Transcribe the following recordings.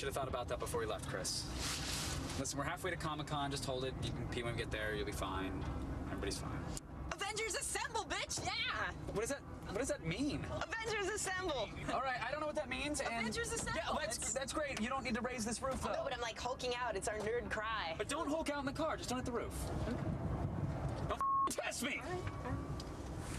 should have thought about that before we left, Chris. Listen, we're halfway to Comic-Con. Just hold it. You can pee when we get there. You'll be fine. Everybody's fine. Avengers Assemble, bitch! Yeah! What does that mean? Avengers Assemble! All right, I don't know what that means. Avengers Assemble! Yeah, that's great. You don't need to raise this roof, though. No, but I'm like hulking out. It's our nerd cry. But don't hulk out in the car. Just don't hit the roof. Don't test me!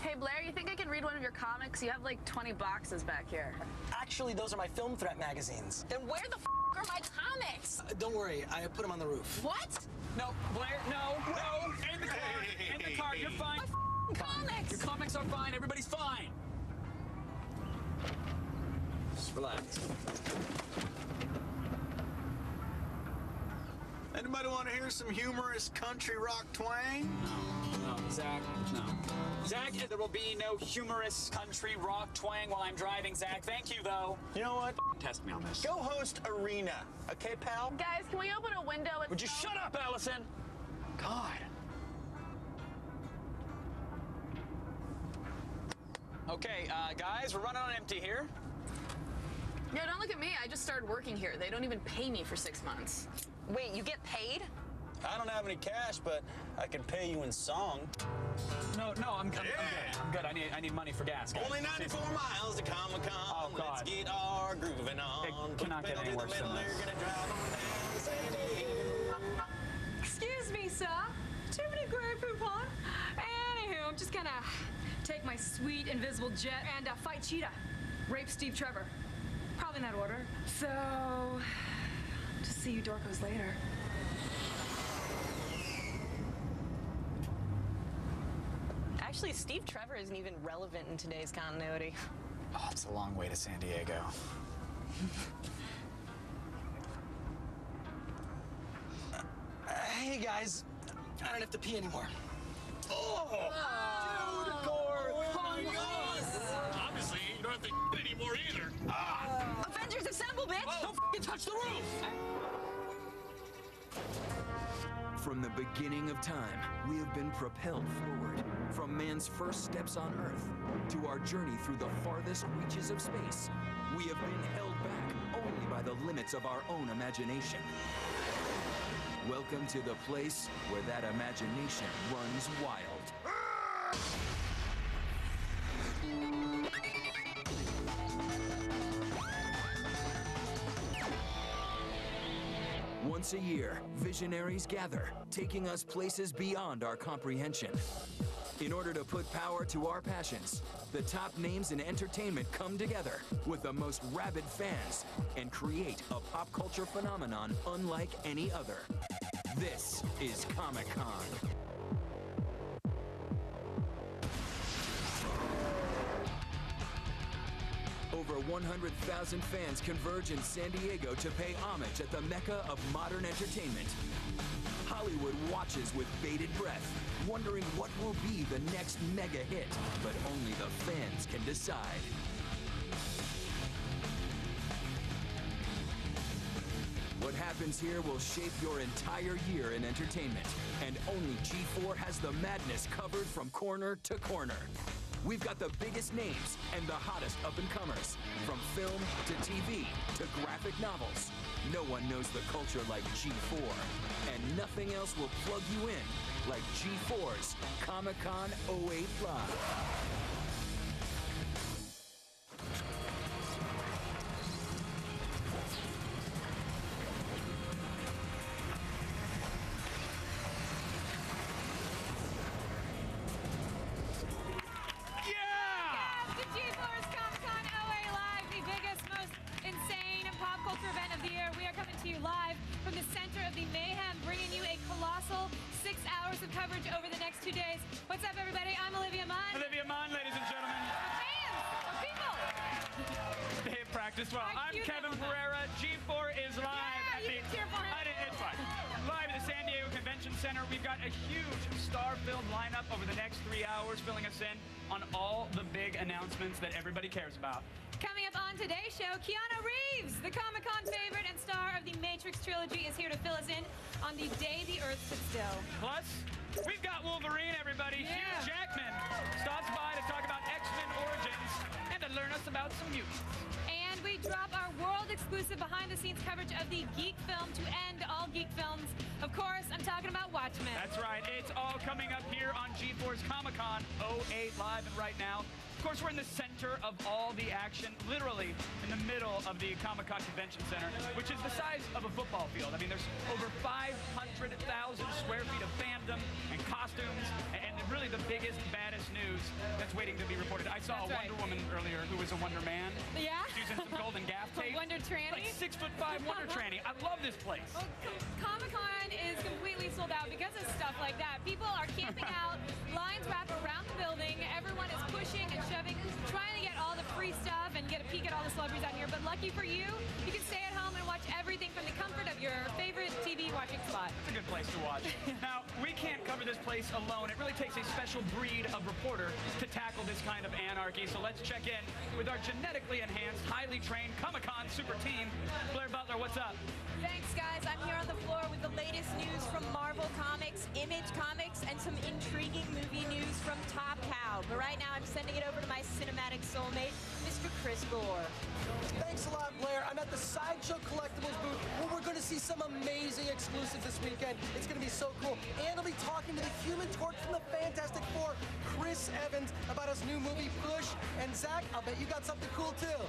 Hey, Blair, you think I can read one of your comics? You have like 20 boxes back here. Actually, those are my Film Threat magazines. Then where the are my comics? Don't worry, I put them on the roof. What? No, Blair, no. In the car. In the car. You're fine. My comics. Your comics are fine. Everybody's fine. Just relax. Anybody want to hear some humorous country rock twang? No, Zach, no. Zach, there will be no humorous country rock twang while I'm driving, Zach. Thank you, though. You know what? Test me on this. Go host Arena, okay, pal? Guys, can we open a window? Would you shut up, Allison? God. Okay, guys, we're running on empty here. Yeah, don't look at me. I just started working here. They don't even pay me for 6 months. Wait, you get paid? I don't have any cash, but I can pay you in song. No, I'm good. I'm good. I need money for gas, guys. Only 94 miles to Comic-Con. Oh, God. Let's get our grooving on. It cannot get any worse than this. They're gonna drive on down San Diego. Excuse me, sir. Too many Grey Poupon. Anywho, I'm just gonna take my sweet invisible jet and fight Cheetah. Rape Steve Trevor. Probably in that order. So, just see you dorkos later. Actually, Steve Trevor isn't even relevant in today's continuity. Oh, it's a long way to San Diego. Hey, guys. I don't have to pee anymore. Dude, Gore! Oh, my God! Obviously, you don't have to anymore either. Avengers Assemble, bitch! Don't f***ing touch the roof! From the beginning of time, we have been propelled forward. From man's first steps on Earth to our journey through the farthest reaches of space, we have been held back only by the limits of our own imagination. Welcome to the place where that imagination runs wild. Once a year, visionaries gather, taking us places beyond our comprehension. In order to put power to our passions, the top names in entertainment come together with the most rabid fans and create a pop culture phenomenon unlike any other. This is Comic-Con. Over 100,000 fans converge in San Diego to pay homage at the mecca of modern entertainment. Hollywood watches with bated breath, wondering what will be the next mega hit, but only the fans can decide. What happens here will shape your entire year in entertainment, and only G4 has the madness covered from corner to corner. We've got the biggest names and the hottest up-and-comers, from film to TV to graphic novels. No one knows the culture like G4, and nothing else will plug you in like G4's Comic-Con 08 Live. To you live from the center of the mayhem, bringing you a colossal 6 hours of coverage over the next 2 days. What's up, everybody? I'm Olivia Munn. Olivia Munn, ladies and gentlemen. Fans of people. They have practiced well. I'm cute Kevin is that? Pereira. G4 is live. Yeah, you can cheer for him. It's fine. Live at the San Diego Convention Center. We've got a huge star-filled lineup over the next 3 hours, filling us in on all the big announcements that everybody cares about. Coming up on today's show, Keanu Reeves, the Comic-Con favorite and star of the Matrix trilogy, is here to fill us in on the day the Earth stood still. Plus, we've got Wolverine, everybody. Yeah. Hugh Jackman stops by to talk about X-Men Origins and to learn us about some mutants. And we drop our world-exclusive behind-the-scenes coverage of the Geek film to end all geek films. Of course, I'm talking about Watchmen. That's right. It's all coming up here on GeForce Comic-Con 08 live and right now. Of course, we're in the center of all the action, literally in the middle of the Comic-Con Convention Center, which is the size of a football field. I mean, there's over 500,000 square feet of fandom and costumes, and really the biggest, baddest news that's waiting to be reported. I saw a Wonder Woman earlier who was a Wonder Man. Yeah? Using some golden gaff tape. Wonder Tranny? Like 6'5" Wonder Tranny. I love this place. Well, Comic-Con is completely sold out because of stuff like that. People are camping out, lines wrap around the building, everyone is pushing and shoving, trying to get all the free stuff and get a peek at all the celebrities out here. But lucky for you, you can stay at home and watch everything from the comfort of your favorite TV watching spot. It's a good place to watch. Now, we can't cover this place alone. It really takes a special breed of reporter to tackle this kind of anarchy. So let's check in with our genetically enhanced, highly trained Comic-Con super team. Blair Butler, what's up? Thanks, guys. I'm here on the floor with the latest news from Marvel Comics, Image Comics, and some intriguing movie news from Top Cow. But right now, I'm sending it over to my cinematic soulmate, Mr. Chris Gore. Thanks a lot, Blair. I'm at the Sideshow Collectibles booth where we're going to see some amazing exclusives this weekend. It's going to be so cool. And I'll be talking to the Human Torch from the Fantastic Four, Chris Evans, about his new movie, Push. And Zach, I'll bet you got something cool, too.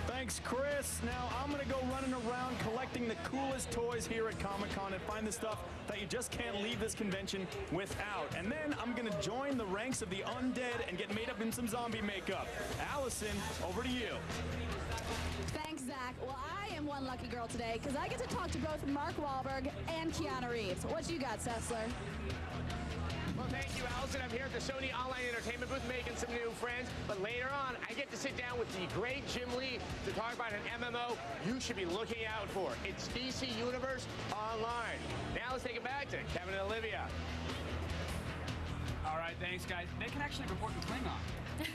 Thanks, Chris. Now, I'm going to go running around collecting the coolest toys here at Comic-Con and find the stuff that you just can't leave this convention without. And then I'm going to join the ranks of the undead and get made up in some zombie makeup. Allison, over to you. Thanks, Zach. Well, I am one lucky girl today because I get to talk to both Mark Wahlberg and Keanu Reeves. What you got, Sessler? Well, thank you, Allison. I'm here at the Sony Online Entertainment booth making some new friends. But later on, I get to sit down with the great Jim Lee to talk about an MMO you should be looking out for. It's DC Universe Online. Now let's take it back to Kevin and Olivia. All right, thanks, guys. They can actually report in Klingon.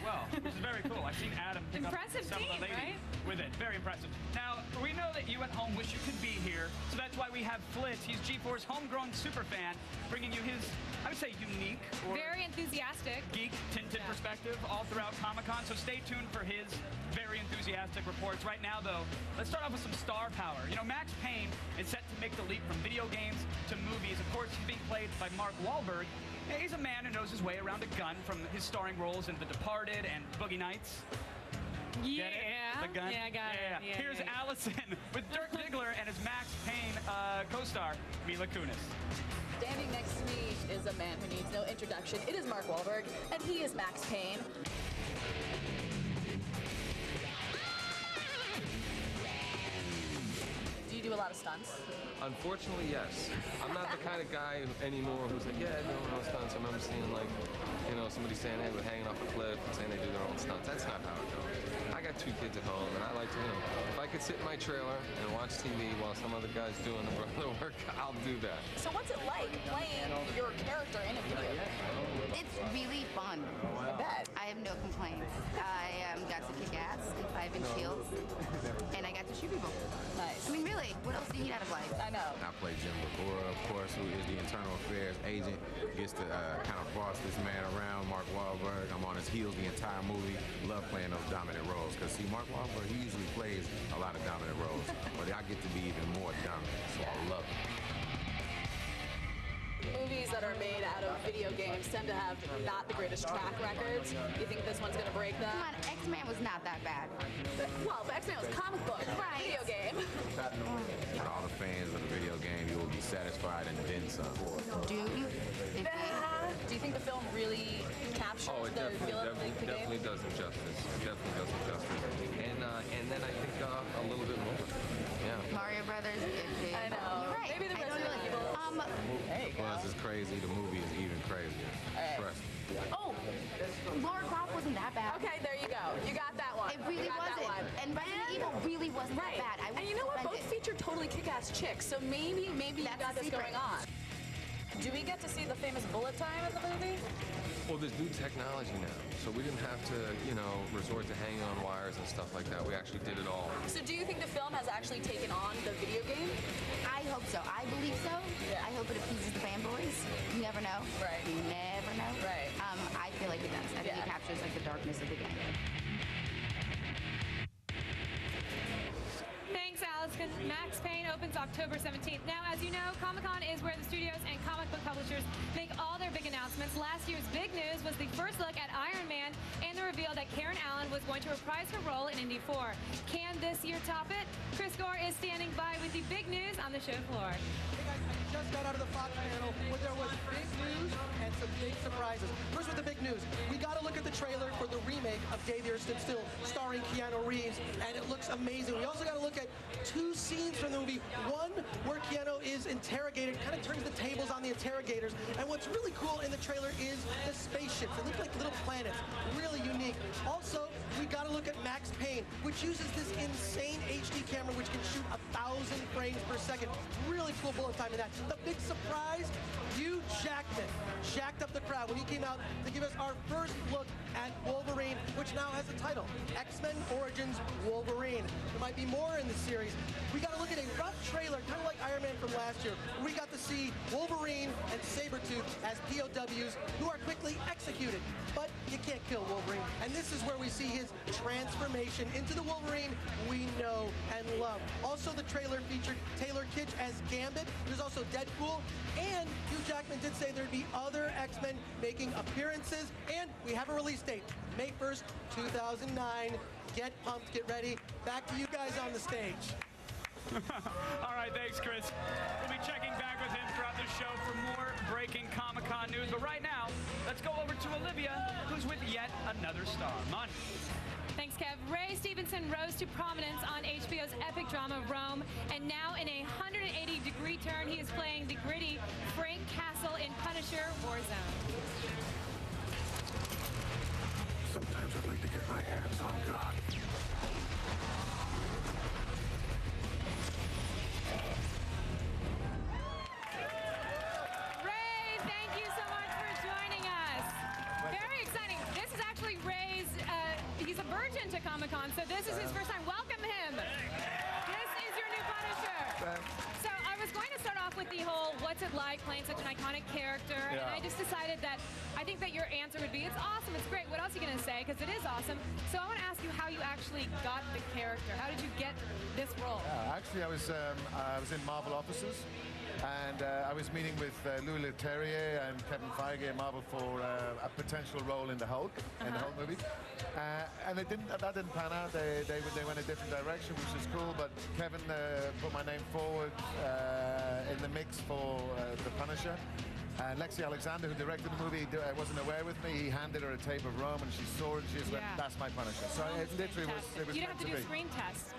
Well, which is very cool. I've seen Adam pick Impressive up some of the team, ladies right? with it. Very impressive. Now, we know that you at home wish you could be here, so that's why we have Flitz. He's GeForce homegrown superfan, bringing you his, I would say, unique or very enthusiastic geek tinted perspective all throughout Comic-Con. So stay tuned for his very enthusiastic reports. Right now, though, let's start off with some star power. You know, Max Payne is set to make the leap from video games to movies. Of course, he's being played by Mark Wahlberg. He's a man who knows his way around a gun from his starring roles in The Departed and Boogie Nights. Yeah. Get it? The gun? Yeah, I got it. Yeah, Here's yeah. Allison with Dirk Diggler and his Max Payne co-star, Mila Kunis. Standing next to me is a man who needs no introduction. It is Mark Wahlberg, and he is Max Payne. Do you do a lot of stunts? Unfortunately, yes. I'm not the kind of guy anymore who's like, yeah, no stunts. I remember seeing like, somebody saying they were hanging off a cliff and saying they do their own stunts. That's not how it goes. I got 2 kids at home, and I like to, if I could sit in my trailer and watch TV while some other guy's doing the work, I'll do that. So what's it like playing your character in a video game? It's really fun. I bet. I have no complaints. I got to kick ass in 5-inch heels, and I got to shoot people. Nice. I mean, really, what else do you need out of life? I know. I play Jim Labora, of course, who is the internal affairs agent. Gets to kind of boss this man around, Mark Wahlberg. I'm on his heels the entire movie. Love playing those dominant roles. Because, see, Mark Wahlberg, he usually plays a lot of dominant roles. But I get to be even more dominant, so I love it. Movies that are made out of video games tend to have not the greatest track records. You think this one's going to break that? Come on, X-Men was not that bad. Well, X-Men was a comic book, right? Video game. For all the fans of the video game, you will be satisfied and then some. Do you? Do you think the film really captures the feel of the game? Definitely does it justice. Definitely does it justice. And then I think a little bit more. Yeah. Mario Brothers. I know. You're right. Maybe the I rest don't of the really. The buzz is crazy. The movie is even crazier. Trust me. Oh, Lara Croft wasn't that bad. Okay, there you go. You got that one. It really wasn't. And Resident Evil really wasn't that bad. I was and you know what? Both offended. featured totally kick-ass chicks, so maybe you got this going on. Do we get to see the famous bullet time in the movie? Well, there's new technology now, so we didn't have to, resort to hanging on wires and stuff like that. We actually did it all. So do you think the film has actually taken on the video game? I hope so. I believe so. Yeah. I hope it appeases the fanboys. You never know. Right. You never know. Right. I feel like it does. I think it captures like the darkness of the game. Max Payne opens October 17th. Now, as you know, Comic-Con is where the studios and comic book publishers make all their big announcements. Last year's big news was the first look at Iron Man and the reveal that Karen Allen was going to reprise her role in Indy 4. Can this year top it? Chris Gore is standing by with the big news on the show floor. Hey guys, I just got out of the Fox panel where there was big news and some big surprises. First with the big news, we got to look at the trailer for the remake of Day the Earth Stood Still, starring Keanu Reeves, and it looks amazing. We also got to look at two scenes from the movie. One where Keanu is interrogated, kind of turns the tables on the interrogators, and what's really cool in the trailer is the spaceships. They look like little planets, really unique. Also, we got to look at Max Payne, which uses this insane HD camera which can shoot 1,000 frames per second. Really cool bullet time in that. The big surprise, Hugh Jackman jacked up the crowd when he came out to give us our first look at Wolverine, which now has a title, X-Men Origins Wolverine. There might be more in the series. We got to look at a rough trailer, kind of like Iron Man from last year, where we got to see Wolverine and Sabretooth as POWs who are quickly executed. But you can't kill Wolverine. And this is where we see his transformation into the Wolverine we know and love. Also, the trailer featured Taylor Kitsch as Gambit. There's also Deadpool. And Hugh Jackman did say there'd be other X-Men making appearances. And we have a release date, May 1st, 2009. Get pumped, get ready. Back to you guys on the stage. All right, thanks, Chris. We'll be checking back with him throughout the show for more breaking Comic-Con news. But right now, let's go over to Olivia, who's with yet another star. Mon. Thanks, Kev. Ray Stevenson rose to prominence on HBO's epic drama Rome, and now in a 180-degree turn, he is playing the gritty Frank Castle in Punisher Warzone. Sometimes I'd like to get my hands on God. Ray, thank you so much for joining us. Very exciting. This is actually Ray's, he's a virgin to Comic-Con, so this is his first time. Welcome him. This is your new Punisher. So I was going to start off with the whole, what's it like playing such an iconic character, and I just decided that I think that your answer would be, it's awesome, it's great. What else are you going to say? Because it is awesome. So I want to ask you how you actually got the character. How did you get this role? Actually, I was in Marvel offices, and I was meeting with Louis Leterrier and Kevin Feige at Marvel for a potential role in the Hulk, in the Hulk movie. And that didn't pan out. They went a different direction, which is cool. But Kevin put my name forward in the mix for the Punisher. Lexi Alexander, who directed the movie, wasn't aware with me. He handed her a tape of Rome, and she saw it, and she just went, that's my Punisher. So it literally was You didn't have to do a screen test.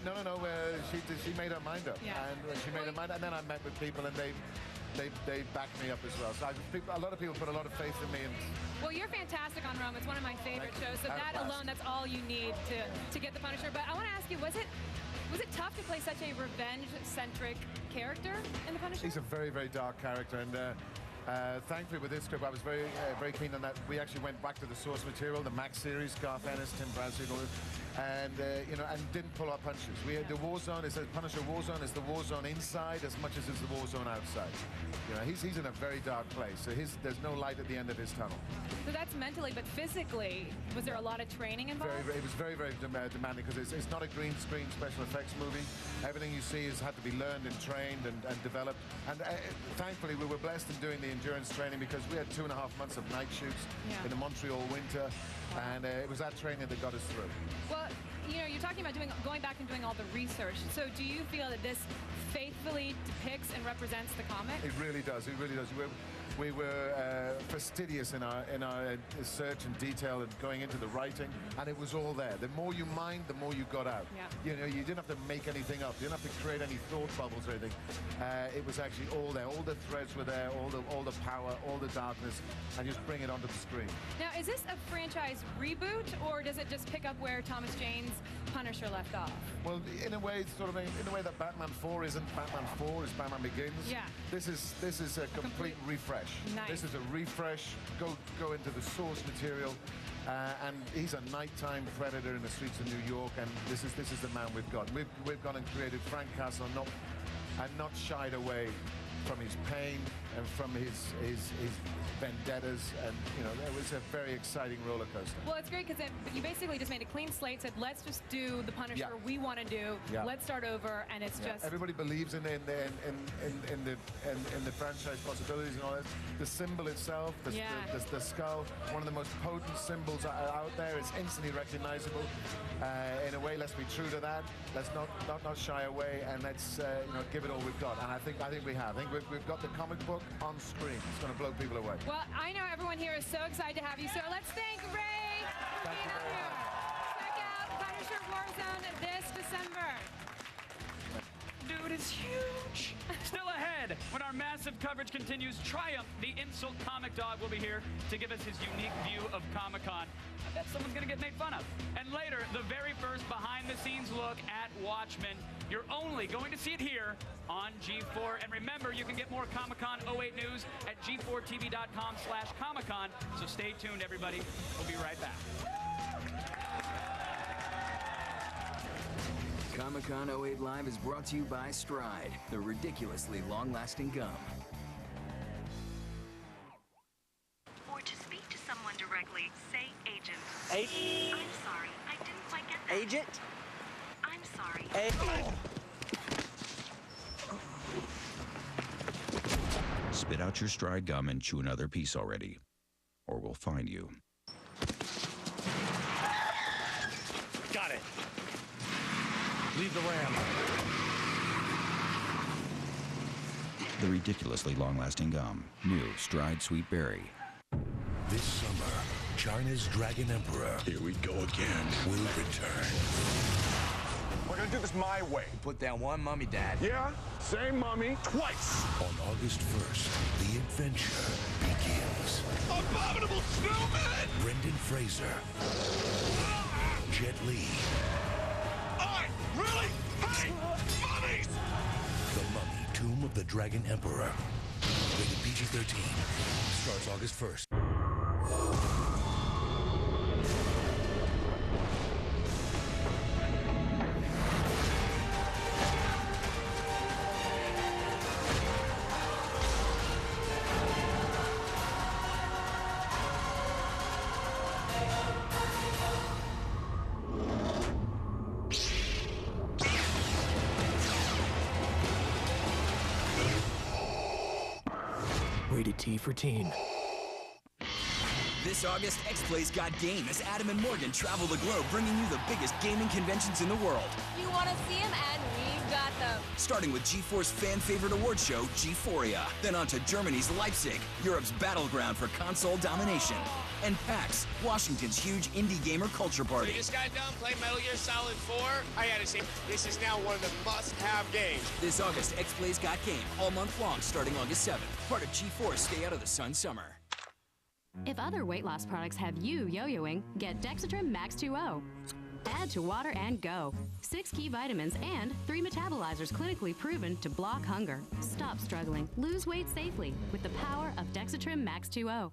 No. She made her mind up, and she made her mind up. And then I met with people, and they backed me up as well. So a lot of people put a lot of faith in me. And well, you're fantastic on Rome. It's one of my favorite shows. So that alone, that's all you need to get the Punisher. But I want to ask you, was it tough to play such a revenge-centric character in the Punisher? He's a very, very dark character, and thankfully with this script, I was very keen on that. We actually went back to the source material, the Max series, Garth Ennis, Tim Bradstreet, all this, and and didn't pull our punches. We had the war zone. It's a Punisher war zone. It's the war zone inside as much as it's the war zone outside. He's in a very dark place. So there's no light at the end of his tunnel. So that's mentally, but physically, was there a lot of training involved? It was very, very demanding because it's not a green screen special effects movie. Everything you see had to be learned and trained and developed. And thankfully, we were blessed in doing the endurance training because we had 2.5 months of night shoots in the Montreal winter. And it was that training that got us through. Well, you're talking about going back and doing all the research. So do you feel that this faithfully depicts and represents the comic? It really does. It really does. We were fastidious in our search and detail and going into the writing, and it was all there. The more you mined, the more you got out. Yeah. You didn't have to make anything up. You didn't have to create any thought bubbles or anything. It was actually all there. All the threads were there. All the power, all the darkness, and just bring it onto the screen. Now, is this a franchise reboot, or does it just pick up where Thomas Jane's Punisher left off? Well, in a way, it's sort of in a way that Batman 4 isn't Batman 4, it's Batman Begins. Yeah. This is a complete refresh. Nice. This is a refresh. Go into the source material, and he's a nighttime predator in the streets of New York, and this is the man we've got. We've gone and created Frank Castle, and not shied away from his pain and from his vendettas, and you know, it was a very exciting roller coaster. Well, it's great because you basically just made a clean slate, said let's just do the Punisher we want to do. Let's start over, and it's just everybody believes in the franchise possibilities and all that. The symbol itself, the skull, one of the most potent symbols out there, is instantly recognizable. In a way, let's be true to that. Let's not shy away, and let's you know, give it all we've got. And I think we have. I think we've got the comic book on screen. It's going to blow people away. Well, I know everyone here is so excited to have you, so let's thank Ray for being up here. Check out Punisher Warzone this December. Dude is huge. Still ahead, when our massive coverage continues, Triumph, the insult comic dog, will be here to give us his unique view of Comic-Con. I bet someone's going to get made fun of. And later, the very first behind-the-scenes look at Watchmen. You're only going to see it here on G4. And remember, you can get more Comic-Con 08 news at g4tv.com/Comic-Con. So stay tuned, everybody. We'll be right back. Comic-Con 08 Live is brought to you by Stride, the ridiculously long-lasting gum. Or to speak to someone directly, say agent. I'm sorry, I didn't quite get that. Agent? I'm sorry. Spit out your Stride gum and chew another piece already, or we'll find you. Got it. Leave the ram. The ridiculously long-lasting gum. New Stride Sweet Berry. This summer, China's Dragon Emperor, here we go again, will return. We're gonna do this my way. Put down one mummy, Dad. Yeah, same mummy, twice. On August 1st, the adventure begins. Abominable snowman! Brendan Fraser. Jet Li. Really? Hey! Mummies! The Mummy, Tomb of the Dragon Emperor. Rated PG-13. Starts August 1st. Rated T for teen. This August, X-Play's got game as Adam and Morgan travel the globe, bringing you the biggest gaming conventions in the world. You want to see them, and we've got them. Starting with G4's fan-favorite award show, G4ia. Then on to Germany's Leipzig, Europe's battleground for console domination. And PAX, Washington's huge indie gamer culture party. You just got done playing Metal Gear Solid 4? I gotta say, this is now one of the must-have games. This August, X-Play's got game, all month long, starting August 7th. Part of G4's Stay Out of the Sun Summer. If other weight loss products have you yo-yoing, get Dexatrim Max 2.0. Add to water and go. 6 key vitamins and 3 metabolizers clinically proven to block hunger. Stop struggling. Lose weight safely with the power of Dexatrim Max 2.0.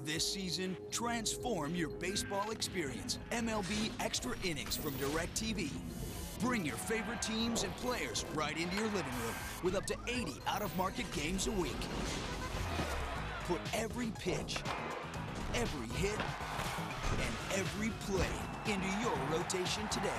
This season, transform your baseball experience. MLB Extra Innings from DirecTV. Bring your favorite teams and players right into your living room with up to 80 out-of-market games a week. Put every pitch, every hit, and every play into your rotation today.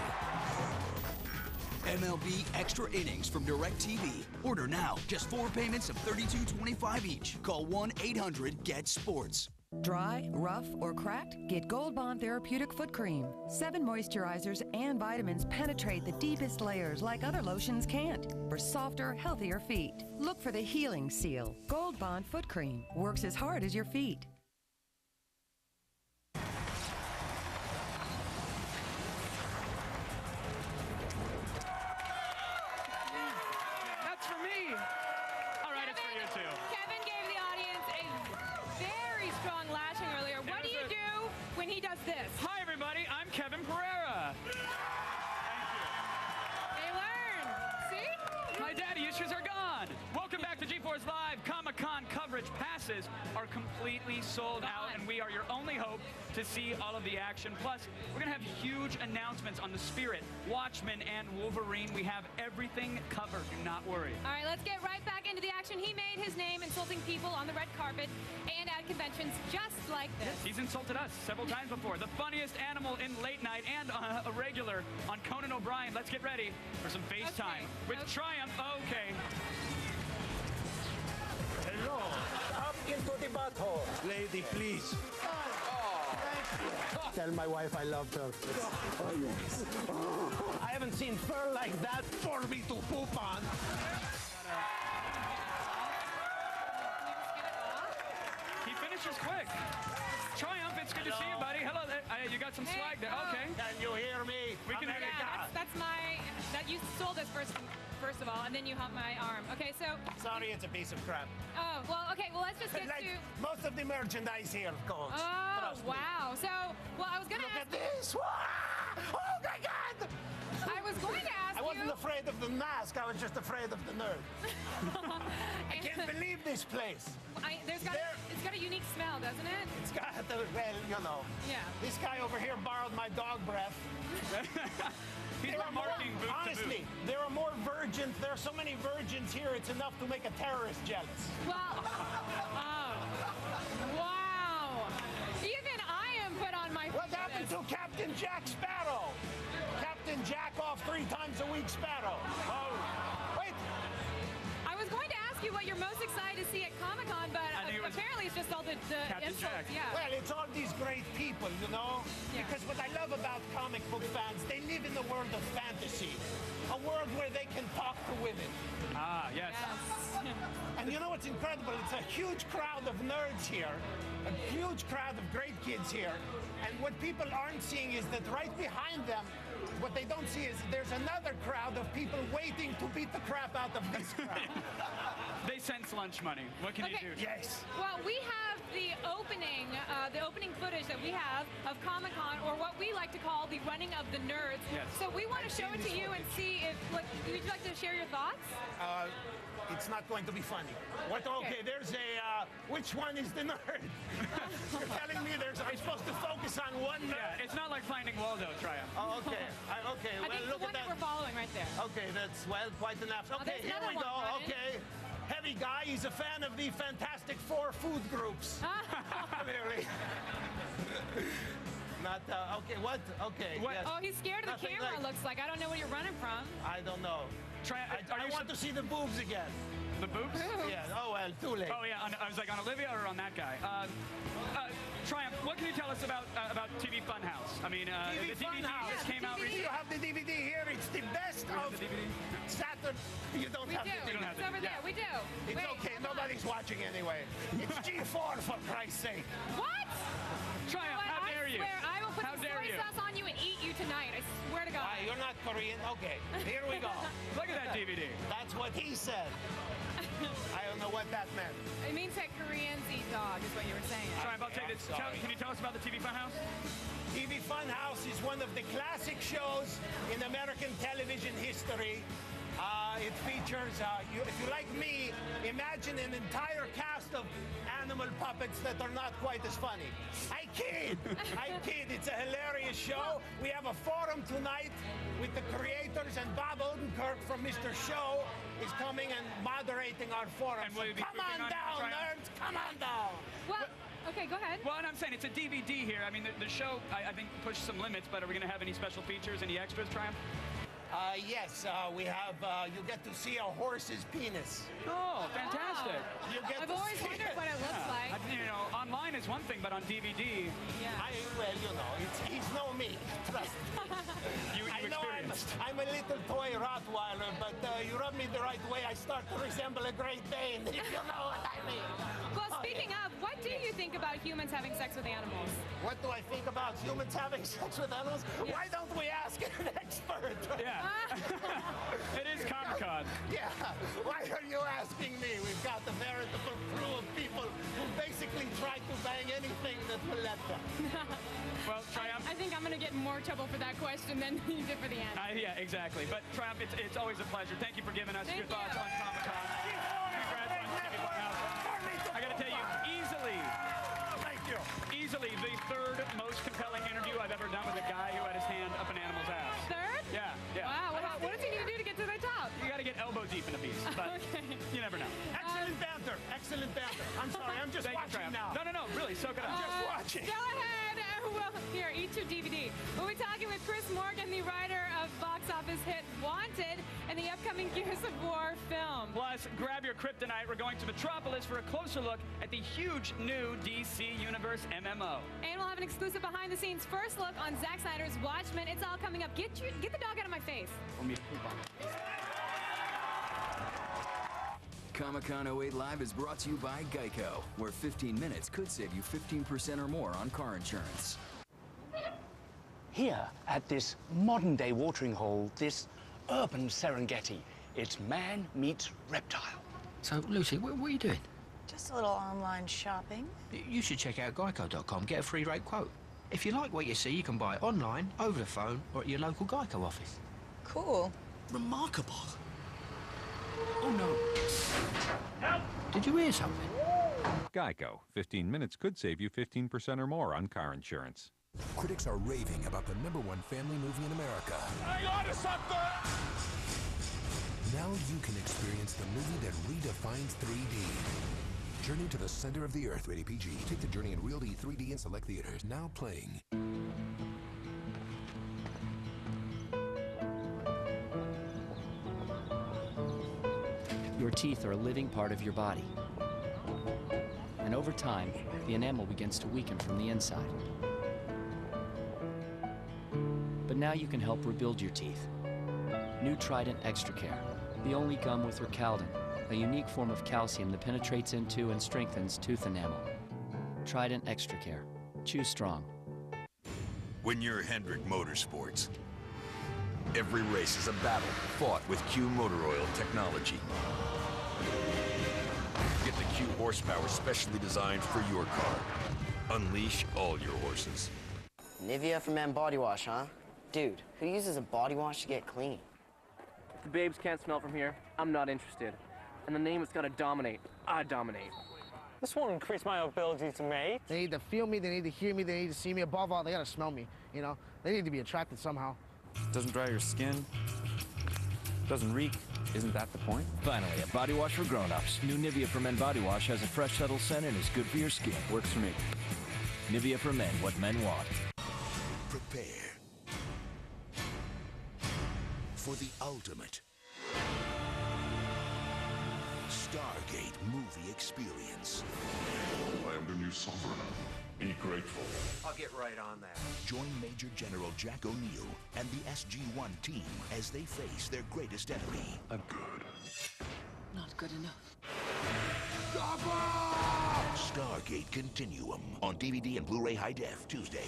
MLB Extra Innings from DirecTV. Order now. Just 4 payments of $32.25 each. Call 1-800-GET-SPORTS. Dry, rough, or cracked? Get Gold Bond Therapeutic Foot Cream. 7 moisturizers and vitamins penetrate the deepest layers like other lotions can't for softer, healthier feet. Look for the healing seal. Gold Bond Foot Cream works as hard as your feet. That's for me. All right, it's for you too. Kevin gave the audience a very strong lashing earlier. What do you do when he does this? Hi, everybody. I'm Kevin Pereira. They learn. See? My daddy issues are gone. Welcome back to G4's Live Comic-Con coverage. coverage passes are completely sold out, and we are your only hope to see all of the action. Plus, we're going to have huge announcements on the Spirit, Watchmen, and Wolverine. We have everything covered. Do not worry. All right, let's get right back into the action. He made his name insulting people on the red carpet and at conventions just like this. He's insulted us several times before. The funniest animal in late night and a regular on Conan O'Brien. Let's get ready for some FaceTime with Triumph. Okay. Hello. Up into the butthole. Lady, please. Tell my wife I love her. Oh, yes. I haven't seen fur like that for me to poop on. He finishes quick. Triumph, it's good to see you, buddy. Hello there. You got some swag there. Okay. Can you hear me? We can hear you. That's my... You sold us first of all, and then you humped my arm. Okay, so... Sorry, it's a piece of crap. Oh, well, okay, well, let's just get like to... most of the merchandise here, Coach. Oh, wow. So, well, I was going to ask... Look at this. Oh, my God. I was going to ask I wasn't afraid of the mask. I was just afraid of the nerd. I can't believe this place. It's got a unique smell, doesn't it? It's got, well, you know. Yeah. This guy over here borrowed my dog breath. Honestly, there are more virgins. There are so many virgins here, it's enough to make a terrorist jealous. Well, wow. Even I am put on my... What happened to Captain Jack Sparrow? Captain Jack off 3 times a week Sparrow. Oh, wait. I was going to ask you what you're most excited to see at Comic-Con, but apparently it's just all the insults. Yeah. Well, it's all these great people, you know? Yeah. Because what I love about comic book fans, they live in the world of fantasy. A world where they can talk to women. Ah, yes. And you know what's incredible? It's a huge crowd of nerds here. A huge crowd of great kids here. And what people aren't seeing is that right behind them, what they don't see is there's another crowd of people waiting to beat the crap out of this crowd. They sense lunch money. What can you do? Yes. Well, we have the opening footage that we have of Comic-Con, or what we like to call the running of the nerds. Yes. So we want to show it to you and see if, would you like to share your thoughts? It's not going to be funny. What? Okay, there's a, which one is the nerd? You're telling me I'm supposed to focus on one nerd? Yeah, it's not like Finding Waldo, Triumph. Oh, okay. Okay, I think look the one at that. We're following right there. Okay, that's, well, quite enough. Okay, here we go. Okay. Heavy guy, he's a fan of the Fantastic Four food groups. Really? Not, okay, what? Okay. What? Yes. Oh, he's scared of the camera, looks like. I don't know where you're running from. I don't know. I want to see the boobs again. The boobs? Yeah, oh well, too late. Oh yeah, I was like on Olivia or on that guy. Triumph, what can you tell us about TV Funhouse? I mean, TV the DVD Funhouse. just came out recently. You have the DVD here. It's the best of Saturn. You don't have the DVD. It's over there. We do. It's okay. Nobody's watching anyway. It's G4 for Christ's sake. What? Triumph, how dare you? I swear, I will put some soy sauce on you and eat you tonight. I swear to God. You're not Korean? Okay. Here we go. Look at that DVD. That's what he said. I don't know what that meant. It means that Koreans eat dog, is what you were saying. Triumph, I'll take this. Can you tell us about the TV Funhouse? TV Funhouse is one of the classic shows in American television history. It features, if you like me, imagine an entire cast of animal puppets that are not quite as funny. I kid. It's a hilarious show. We have a forum tonight with the creators, and Bob Odenkirk from Mr. Show is coming and moderating our forum. And will you be Come on down, nerds. Come on down. Well, okay, go ahead. Well, and I'm saying it's a DVD here. I mean, the show, I think, pushed some limits, but are we going to have any special features, any extras, Triumph? Yes, we have, you get to see a horse's penis. Oh, fantastic. You get I've to always see wondered it. what it looks like. You know, online is one thing, but on DVD... Yeah. Well, you know, he's no me. Trust me. I know I'm a little toy Rottweiler, but you rub me the right way, I start to resemble a Great Dane, if you know what I mean. Well, speaking of, what do you think about humans having sex with animals? What do I think about humans having sex with animals? Yeah. Why don't we ask an expert? Yeah. It is Comic-Con. Yeah. Why are you asking me? We've got a veritable crew of people who basically try to bang anything that will let them. Well, Triumph... I think I'm going to get in more trouble for that question than you did for the answer. Yeah, exactly. But Triumph, it's always a pleasure. Thank you for giving us your thoughts on Comic-Con. Congrats on TV Funhouse. I got to Excellent banter. I'm sorry, I'm just watching now. No, really, soak it up. Just watching. Go ahead. Well, here, eat your DVD. We'll be talking with Chris Morgan, the writer of box office hit Wanted and the upcoming Gears of War film. Plus, grab your kryptonite. We're going to Metropolis for a closer look at the huge new DC Universe MMO. And we'll have an exclusive behind-the-scenes first look on Zack Snyder's Watchmen. It's all coming up. Get the dog out of my face. Let me poop on it. Comic-Con 08 Live is brought to you by Geico, where 15 minutes could save you 15% or more on car insurance. Here at this modern-day watering hole, this urban Serengeti, it's man meets reptile. So, Lucy, what are you doing? Just a little online shopping. You should check out Geico.com, get a free rate quote. If you like what you see, you can buy it online, over the phone, or at your local Geico office. Cool. Remarkable. Oh, no. Help! Did you hear something? Geico. 15 minutes could save you 15% or more on car insurance. Critics are raving about the #1 family movie in America. Hang on to something! Now you can experience the movie that redefines 3D. Journey to the Center of the Earth, rated PG. Take the journey in Real D 3D in select theaters. Now playing. Your teeth are a living part of your body. And over time, the enamel begins to weaken from the inside. But now you can help rebuild your teeth. New Trident Extra Care, the only gum with Recaldin, a unique form of calcium that penetrates into and strengthens tooth enamel. Trident Extra Care. Choose strong. When you're Hendrick Motorsports, every race is a battle fought with Q Motor Oil technology. Get the Q horsepower specially designed for your car. Unleash all your horses. Nivea for Men body wash, huh? Dude, who uses a body wash to get clean? If the babes can't smell from here, I'm not interested. And the name has got to dominate. I dominate. This won't increase my ability to mate. They need to feel me, they need to hear me, they need to see me. Above all, they gotta smell me, you know? They need to be attracted somehow. Doesn't dry your skin, doesn't reek. Isn't that the point? Finally, a body wash for grown-ups. New Nivea for Men body wash has a fresh, subtle scent and is good for your skin. Works for me. Nivea for Men, what men want. Prepare for the ultimate Stargate movie experience. I am the new sovereign. Be grateful. I'll get right on that. Join Major General Jack O'Neill and the SG-1 team as they face their greatest enemy. I'm good. Not good enough. Stargate Continuum on DVD and Blu-ray High Def Tuesday.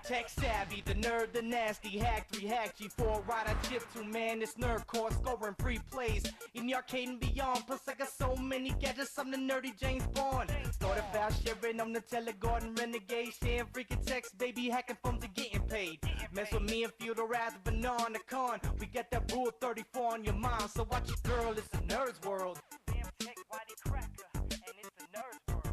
Tech savvy, the nerd, the nasty, hack 3, hack G4, rider, chip 2, man, this nerd core, scoring free plays in the arcade and beyond. Plus I got so many gadgets, I'm the nerdy James Bond. Started fast sharing on the Telegarden renegade, sharing freaking text, baby, hacking phones and getting paid. Mess with me and feel the wrath of an on the con. We got that rule 34 on your mind, so watch your girl, it's a nerd's world. Damn tech, whitey cracker, and it's a nerd's world.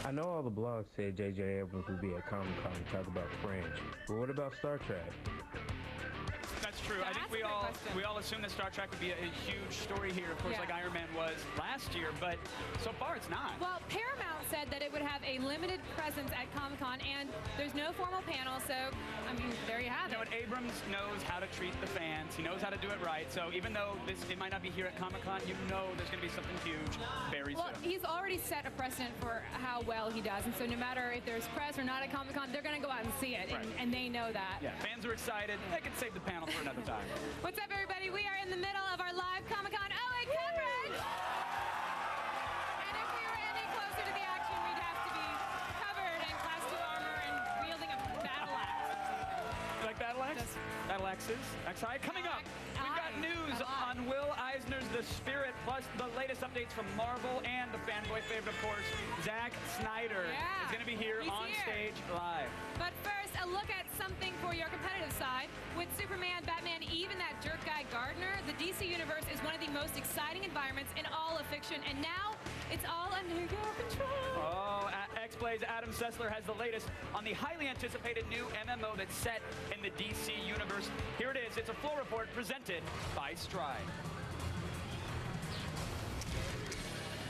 I know all the blogs said J.J. Abrams would be at Comic-Con to talk about Fringe, but what about Star Trek? That's true. I think we all assumed that Star Trek would be a huge story here, of course, like Iron Man was last year, but so far it's not. Well, Paramount said that it would have a limited presence at Comic-Con, and there's no formal panel, so, I mean, there you have it. You know what, Abrams knows how to treat the fans. He knows how to do it right, so even though it might not be here at Comic-Con, you know there's going to be something huge very soon. Well, he's already set a precedent for how well he does, and so no matter if there's press or not at Comic-Con, they're going to go out and see it, and they know that. Yeah, fans are excited. They can save the panel for another time. What's up, everybody? We are in the middle of our live Comic-Con 08 coverage. And if we were any closer to the action, we'd have to be covered in Class 2 armor and wielding a battle axe. You like battle axe? Battle axes? Axe-high? Coming up, we've got news on Will Eisner's The Spirit, plus the latest updates from Marvel and the fanboy favorite, of course, Zack Snyder is going to be here on stage live. But first, a look at something for your competitive side. aside, with Superman, Batman, even that jerk guy Gardner, the DC Universe is one of the most exciting environments in all of fiction, and now it's all under your control. Oh, X-Play's Adam Sessler has the latest on the highly anticipated new MMO that's set in the DC Universe. Here it is. It's a full report presented by Stride.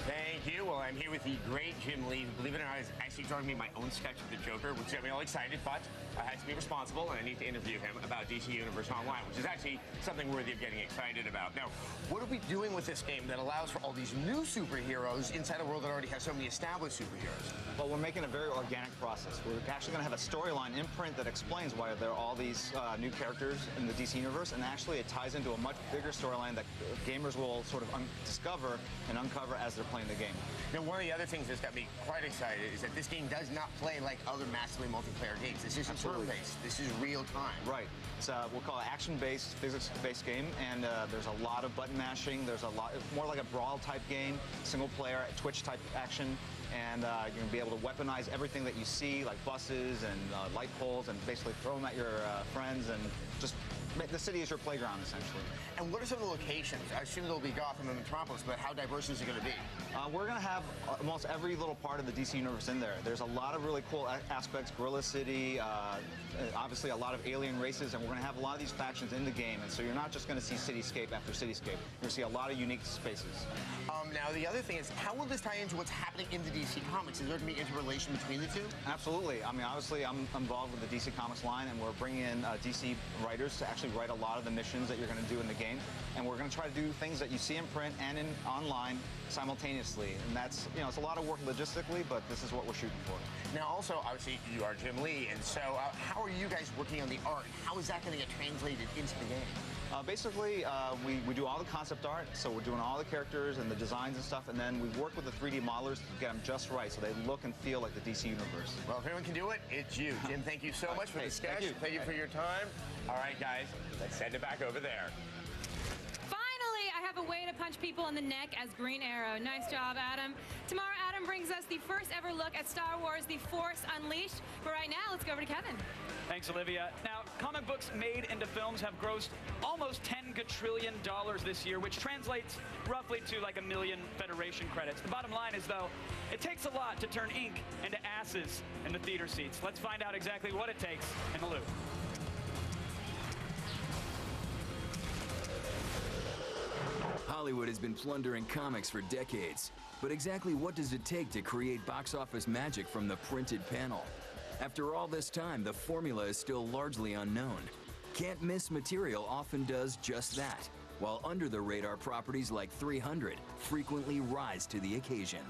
Thank you. Well, I'm here with the great Jim Lee. Believe it or not, he's actually drawing me my own sketch of the Joker, which got me all excited, but I had to be responsible, and I need to interview him about DC Universe Online, which is actually something worthy of getting excited about. Now, what are we doing with this game that allows for all these new superheroes inside a world that already has so many established superheroes? Well, we're making a very organic process. We're actually going to have a storyline imprint that explains why there are all these new characters in the DC Universe, and actually it ties into a much bigger storyline that gamers will sort of discover and uncover as they're playing the game. Now, one of the other things that's got me quite excited is that this game does not play like other massively multiplayer games. This isn't turn-based. This is real time. Right. It's we'll call it action-based, physics-based game, and there's a lot of button mashing. There's a lot, more like a brawl-type game, single-player, Twitch-type action, and you're going to be able to weaponize everything that you see, like buses and light poles, and basically throw them at your friends, and just the city is your playground, essentially. And what are some of the locations? I assume there'll be Gotham and Metropolis, but how diverse is it going to be? We're going to have almost every little part of the DC Universe in there. There's a lot of really cool aspects, Gorilla City, obviously a lot of alien races, and we're going to have a lot of these factions in the game, and so you're not just going to see cityscape after cityscape. You're going to see a lot of unique spaces. Now, the other thing is, how will this tie into what's happening in the DC Comics? Is there going to be interrelation between the two? Absolutely. I mean, obviously, I'm involved with the DC Comics line, and we're bringing in DC writers to actually write a lot of the missions that you're going to do in the game, and we're going to try to do things that you see in print and in online simultaneously, and that's, you know, it's a lot of work logistically, but this is what we're shooting for. Now, also, obviously, you are Jim Lee, and so how are you guys working on the art? How is that going to get translated into the game? Basically, we do all the concept art, so we're doing all the characters and the designs and stuff, and then we work with the 3D modelers to get them just right so they look and feel like the DC Universe. Well, if anyone can do it, it's you. Jim, thank you so much for the sketch. Thank you for your time. All right, guys, let's send it back over there. Finally, I have a way to punch people in the neck as Green Arrow. Nice job, Adam. Tomorrow, Adam brings us the first ever look at Star Wars: The Force Unleashed. But right now, let's go over to Kevin. Thanks, Olivia. Now, comic books made into films have grossed almost $10 quadrillion this year, which translates roughly to like 1 million Federation credits. The bottom line is, though, it takes a lot to turn ink into asses in the theater seats. Let's find out exactly what it takes in the loop. Hollywood has been plundering comics for decades, but exactly what does it take to create box office magic from the printed panel? After all this time, the formula is still largely unknown. Can't Miss material often does just that, while under-the-radar properties like 300 frequently rise to the occasion.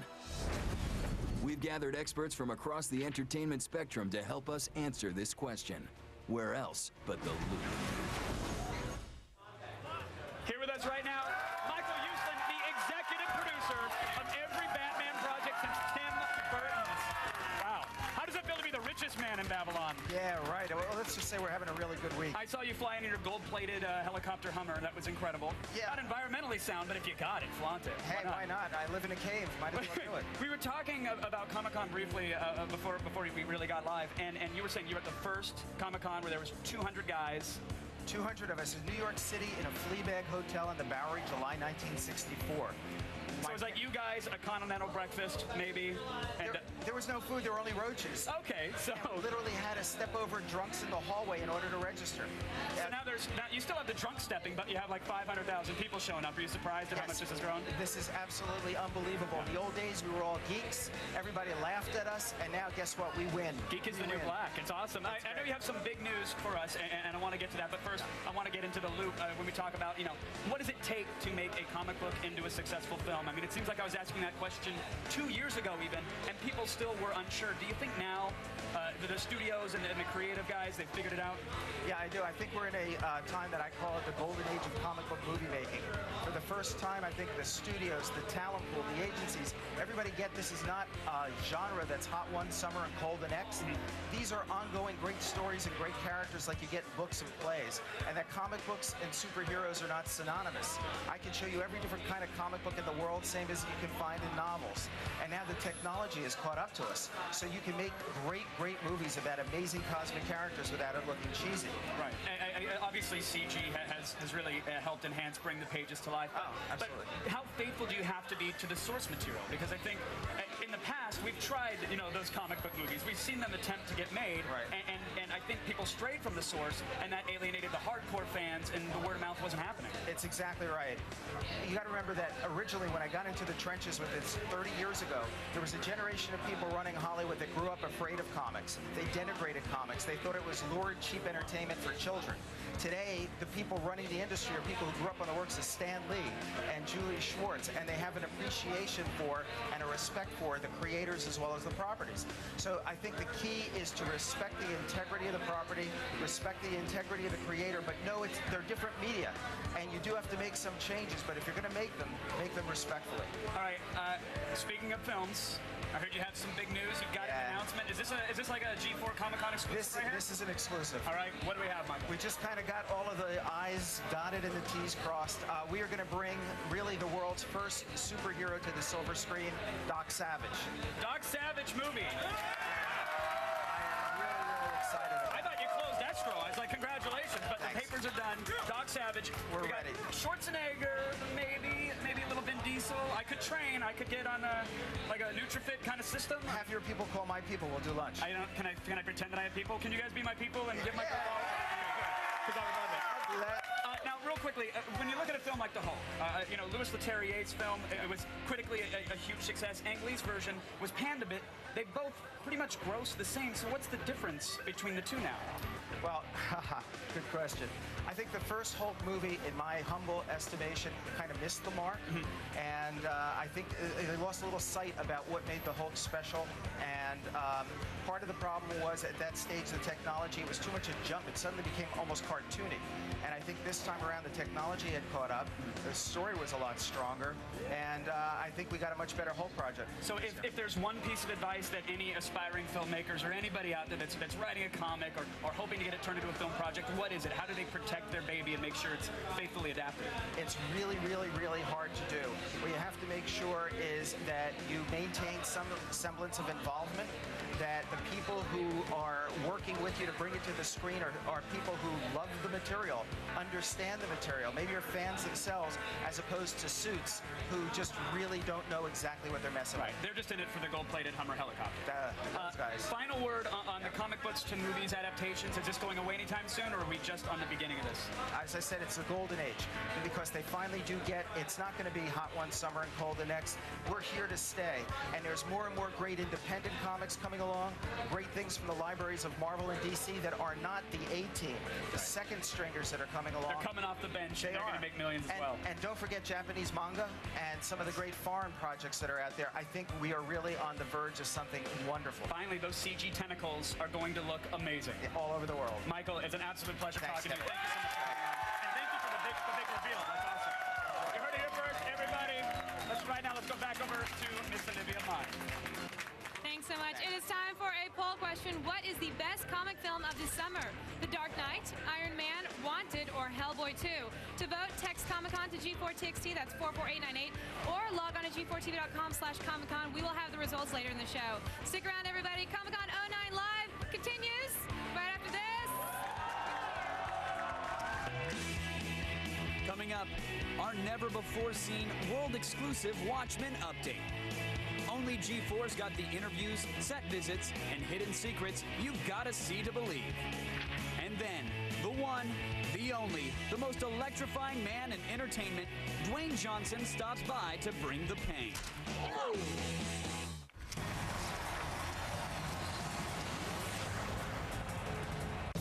We've gathered experts from across the entertainment spectrum to help us answer this question. Where else but the Loop? Here with us right now, Michael Uslan, the executive producer of every Batman project since Tim Burton's. Wow. How does it feel to be the richest man in Babylon? Yeah, right. Well, let's just say we're having a really good week. I saw you flying in your gold-plated helicopter Hummer. That was incredible. Yeah. Not environmentally sound, but if you got it, flaunt it. Hey, why not? I live in a cave. Might as well do it. We were talking about Comic-Con briefly before we really got live, and you were saying you were at the first Comic-Con where there was 200 guys. 200 of us in New York City in a Fleabag hotel in the Bowery, July 1964. So it was like you guys, a continental breakfast, maybe? And there was no food, there were only roaches. Okay, so... And we literally had to step over drunks in the hallway in order to register. So now you still have the drunk stepping, but you have like 500,000 people showing up. Are you surprised at how much this has grown? This is absolutely unbelievable. In the old days, we were all geeks. Everybody laughed at us, and now guess what? We win. Geek is the new black. It's awesome. I know you have some big news for us, and I want to get to that. But first, I want to get into the loop when we talk about, you know, what does it take to make a comic book into a successful film? I mean, it seems like I was asking that question 2 years ago even, and people still were unsure. Do you think now the studios and the creative guys, they've figured it out? Yeah, I do. I think we're in a time that I call it the golden age of comic book movie making. For the first time, I think the studios, the talent pool, the agencies, everybody get this is not a genre that's hot one summer and cold the next. These are ongoing great stories and great characters like you get in books and plays, and that comic books and superheroes are not synonymous. I can show you every different kind of comic book in the world, same as you can find in novels. And now the technology has caught up to us, so you can make great, great movies about amazing cosmic characters without it looking cheesy. Right, obviously CG has really helped enhance, bring the pages to life. Oh, absolutely. But how faithful do you have to be to the source material? Because I think in the past we've tried, those comic book movies. We've seen them attempt to get made, right. and I think people strayed from the source, and that alienated the hardcore fans, and the word of mouth wasn't happening. It's exactly right. You got to remember that originally, when I got into the trenches with this 30 years ago, there was a generation of people running Hollywood that grew up afraid of comics. They denigrated comics. They thought it was lurid, cheap entertainment for children. Today, the people running the industry are people who grew up on the works of Stan Lee and Julie Schwartz, and they have an appreciation for and a respect for the creators as well as the properties. So I think the key is to respect the integrity of the property, respect the integrity of the creator, but know they're different media, and you do have to make some changes, but if you're going to make them respectfully. All right, speaking of films, I heard you have some big news. You've got an announcement. Is this like a G4 Comic-Con exclusive right here? This is an exclusive. All right, what do we have, Michael? We just kind of got all of the I's dotted and the T's crossed. We are going to bring really the world's first superhero to the silver screen, Doc Savage. Doc Savage movie. I am really excited about it. I thought you closed escrow. I was like, congratulations, but Thanks. The papers are done. Doc Savage. We're we got ready. Schwarzenegger, maybe a little Vin Diesel. I could train. I could get on like a NutriFit kind of system. Have your people call my people. We'll do lunch. Can I pretend that I have people? Can you guys be my people and give my call? Because I would love it. I'll do that. Now, real quickly, when you look at a film like The Hulk, Louis Leterrier's film, it was critically a huge success. Ang Lee's version was panned a bit. They both pretty much gross the same. So what's the difference between the two now? Well, good question. I think the first Hulk movie, in my humble estimation, kind of missed the mark. And I think they lost a little sight about what made the Hulk special. And part of the problem was, at that stage, the technology, it was too much a jump. It suddenly became almost cartoony. And I think this time around, the technology had caught up. The story was a lot stronger. And I think we got a much better Hulk project. So if there's one piece of advice that any aspiring filmmakers or anybody out there that's writing a comic or hoping to get it turned into a film project, what is it? How do they protect their baby and make sure it's faithfully adapted? It's really, really, really hard to do. What you have to make sure is that you maintain some semblance of involvement, that the people who are working with you to bring it to the screen are people who love the material, understand the material. Maybe you're fans themselves, as opposed to suits who just really don't know exactly what they're messing with. They're just in it for the gold-plated Hummer helicopter. Those guys. Final word on the comic books to movies adaptations. Is this going away anytime soon, or are we just on the beginning of this? As I said, it's the golden age, because they finally do get, it's not going to be hot one summer and cold the next. We're here to stay, and there's more and more great independent comics coming along, great things from the libraries of Marvel and DC that are not the A-team, the second stringers that are coming along. They're coming off the bench. They're going to make millions as well. And don't forget Japanese manga and some of the great foreign projects that are out there. I think we are really on the verge of something wonderful. Finally, those CG tentacles are going to look amazing. All over the world. Michael, it's an absolute pleasure talking to you. Thank you so much. And thank you for the big reveal. That's awesome. You heard it here first, everybody. Let's go back over to Miss Olivia Munn. Thanks so much. It is time for a poll question. What is the best comic film of the summer? The Dark Knight, Iron Man, Wanted, or Hellboy 2? To vote, text Comic-Con to G4TXT, that's 44898, or log on to G4TV.com/Comic-Con. We will have the results later in the show. Stick around, everybody. Comic-Con 09 Live continues right after this. Coming up, our never-before-seen world-exclusive Watchmen update. Only G4's got the interviews, set visits, and hidden secrets you've got to see to believe. And then, the one, the only, the most electrifying man in entertainment, Dwayne Johnson stops by to bring the pain.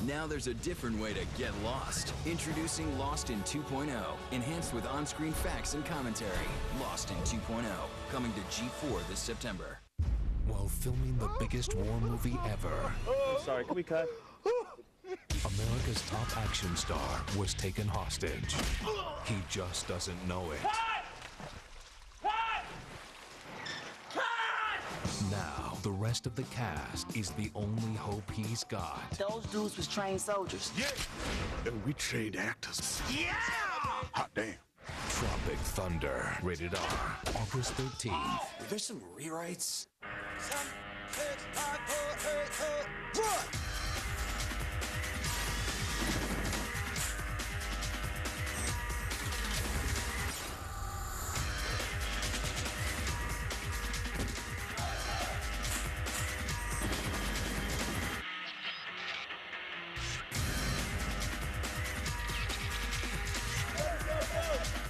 Now there's a different way to get lost. Introducing Lost in 2.0, enhanced with on-screen facts and commentary. Lost in 2.0, coming to G4 this September. While filming the biggest war movie ever, I'm sorry, can we cut? America's top action star was taken hostage. He just doesn't know it. Now, the rest of the cast is the only hope he's got. Those dudes was trained soldiers. Yeah. And we trained actors. Yeah! Hot damn. Tropic Thunder, rated R, August 13th. Were there some rewrites?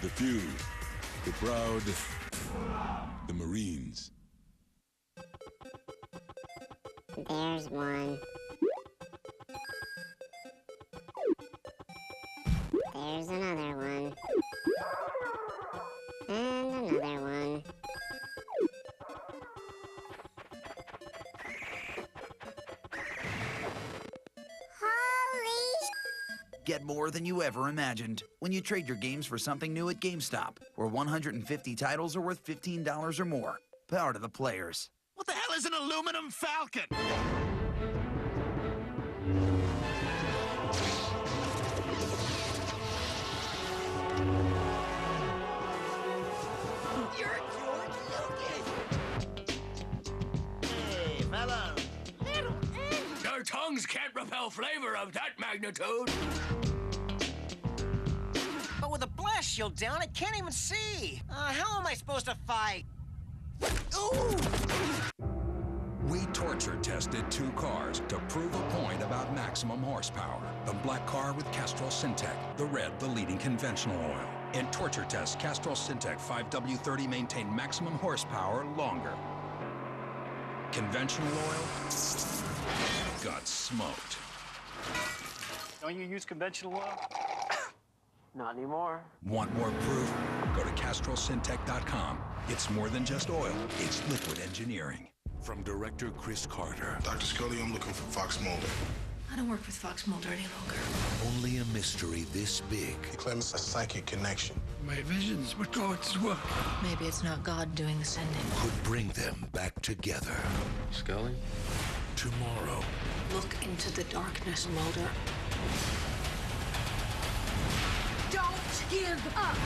the few, the proud, the Marines. There's one. There's another one. And another one. Get more than you ever imagined when you trade your games for something new at GameStop, where 150 titles are worth $15 or more. Power to the players. What the hell is an aluminum falcon? You're George Lucas! Hey, fellow. Your tongues can't repel flavor of that magnitude. But with a blast shield down, I can't even see. How am I supposed to fight? Ooh! We torture tested 2 cars to prove a point about maximum horsepower. The black car with Castrol Syntec, the red, the leading conventional oil. In torture tests, Castrol Syntec 5W30 maintained maximum horsepower longer. Conventional oil got smoked. Don't you use conventional oil? Not anymore. Want more proof? Go to CastrolSyntec.com. It's more than just oil, it's liquid engineering. From director Chris Carter. Dr. Scully, I'm looking for Fox Mulder. I don't work with Fox Mulder any longer. Only a mystery this big. He claims a psychic connection. My visions were God's work. Maybe it's not God doing the sending. Could bring them back together. Scully? Tomorrow. Look into the darkness, Mulder. Don't give up!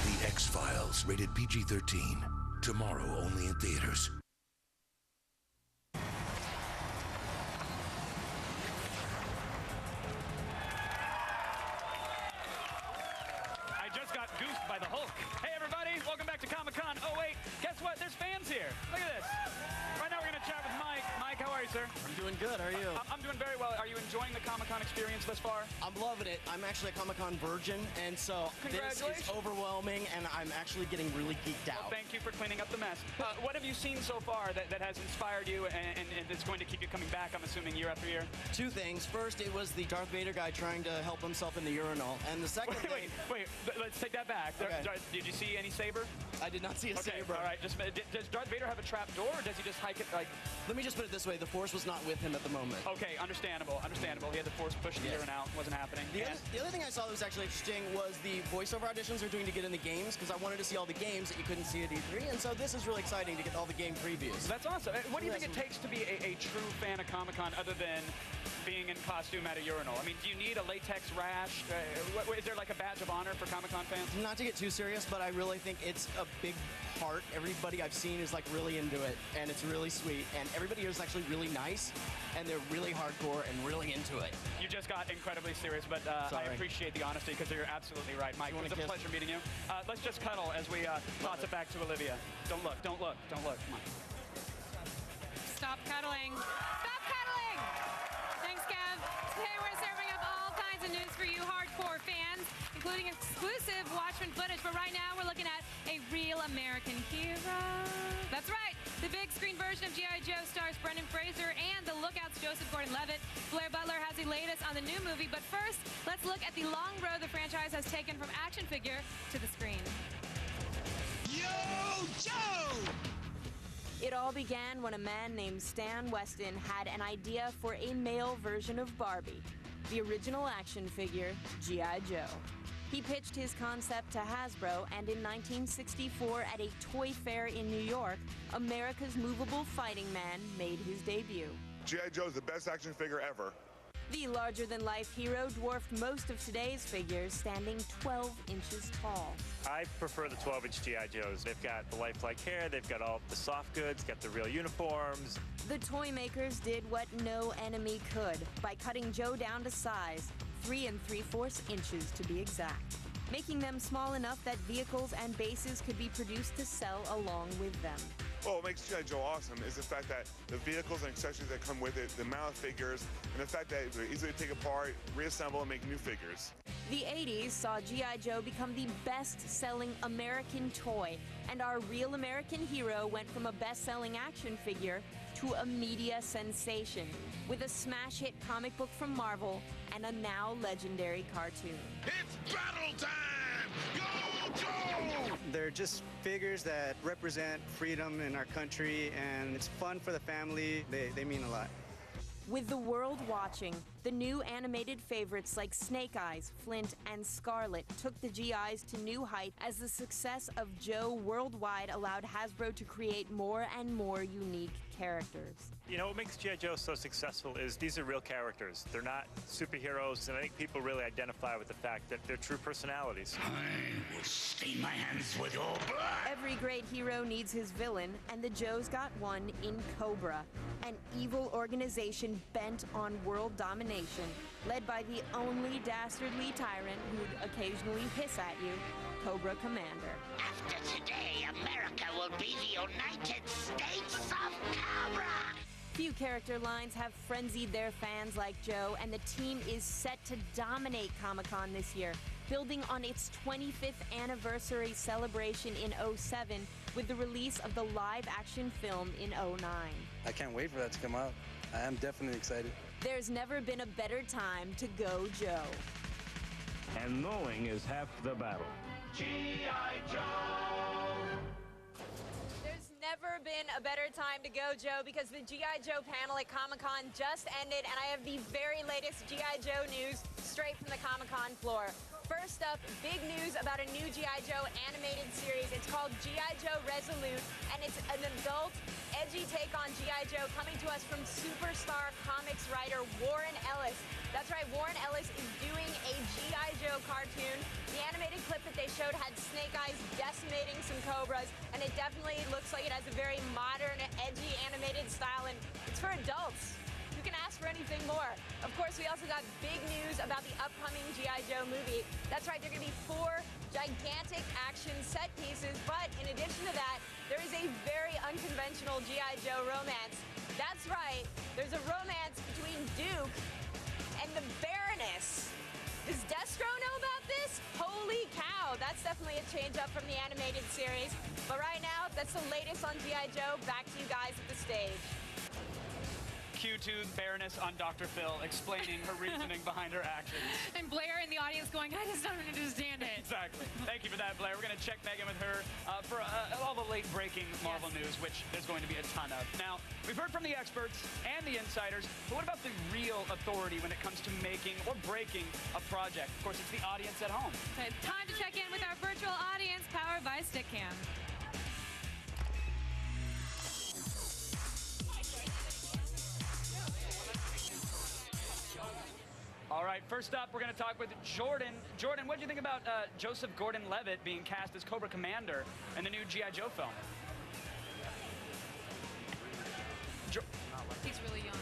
The X-Files, rated PG-13. Tomorrow only in theaters. I just got goosed by the Hulk. Hey, everybody. Welcome back to Comic-Con 08. Guess what? There's fans here. Look at this. Right now, we're going to chat with Mike. Mike, how are you, sir? I'm doing good. How are you? I'm doing very well. Are you enjoying the Comic-Con experience thus far? I'm loving it. I'm actually a Comic-Con virgin, and so this is overwhelming, and I'm actually getting really geeked out. Well, thank you for cleaning up the mess. What have you seen so far that has inspired you and it's going to keep you coming back, I'm assuming, year after year? 2 things. First, it was the Darth Vader guy trying to help himself in the urinal, and the second thing... Wait, let's take that back. Okay. Did you see any saber? I did not see a saber. All right. Does Darth Vader have a trap door, or does he just hike it like... Let me just put it this way. The Force was not with him at the moment. Okay, understandable. He had the Force pushing the urine out. Wasn't happening. The other thing I saw that was actually interesting was the voiceover auditions they're doing to get in the games, because I wanted to see all the games that you couldn't see at E3, and so this is really exciting to get all the game previews. That's awesome. What do you think it takes to be a true fan of Comic-Con other than being in costume at a urinal? I mean, do you need a latex rash? Is there like a badge of honor for Comic-Con fans? Not to get too serious, but I really think it's a big part. Everybody I've seen is like really into it, and it's really sweet, and everybody here is actually really nice, and they're really hardcore and really into it. You just got incredibly serious, but I appreciate the honesty because you're absolutely right, Mike. It was a pleasure meeting you. Let's just cuddle as we toss it back to Olivia. Don't look. Come on. Stop cuddling. Stop cuddling! Thanks, Kev. Today we're serving up all kinds of news for you hardcore fans, including exclusive Watchmen footage. But right now we're looking at a real American hero. That's right. The big screen version of G.I. Joe stars Brendan Fraser and the Lookout's Joseph Gordon-Levitt. Blair Butler has the latest on the new movie. But first, let's look at the long road the franchise has taken from action figure to the screen. Yo, Joe! It all began when a man named Stan Weston had an idea for a male version of Barbie, the original action figure, G.I. Joe. He pitched his concept to Hasbro, and in 1964, at a toy fair in New York, America's movable fighting man made his debut. G.I. Joe's the best action figure ever. The larger-than-life hero dwarfed most of today's figures, standing 12 inches tall. I prefer the 12-inch G.I. Joes. They've got the lifelike hair, they've got all the soft goods, got the real uniforms. The toy makers did what no enemy could by cutting Joe down to size, 3 3/4 inches to be exact, making them small enough that vehicles and bases could be produced to sell along with them. What makes G.I. Joe awesome is the fact that the vehicles and accessories that come with it, the amount of figures, and the fact that they're easily take apart, reassemble, and make new figures. The 80s saw G.I. Joe become the best-selling American toy, and our real American hero went from a best-selling action figure to a media sensation, with a smash hit comic book from Marvel and a now legendary cartoon. It's battle time! Go Joe! They're just figures that represent freedom in our country, and it's fun for the family. They mean a lot. With the world watching, the new animated favorites like Snake Eyes, Flint, and Scarlet took the GIs to new heights as the success of Joe worldwide allowed Hasbro to create more and more unique characters. You know, what makes G.I. Joe so successful is these are real characters. They're not superheroes, and I think people really identify with the fact that they're true personalities. I will stain my hands with your blood! Every great hero needs his villain, and the Joes got one in Cobra, an evil organization bent on world domination, led by the only dastardly tyrant who'd occasionally hiss at you, Cobra Commander. After today, America will be the United States of Cobra! Few character lines have frenzied their fans like Joe, and the team is set to dominate Comic-Con this year, building on its 25th anniversary celebration in '07 with the release of the live-action film in '09. I can't wait for that to come out. I am definitely excited. There's never been a better time to go Joe. And knowing is half the battle. G.I. Joe! There's never been a better time to go Joe because the G.I. Joe panel at Comic-Con just ended, and I have the very latest G.I. Joe news straight from the Comic-Con floor. First up, big news about a new G.I. Joe animated series. It's called G.I. Joe Resolute, and it's an adult, edgy take on G.I. Joe coming to us from Superstar Comics writer Warren Ellis. That's right, Warren Ellis is doing a G.I. Joe cartoon. The animated clip that they showed had Snake Eyes decimating some Cobras, and it definitely looks like it has a very modern, edgy animated style, and it's for adults. You can ask for anything more. Of course, we also got big news about the upcoming G.I. Joe movie. That's right, there are going to be 4 gigantic action set pieces, but in addition to that, there is a very unconventional G.I. Joe romance. That's right, there's a romance between Duke and the Baroness. Does Destro know about this? Holy cow, that's definitely a change up from the animated series. But right now, that's the latest on G.I. Joe. Back to you guys at the stage. Q2 Baroness on Dr. Phil explaining her reasoning behind her actions. And Blair in the audience going, I just don't understand it. Exactly. Thank you for that, Blair. We're going to check back in with her for all the late-breaking Marvel news, which there's going to be a ton of. Now, we've heard from the experts and the insiders, but what about the real authority when it comes to making or breaking a project? Of course, it's the audience at home. So it's time to check in with our virtual audience powered by Stickcam. All right, first up, we're going to talk with Jordan. Jordan, what do you think about Joseph Gordon-Levitt being cast as Cobra Commander in the new G.I. Joe film? He's really young.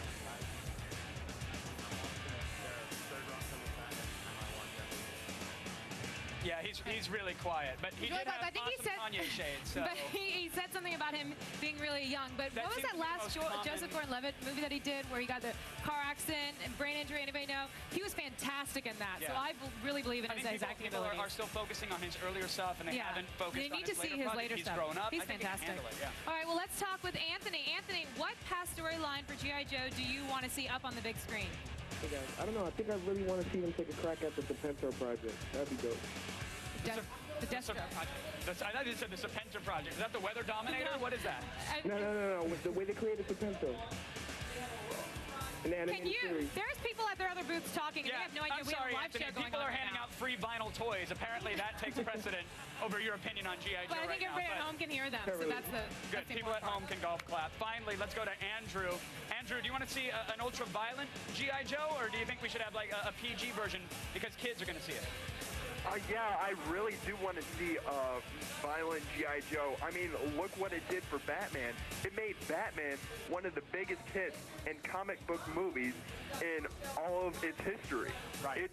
Yeah, he's really quiet, but he did have awesome Kanye shades. So. But he said something about him being really young. But what was that last Joseph Gordon-Levitt movie that he did where he got the car accident and brain injury? Anybody know? He was fantastic in that. Yeah. So I really believe in his acting abilities. People are still focusing on his earlier stuff, and they haven't focused on his later stuff. He's grown up. He's fantastic. All right, well, let's talk with Anthony. Anthony, what past storyline for G.I. Joe do you want to see up on the big screen? Hey guys, I don't know. I think I really want to see them take a crack at the Serpentor project. That'd be dope. The Destro project. I thought you said the Serpentor project. Is that the Weather Dominator? What is that? No. With the way they created Serpentor. Can you? There's people at their other booths talking, and they have no idea we have a live show going on. People are handing out free vinyl toys. Apparently, that takes precedent over your opinion on G.I. Joe. But I think everybody at home can hear them, so that's the good. People at home can golf clap. Finally, let's go to Andrew. Andrew, do you want to see an ultra-violent G.I. Joe, or do you think we should have like a PG version because kids are going to see it? Yeah, I really do want to see a violent G.I. Joe. I mean, look what it did for Batman. It made Batman one of the biggest hits in comic book movies in all of its history. Right.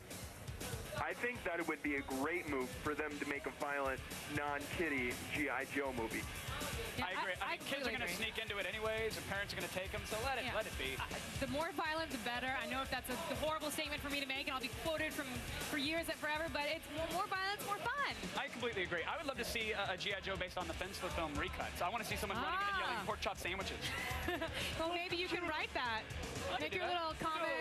I think that it would be a great move for them to make a violent, non-kiddie G.I. Joe movie. I agree. I mean, kids are going to sneak into it anyways, and parents are going to take them, so let it be. The more violent, the better. I know if that's a horrible statement for me to make, and I'll be quoted for years and forever, but it's more violence, more fun. I completely agree. I would love to see a G.I. Joe based on the Fencefoot film recuts. I want to see someone running in and yelling pork chop sandwiches. Well, maybe you can write that. Make your little comic.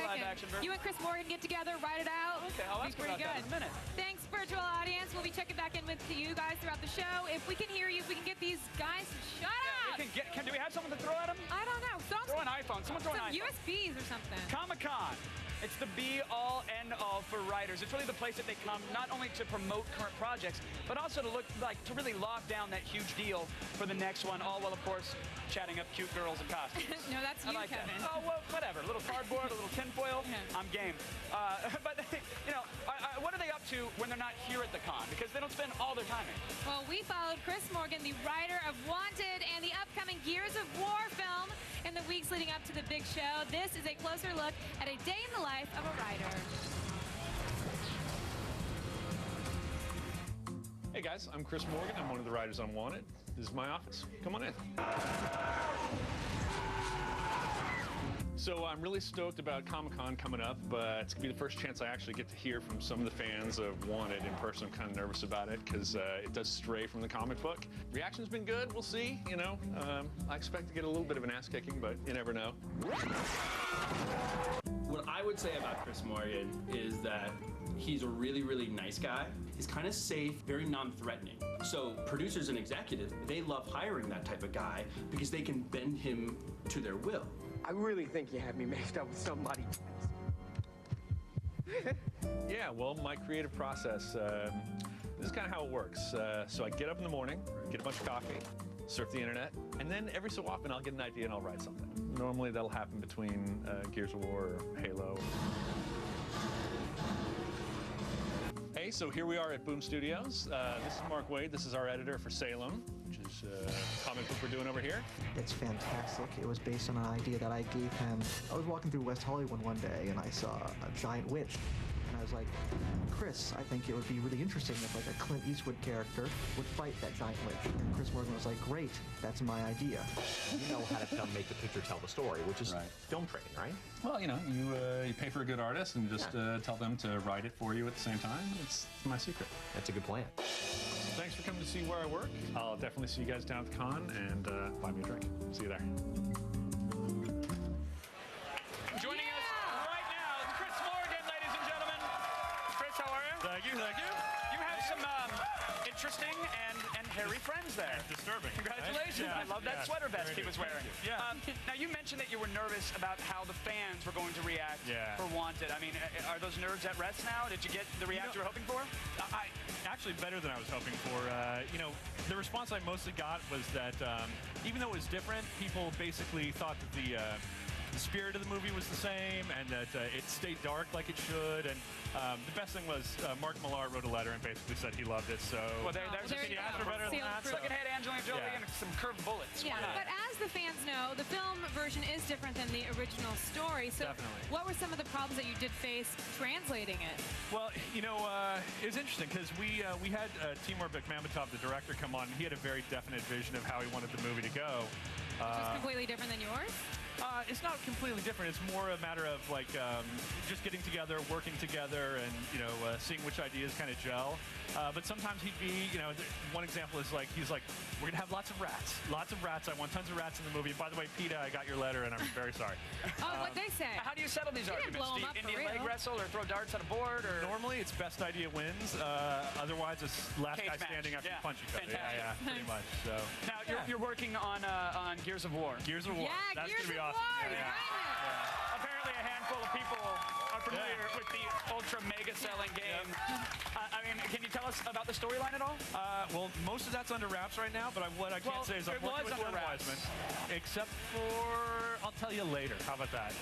You and Chris Morgan get together, write it out. Okay, I'll ask pretty about that good. in a minute. Thanks, virtual audience. We'll be checking back in with you guys throughout the show. If we can hear you, if we can get these guys to shut up. Do we have something to throw at them? I don't know. Throw an iPhone. Someone throw an iPhone. USBs or something. Comic-Con. It's the be-all, end-all for writers. It's really the place that they come not only to promote current projects, but also to to really lock down that huge deal for the next one, all while, of course, chatting up cute girls in costumes. No, that's you, Kevin. That. Oh, well, whatever. A little cardboard, a little tinfoil. I'm game. But, what are they up to when they're not here at the con? Because they don't spend all their time here. Well, we followed Chris Morgan, the writer of Wanted and the upcoming Gears of War film, in the weeks leading up to the big show. This is a closer look at a day in the life of a writer. Hey guys, I'm Chris Morgan. I'm one of the writers on Wanted. This is my office. Come on in. So I'm really stoked about Comic-Con coming up, but it's gonna be the first chance I actually get to hear from some of the fans of Wanted in person. I'm kind of nervous about it because it does stray from the comic book. Reaction's been good, we'll see, I expect to get a little bit of an ass kicking, but you never know. What I would say about Chris Morgan is that he's a really, really nice guy. He's kind of safe, very non-threatening. So producers and executives, they love hiring that type of guy because they can bend him to their will. I really think you have me mixed up with somebody. Yeah, well, my creative process, this is kind of how it works. So I get up in the morning, get a bunch of coffee, surf the internet, and then every so often I'll get an idea and I'll write something. Normally that'll happen between Gears of War or Halo. Hey, so here we are at Boom Studios. This is Mark Wade. This is our editor for Salem, which is a comic book we're doing over here. It's fantastic. It was based on an idea that I gave him. I was walking through West Hollywood one day and I saw a giant witch. And I was like, Chris, I think it would be really interesting if like a Clint Eastwood character would fight that giant witch. And Chris Morgan was like, great, that's my idea. You know how to make the picture tell the story, which is film training, right? Well, you pay for a good artist and just tell them to write it for you at the same time. It's my secret. That's a good plan. Thanks for coming to see where I work. I'll definitely see you guys down at the con and buy me a drink. See you there. Joining us right now is Chris Morgan, ladies and gentlemen. Chris, how are you? Thank you, thank you. You have some interesting and hairy friends there. Disturbing. Congratulations. Yeah, I love that sweater vest he was wearing. Yeah. Now, you mentioned that you were nervous about how the fans were going to react for Wanted. I mean, are those nerves at rest now? Did you get the reaction you were hoping for? Actually, better than I was hoping for. The response I mostly got was that even though it was different, people basically thought that the spirit of the movie was the same and that it stayed dark like it should. And the best thing was Mark Millar wrote a letter and basically said he loved it. So there's you ask for better than that. Look ahead, Angelina Jolie and some curved bullets. Yeah, but as the fans know, the film version is different than the original story. So what were some of the problems that you did face translating it? Well, it was interesting because we had Timur Bekmambetov, the director, come on. And he had a very definite vision of how he wanted the movie to go. Which is completely different than yours? It's not completely different. It's more a matter of just getting together, working together, and seeing which ideas kind of gel. But sometimes he'd be, one example is he's like, we're gonna have lots of rats. I want tons of rats in the movie. By the way, PETA, I got your letter, and I'm very sorry. What'd they say? How do you settle these arguments? Do you Indian leg wrestle or throw darts at a board? Or normally it's best idea wins. Otherwise it's last guy standing after you punch each other. Yeah, pretty much. So now you're working on Gears of War. Gears of War. Yeah, that's Gears gonna be of awesome. War. Apparently a handful of people are familiar with the ultra mega selling game. I mean, can you tell us about the storyline at all? Well, most of that's under wraps right now, but what I can't say is I'm working with Len Wiseman. Except for, I'll tell you later. How about that?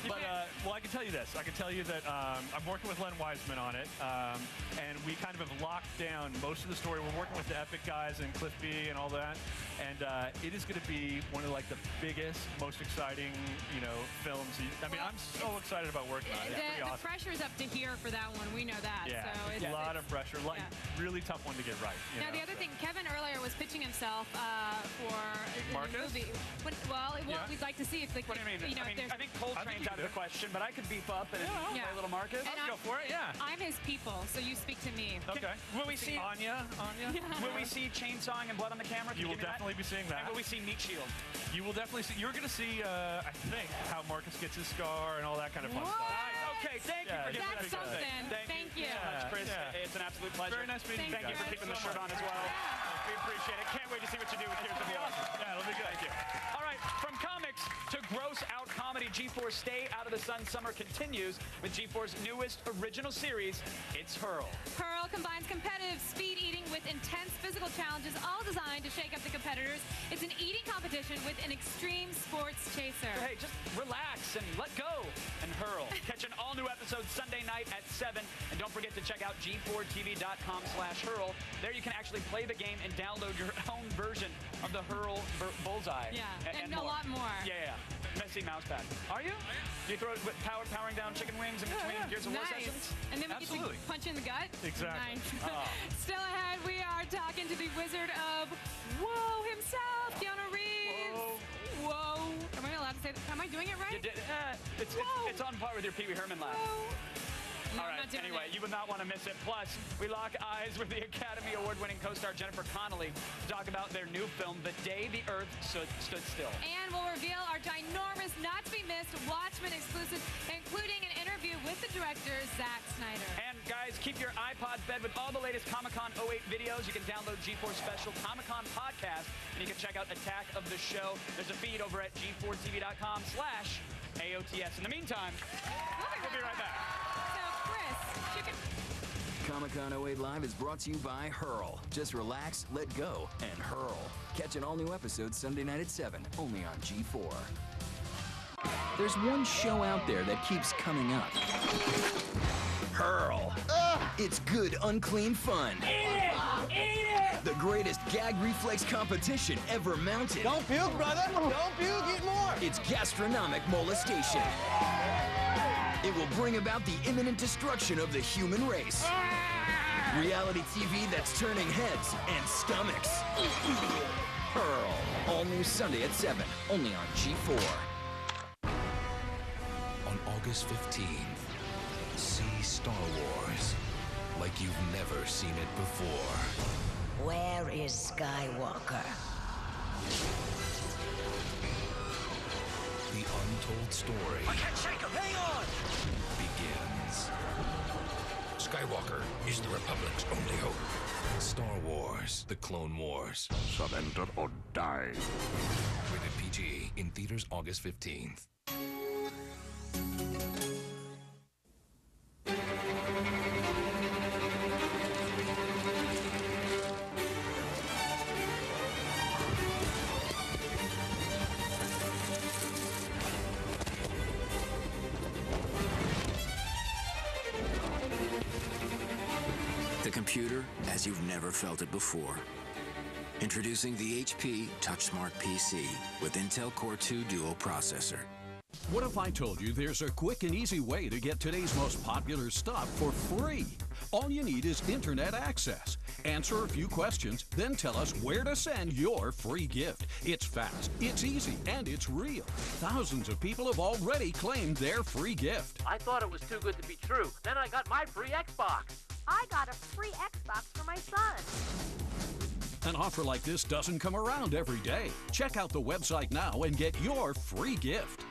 But, I can tell you this. I can tell you that I'm working with Len Wiseman on it, and we kind of have locked down most of the story. We're working with the Epic guys and Cliff B and all that, and it is going to be one of the biggest, most exciting, films. I mean, I'm so excited about working on it. It's pretty awesome. The pressure's up to here for that one. We know that. Yeah. So it's A lot of pressure. Really tough one to get right. Now, the other thing, Kevin earlier was pitching himself for Marcus? the movie. We'd like to see if, like, what do you mean? I think Coltrane's out of the question, but I could beef up and play a little Marcus. And Let's go for it, yeah. I'm his people, so you speak to me. Okay. Will we see Anya? Will we see chainsawing and blood on the camera? You will definitely be seeing that. And will we see meat shield? You will definitely see. You're going to see, I think, how Marcus gets his scar and all that kind of fun stuff. Okay, thank you for giving that That's something. Thank you. so much, Chris. It's an absolute pleasure. Very nice meeting you. Thank you for keeping the shirt on as well. We appreciate it. Can't wait to see what you do with Here's the Blood. Yeah, it'll be good. Thank you. All right, from comics to gross-out comedy, G4's Stay Out of the Sun summer continues with G4's newest original series, It's Hurl. Hurl combines competitive speed eating with intense physical challenges, all designed to shake up the competitors. It's an eating competition with an extreme sports chaser. So, hey, just relax and let go and hurl. Catch an all-new episode Sunday night at 7. And don't forget to check out g4tv.com/hurl. There you can actually play the game and download your own version of the Hurl Bullseye. Yeah, and a lot more. Yeah. Messy mouse pad. Are you? Do you throw it with powering down chicken wings in between Gears of War sessions? And then we get to punch in the gut. Exactly. Nice. Still ahead, we are talking to the Wizard of Whoa himself, Keanu Reeves. Whoa. Am I allowed to say that? Am I doing it right? You did, it's on par with your Pee Wee Herman laugh. No, All right, anyway, you would not want to miss it. Plus, we lock eyes with the Academy Award-winning co-star Jennifer Connelly to talk about their new film, The Day the Earth Stood Still. And we'll reveal our ginormous, not-to-be-missed Watchmen exclusive, including an interview with the director, Zack Snyder. And, guys, keep your iPod fed with all the latest Comic-Con 08 videos. You can download G4's special Comic-Con podcast, and you can check out Attack of the Show. There's a feed over at g4tv.com/AOTS. In the meantime, we'll be right back. Comic-Con 08 Live is brought to you by Hurl. Just relax, let go, and hurl. Catch an all-new episode Sunday night at 7, only on G4. There's one show out there that keeps coming up. Hurl. It's good, unclean fun. Eat it! Eat it! The greatest gag reflex competition ever mounted. Don't puke, brother! Don't puke, eat more! It's gastronomic molestation. It will bring about the imminent destruction of the human race. Reality TV that's turning heads and stomachs. Hurl. All new Sunday at 7, only on G4. On August 15th, see Star Wars like you've never seen it before. Where is Skywalker? The untold story I can't shake him! Hang on! begins. Skywalker is the Republic's only hope. Star Wars, The Clone Wars. Surrender or die. Rated PG, in theaters August 15th. The computer as you've never felt it before. Introducing the HP TouchSmart PC with Intel Core 2 Duo processor. What if I told you there's a quick and easy way to get today's most popular stuff for free? All you need is internet access. Answer a few questions, then tell us where to send your free gift. It's fast, it's easy, and it's real. Thousands of people have already claimed their free gift. I thought it was too good to be true. Then I got my free Xbox. I got a free Xbox for my son. An offer like this doesn't come around every day. Check out the website now and get your free gift.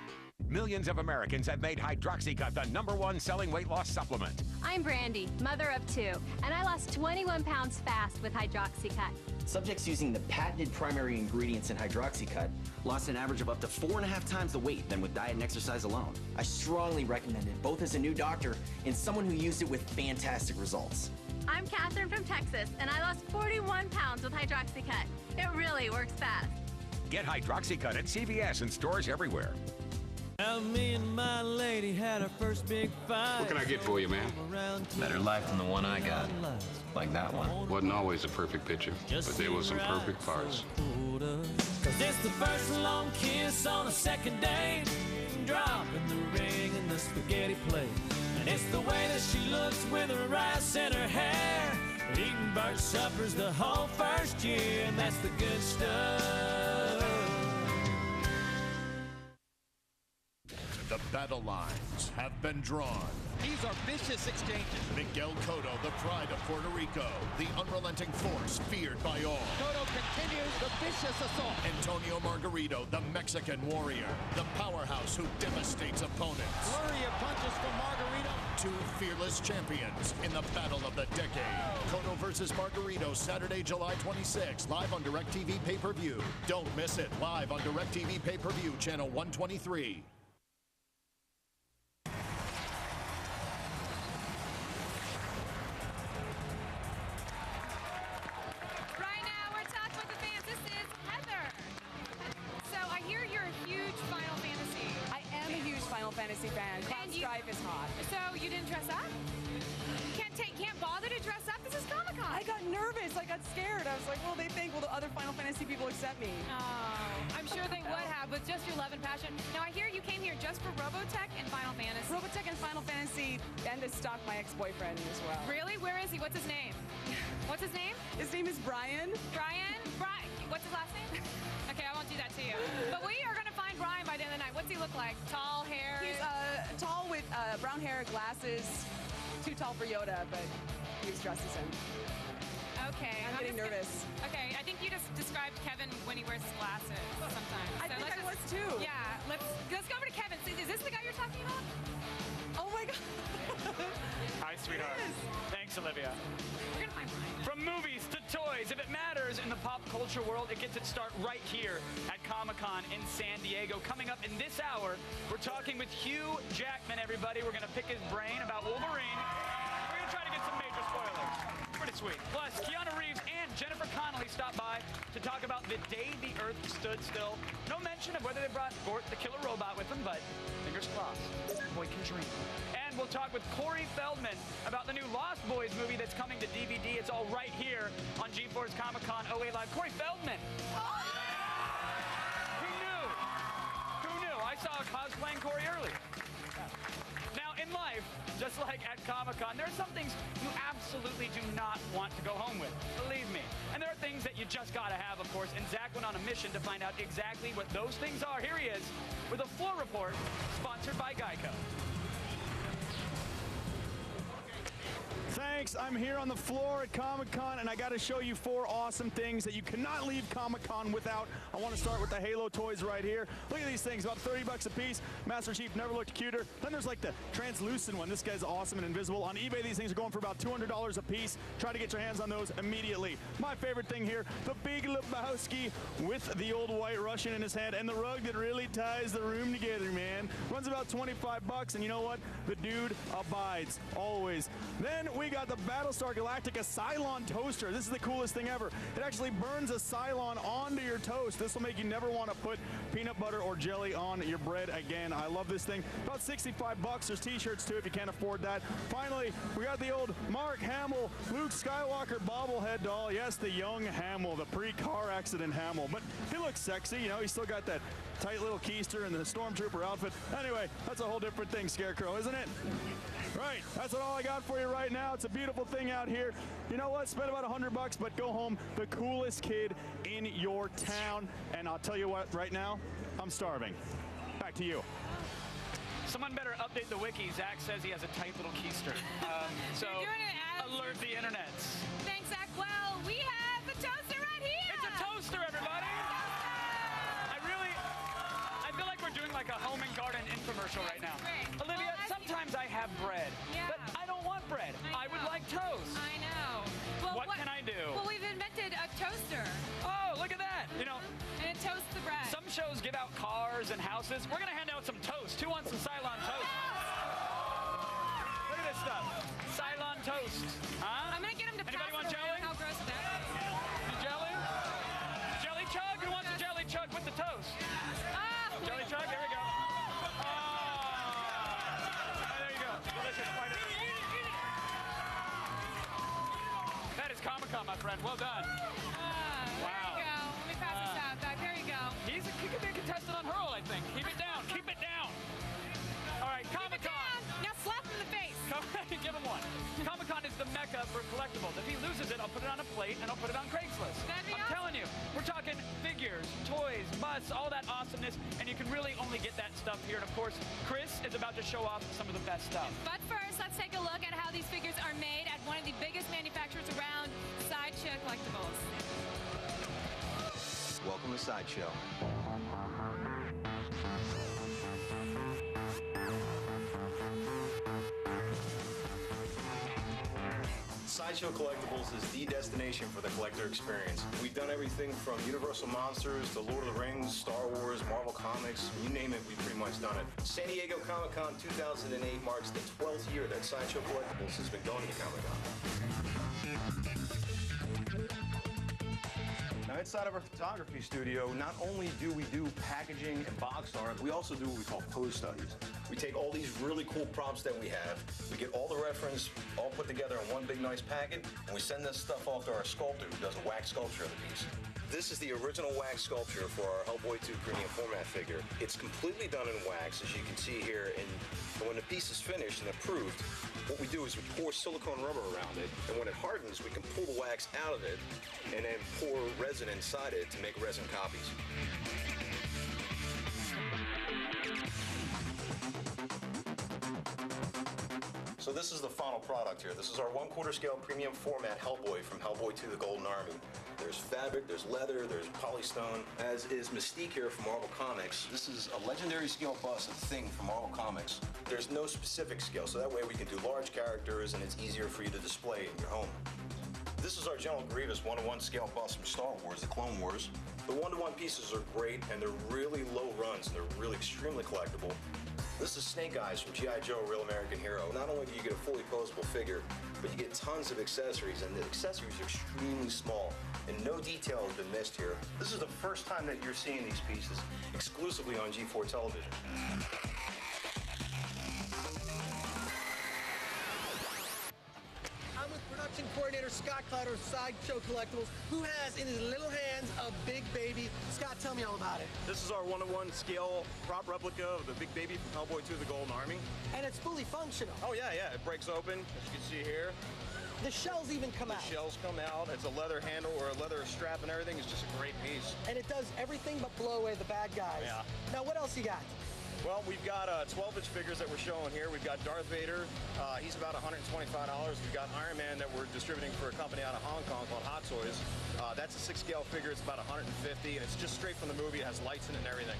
Millions of Americans have made Hydroxycut the #1 selling weight loss supplement. I'm Brandy, mother of 2, and I lost 21 pounds fast with Hydroxycut. Subjects using the patented primary ingredients in Hydroxycut lost an average of up to 4.5 times the weight than with diet and exercise alone. I strongly recommend it, both as a new doctor and someone who used it with fantastic results. I'm Catherine from Texas, and I lost 41 pounds with Hydroxycut. It really works fast. Get Hydroxycut at CVS and stores everywhere. Well, me and my lady had our first big fight. What can I get for you, man? Better life than the one I got. Like that one. Wasn't always a perfect picture, but there was some perfect parts. Cause it's the first long kiss on a second date. Dropping the ring in the spaghetti plate. And it's the way that she looks with her rice in her hand. Birch suffers the whole first year, and that's the good stuff. The battle lines have been drawn. These are vicious exchanges. Miguel Cotto, the pride of Puerto Rico, the unrelenting force feared by all. Cotto continues the vicious assault. Antonio Margarito, the Mexican warrior, the powerhouse who devastates opponents. Flurry of punches from Margarito. Two fearless champions in the battle of the decade. Cotto versus Margarito, Saturday, July 26, live on DirecTV pay-per-view. Don't miss it, live on DirecTV pay-per-view, channel 123. Fantasy fan. Cloud Strife is hot. So you didn't dress up? Can't bother to dress up? This is Comic-Con. I got nervous. I got scared. I was like, will they think, will the other Final Fantasy people accept me? Oh, I'm sure they would have with just your love and passion. Now I hear you came here just for Robotech and Final Fantasy. Robotech and Final Fantasy, and to stalk my ex-boyfriend as well. Really? Where is he? What's his name? What's his name? His name is Brian. Brian? What's his last name? Okay, I won't do that to you. But we are going to find Brian by the end of the night. What's he look like? Tall hair? He's tall with brown hair, glasses. Too tall for Yoda, but he was dressed as him. Okay. I'm getting nervous. Okay, I think you just described Kevin when he wears glasses sometimes. I think I was too. Yeah, let's go over to Kevin. Is this the guy you're talking about? Oh my God. Hi, sweetheart. Yes. Thanks, Olivia. We're gonna find Brian. From movies to toys, if it matters in the pop culture world, it gets its start right here at Comic-Con in San Diego. Coming up in this hour, we're talking with Hugh Jackman, everybody. We're going to pick his brain about Wolverine. We're going to try to get some major spoilers. Pretty sweet. Plus, Keanu Reeves and Jennifer Connelly stopped by to talk about the day the Earth stood still. No mention of whether they brought Gort the Killer Robot with them, but fingers crossed. Boy can dream. And we'll talk with Corey Feldman about the new Lost Boys movie that's coming to DVD. It's all right here on GeForce Comic-Con 08 Live. Corey Feldman. Oh, yeah! Who knew? Who knew? I saw a cosplaying Corey earlier. Now, in life, just like at Comic-Con, there are some things you absolutely do not want to go home with. Believe me. And there are things that you just got to have, of course. And Zach went on a mission to find out exactly what those things are. Here he is with a floor report sponsored by Geico. Thanks. I'm here on the floor at Comic-Con, and I got to show you 4 awesome things that you cannot leave Comic-Con without. I want to start with the Halo toys right here. Look at these things, about 30 bucks a piece. Master Chief never looked cuter. Then there's like the translucent one. This guy's awesome and invisible. On eBay, these things are going for about $200 a piece. Try to get your hands on those immediately. My favorite thing here, the Big Lebowski with the old White Russian in his hand and the rug that really ties the room together, man. Runs about 25 bucks, and you know what? The dude abides, always. Then we got the Battlestar Galactica Cylon toaster. This is the coolest thing ever. It actually burns a Cylon onto your toast. This will make you never want to put peanut butter or jelly on your bread again. I love this thing. About 65 bucks. There's t-shirts too if you can't afford that. Finally, we got the old Mark Hamill Luke Skywalker bobblehead doll. Yes, the young Hamill, the pre-car accident Hamill. But he looks sexy, you know, he's still got that tight little keister and the Stormtrooper outfit. Anyway, that's a whole different thing, Scarecrow, isn't it? Right, that's all I got for you right now. It's a beautiful thing out here. You know what? Spend about 100 bucks, but go home the coolest kid in your town. And I'll tell you what, right now, I'm starving. Back to you. Someone better update the wiki. Zach says he has a tight little keister. So alert the internets. Thanks, Zach. Well, we have the toaster right here. It's a toaster, everybody. I feel like we're doing like a home and garden infomercial right now. Olivia, sometimes I have bread, but I don't want bread. I would like toast. I know. Well, what can I do? Well, we've invented a toaster. Oh, look at that. You know, and it toasts the bread. Some shows give out cars and houses. We're going to hand out some toast. Who wants some Cylon toast? Look at this stuff. Cylon toast. Huh? I'm going to get him to Anybody pass want it jelly? around. How gross is that? Jelly? Jelly chug? Who wants a jelly chug with the toast? Jelly chug? There we go. Oh, there you go. Delicious. That is Comic-Con, my friend. Well done. There you go. Let me pass this out. There you go. He could be a contestant on Hurl, I think. Keep it down. Keep it down. All right, Comic-Con. Now slap him in the face. Give him one. Comic-Con is the mecca replica for collectibles. If he loses it, I'll put it on a plate and I'll put it on Craigslist. I'm telling you, we're talking figures, toys, busts, all that awesomeness, and you can really only get that stuff here. And of course, Chris is about to show off some of the best stuff. But first, let's take a look at how these figures are made at one of the biggest manufacturers around, Sideshow Collectibles. Welcome to Sideshow. Sideshow Collectibles is the destination for the collector experience. We've done everything from Universal Monsters to Lord of the Rings, Star Wars, Marvel Comics, you name it, we've pretty much done it. San Diego Comic-Con 2008 marks the 12th year that Sideshow Collectibles has been going to Comic-Con. Now, inside of our photography studio, not only do we do packaging and box art, we also do what we call pose studies. We take all these really cool props that we have, we get all the reference all put together in one big nice packet, and we send this stuff off to our sculptor who does a wax sculpture of the piece. This is the original wax sculpture for our Hellboy 2 premium format figure. It's completely done in wax, as you can see here, and when the piece is finished and approved, what we do is we pour silicone rubber around it, and when it hardens, we can pull the wax out of it and then pour resin inside it to make resin copies. So this is the final product here. This is our 1/4 scale premium format Hellboy from Hellboy 2 The Golden Army. There's fabric, there's leather, there's polystone, as is Mystique here from Marvel Comics. This is a legendary scale bust of Thing from Marvel Comics. There's no specific scale, so that way we can do large characters and it's easier for you to display in your home. This is our General Grievous 1/1 scale bust from Star Wars, the Clone Wars. The 1/1 pieces are great and they're really low runs and they're really extremely collectible. This is Snake Eyes from G.I. Joe, Real American Hero. Not only do you get a fully posable figure, but you get tons of accessories, and the accessories are extremely small, and no detail has been missed here. This is the first time that you're seeing these pieces exclusively on G4 television. I'm with production coordinator Scott Clyder of Sideshow Collectibles, who has in his little hands a big baby. Scott, tell me all about it. This is our 1/1 scale prop replica of the big baby from Hellboy 2 The Golden Army. And it's fully functional. Oh, yeah, it breaks open, as you can see here. The shells even come out. The shells come out. It's a leather handle or a leather strap and everything. It's just a great piece. And it does everything but blow away the bad guys. Yeah. Now, what else you got? Well, we've got 12-inch figures that we're showing here. We've got Darth Vader. He's about $125. We've got Iron Man that we're distributing for a company out of Hong Kong called Hot Toys. That's a 6-scale figure. It's about $150, and it's just straight from the movie. It has lights in it and everything.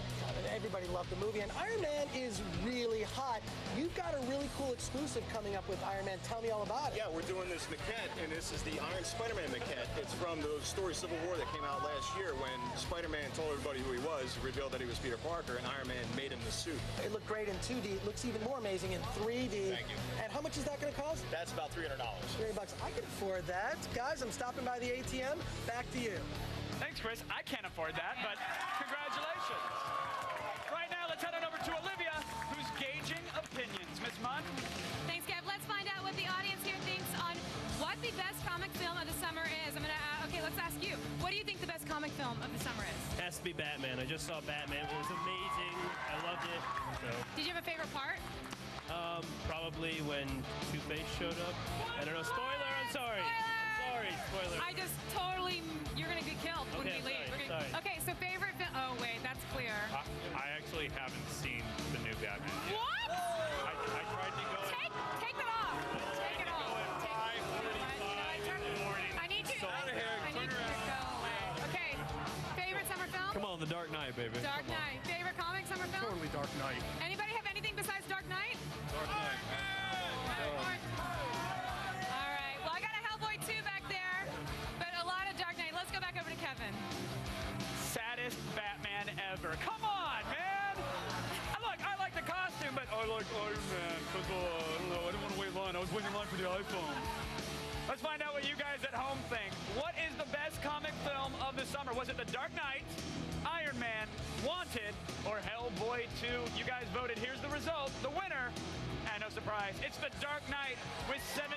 Everybody loved the movie, and Iron Man is really hot. You've got a really cool exclusive coming up with Iron Man. Tell me all about it. Yeah, we're doing this maquette, and this is the Iron Spider-Man maquette. It's from the story Civil War that came out last year when Spider-Man told everybody who he was, revealed that he was Peter Parker, and Iron Man made him the suit. It looked great in 2D. It looks even more amazing in 3D. Thank you. And how much is that going to cost? That's about $300. $300. I can afford that. Guys, I'm stopping by the ATM. Back to you. Thanks, Chris. I can't afford that, but congratulations. Right now, let's head on over to Olivia, who's gauging opinions. Miss Munn? Thanks, Kev. Let's find out what the audience here thinks on what the best comic film of the summer is. Okay, let's ask you. What do you think the best comic film of the summer is? Has to be Batman. I just saw Batman. It was amazing. I loved it. So. Did you have a favorite part? Probably when Two-Face showed up. I don't know. Spoiler, I'm sorry. Sorry, spoiler. I just totally, you're going to get killed when we leave. Sorry. Okay, so favorite film, oh wait, that's clear. I actually haven't seen the new Batman yet. What? I tried to go. Take that off. Take it off. I need you. I need you to go away. Okay, favorite summer film? Come on, The Dark Knight, baby. Dark Knight. Favorite comic summer film? Totally Dark Knight. Anybody have anything besides Dark Knight? Dark Knight. All right. Well, I got a Hellboy 2 back there, but a lot of Dark Knight. Let's go back over to Kevin. Saddest Batman ever. Come on, man. Look, I like the costume, but I like Iron Man because, I don't know, I didn't want to wait in line. I was waiting in line for the iPhone. Let's find out what you guys at home think. What is the best comic film of the summer? Was it The Dark Knight, Iron Man, Wanted, or Hellboy 2? You guys voted. Here's the result. The winner, and no surprise, it's The Dark Knight with 70%.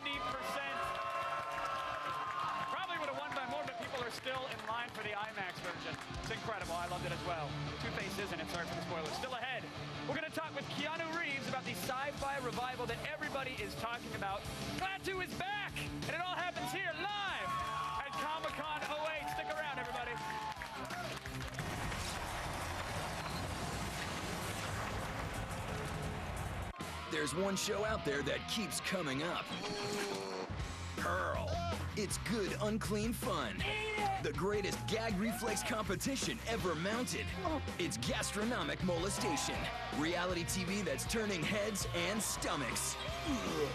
Probably would have won by more, but people are still in line for the IMAX version. It's incredible. I loved it as well. Two-Face isn't it? Sorry for the spoilers. Still ahead. We're going to talk with Keanu Reeves about the sci-fi revival that everybody is talking about. Klaatu is back, and it all there's one show out there that keeps coming up. Pearl. It's good, unclean fun. The greatest gag reflex competition ever mounted. It's gastronomic molestation. Reality TV that's turning heads and stomachs.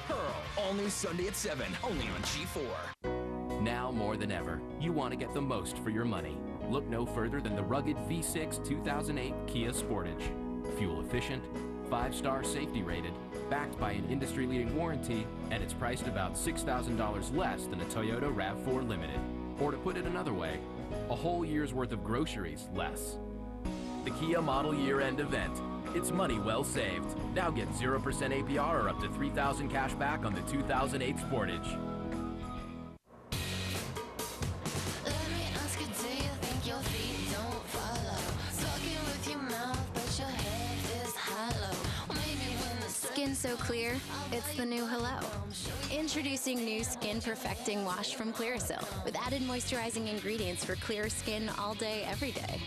Pearl, all new Sunday at 7, only on G4. Now more than ever, you want to get the most for your money. Look no further than the rugged V6 2008 Kia Sportage. Fuel efficient, 5-star safety rated, backed by an industry-leading warranty, and it's priced about $6,000 less than a Toyota RAV4 Limited. Or to put it another way, a whole year's worth of groceries less. The Kia Model Year-End Event. It's money well saved. Now get 0% APR or up to $3,000 cash back on the 2008 Sportage. Skin so clear, it's the new hello. Introducing new Skin Perfecting Wash from Clearasil with added moisturizing ingredients for clear skin all day, every day.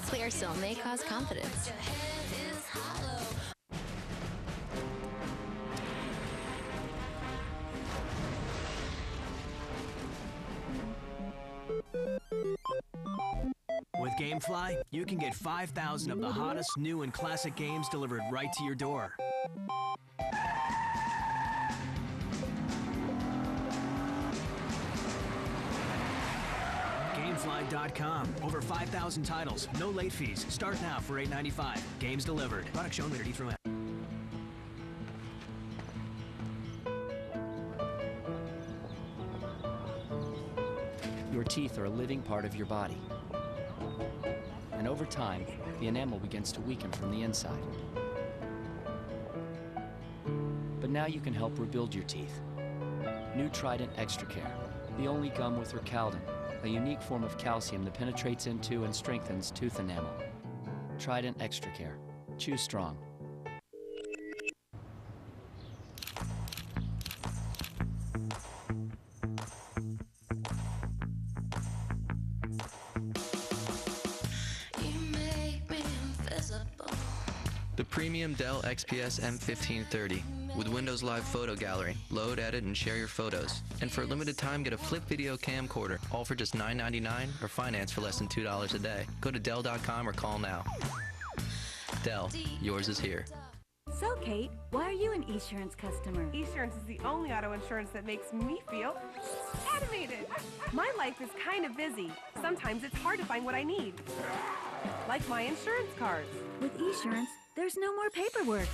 Clearasil may cause confidence. With GameFly, you can get 5,000 of the hottest new and classic games delivered right to your door. GameFly.com. Over 5,000 titles, no late fees. Start now for $8.95. Games delivered. Product shown rated E through F. Your teeth are a living part of your body. And over time, the enamel begins to weaken from the inside. But now you can help rebuild your teeth. New Trident Extra Care, the only gum with Recaldin, a unique form of calcium that penetrates into and strengthens tooth enamel. Trident Extra Care. Choose strong. The premium Dell XPS M1530 with Windows Live Photo Gallery. Load, edit, and share your photos. And for a limited time, get a flip video camcorder, all for just $9.99 or finance for less than $2 a day. Go to Dell.com or call now. Dell, yours is here. So, Kate, why are you an Esurance customer? Esurance is the only auto insurance that makes me feel animated. My life is kind of busy. Sometimes it's hard to find what I need. Like my insurance cards. With Esurance, there's no more paperwork.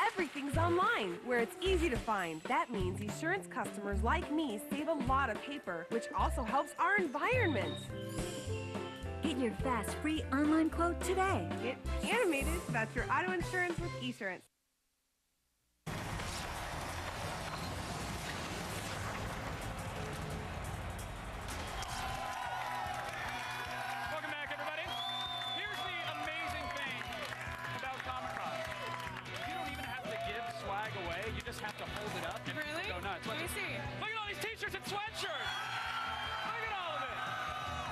Everything's online, where it's easy to find. That means Esurance customers like me save a lot of paper, which also helps our environment. Get your fast, free online quote today. Get animated. That's your auto insurance with Esurance. Welcome back, everybody. Here's the amazing thing about Comic-Con. You don't even have to give swag away. You just have to hold it up and go nuts. Let me see. Look at all these t-shirts and sweatshirts. Look at all of it.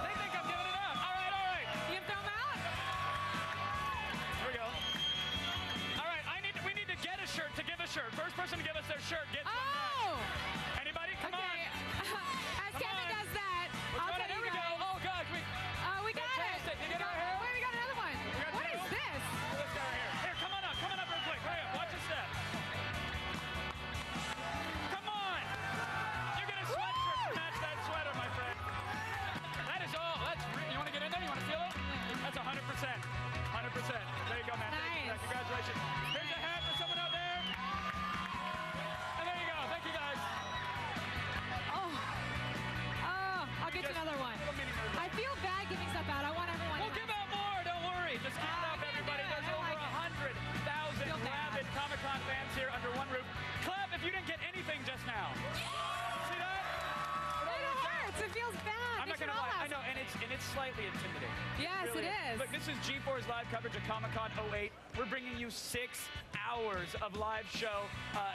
They think I'm giving it up. All right, all right. You throw them out? Here we go. All right, we need to get a shirt to give a shirt. First person to give us their shirt gets one back. Anybody? Come on. As Kevin does that, I'll tell There you we go. guys. Oh, God. We got Fantastic. it. You get our hair? Wait, we got another one. What is this? This guy right here. Here, come on up real quick. Hurry up. Watch your step. Come on. You get a sweatshirt to match that sweater, my friend. That is all. You want to get in there? You want to feel it? That's 100%. 100%. There you go, man. Nice. Congratulations. Here's a hat for someone out there. And there you go. Thank you, guys. Oh, I'll get you another one. I feel bad giving stuff out. I want everyone. We'll give out more. Don't worry. Just keep it up, everybody. There's over 100,000 rabid Comic-Con fans here under one roof. Clap if you didn't get anything just now. See that? It all worked. hurts. It feels bad. I'm not going to lie. I know, and it's slightly intimidating. Yes, really it is. Look, this is G4's live coverage of Comic-Con 08. We're bringing you 6 hours of live show.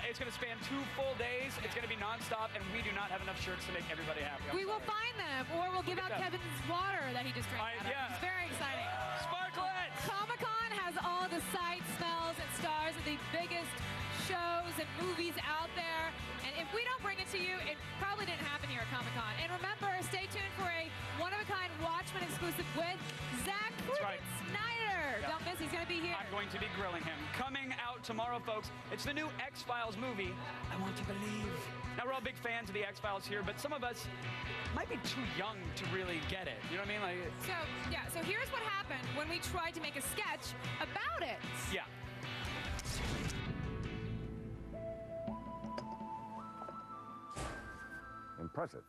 It's going to span 2 full days. It's going to be nonstop, and we do not have enough shirts to make everybody happy. We will find them, or we'll give out Kevin's water that he just drank out of. Yeah. It's very exciting. Sparklets! Comic-Con has all the sights, smells, and stars of the biggest shows and movies out there. And if we don't bring it to you, it probably didn't happen here at Comic-Con. And remember, stay tuned for a one-of-a-kind Watchmen exclusive with Zack Snyder. Yeah. Don't miss, he's going to be here. I'm going to be grilling him. Coming out tomorrow, folks, it's the new X-Files movie, I Want to Believe. Now, we're all big fans of the X-Files here, but some of us might be too young to really get it. You know what I mean? So here's what happened when we tried to make a sketch about it. Yeah. Impressive.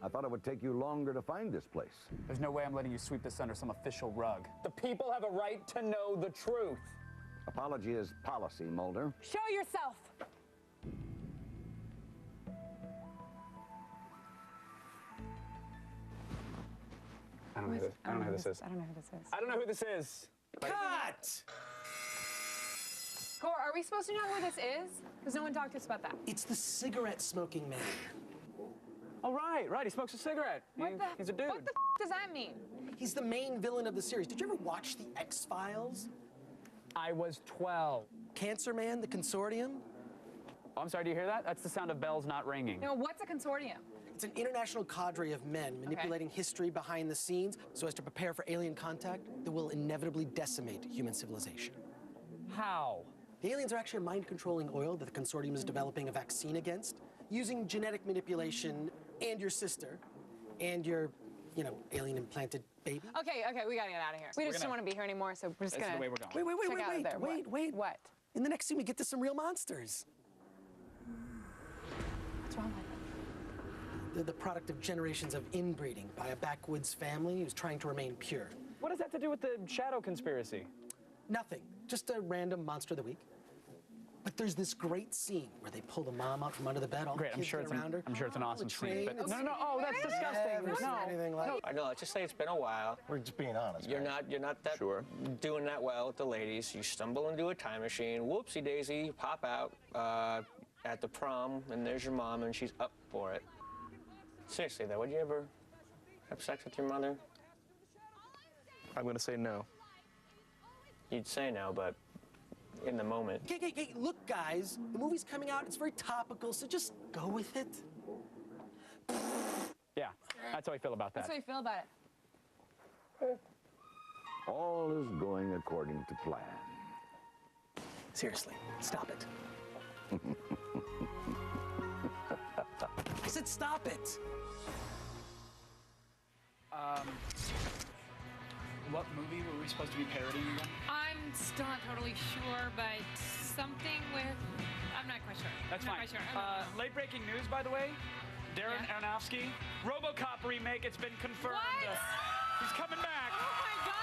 I thought it would take you longer to find this place. There's no way I'm letting you sweep this under some official rug. The people have a right to know the truth. Apology is policy, Mulder. Show yourself. I don't know who this is. I don't know who this is. I don't know who this is. Cut! Cor, are we supposed to know who this is? Because no one talked to us about that. It's the cigarette smoking man. Oh, right. He smokes a cigarette. He's a dude. What the does that mean? He's the main villain of the series. Did you ever watch The X-Files? I was 12. Cancer Man, the Consortium? Oh, I'm sorry, do you hear that? That's the sound of bells not ringing. No, what's a consortium? It's an international cadre of men manipulating history behind the scenes so as to prepare for alien contact that will inevitably decimate human civilization. How? The aliens are actually a mind-controlling oil that the Consortium is developing a vaccine against, using genetic manipulation and your sister and your, alien-implanted baby. Okay, we gotta get out of here. We just don't want to be here anymore, so we're just This gonna is the way we're going. Wait. What? In the next scene, we get to some real monsters. What's wrong with it? They're the product of generations of inbreeding by a backwoods family who's trying to remain pure. What does that have to do with the shadow conspiracy? Nothing. Just a random monster of the week. But there's this great scene where they pull the mom out from under the bed, all Great, the kids are around her. I'm sure it's an awesome scene. But It's- no, oh, that's disgusting. Never seen anything like it. I know, let's just say it's been a while. We're just being honest. You're not that doing that well with the ladies. You stumble into a time machine, whoopsie daisy, you pop out at the prom, and there's your mom, and she's up for it. Seriously though, would you ever have sex with your mother? I'm gonna say no. You'd say no, but in the moment. Okay, look, guys, the movie's coming out. It's very topical, so just go with it. Yeah, that's how I feel about that. That's how you feel about it. All is going according to plan. Seriously, stop it. I said stop it. What movie were we supposed to be parodying again? I'm still not totally sure, but something with... I'm not quite sure. That's I'm fine. not quite sure. Late breaking news, by the way. Darren Aronofsky, RoboCop remake. It's been confirmed. What? He's coming back. Oh my God!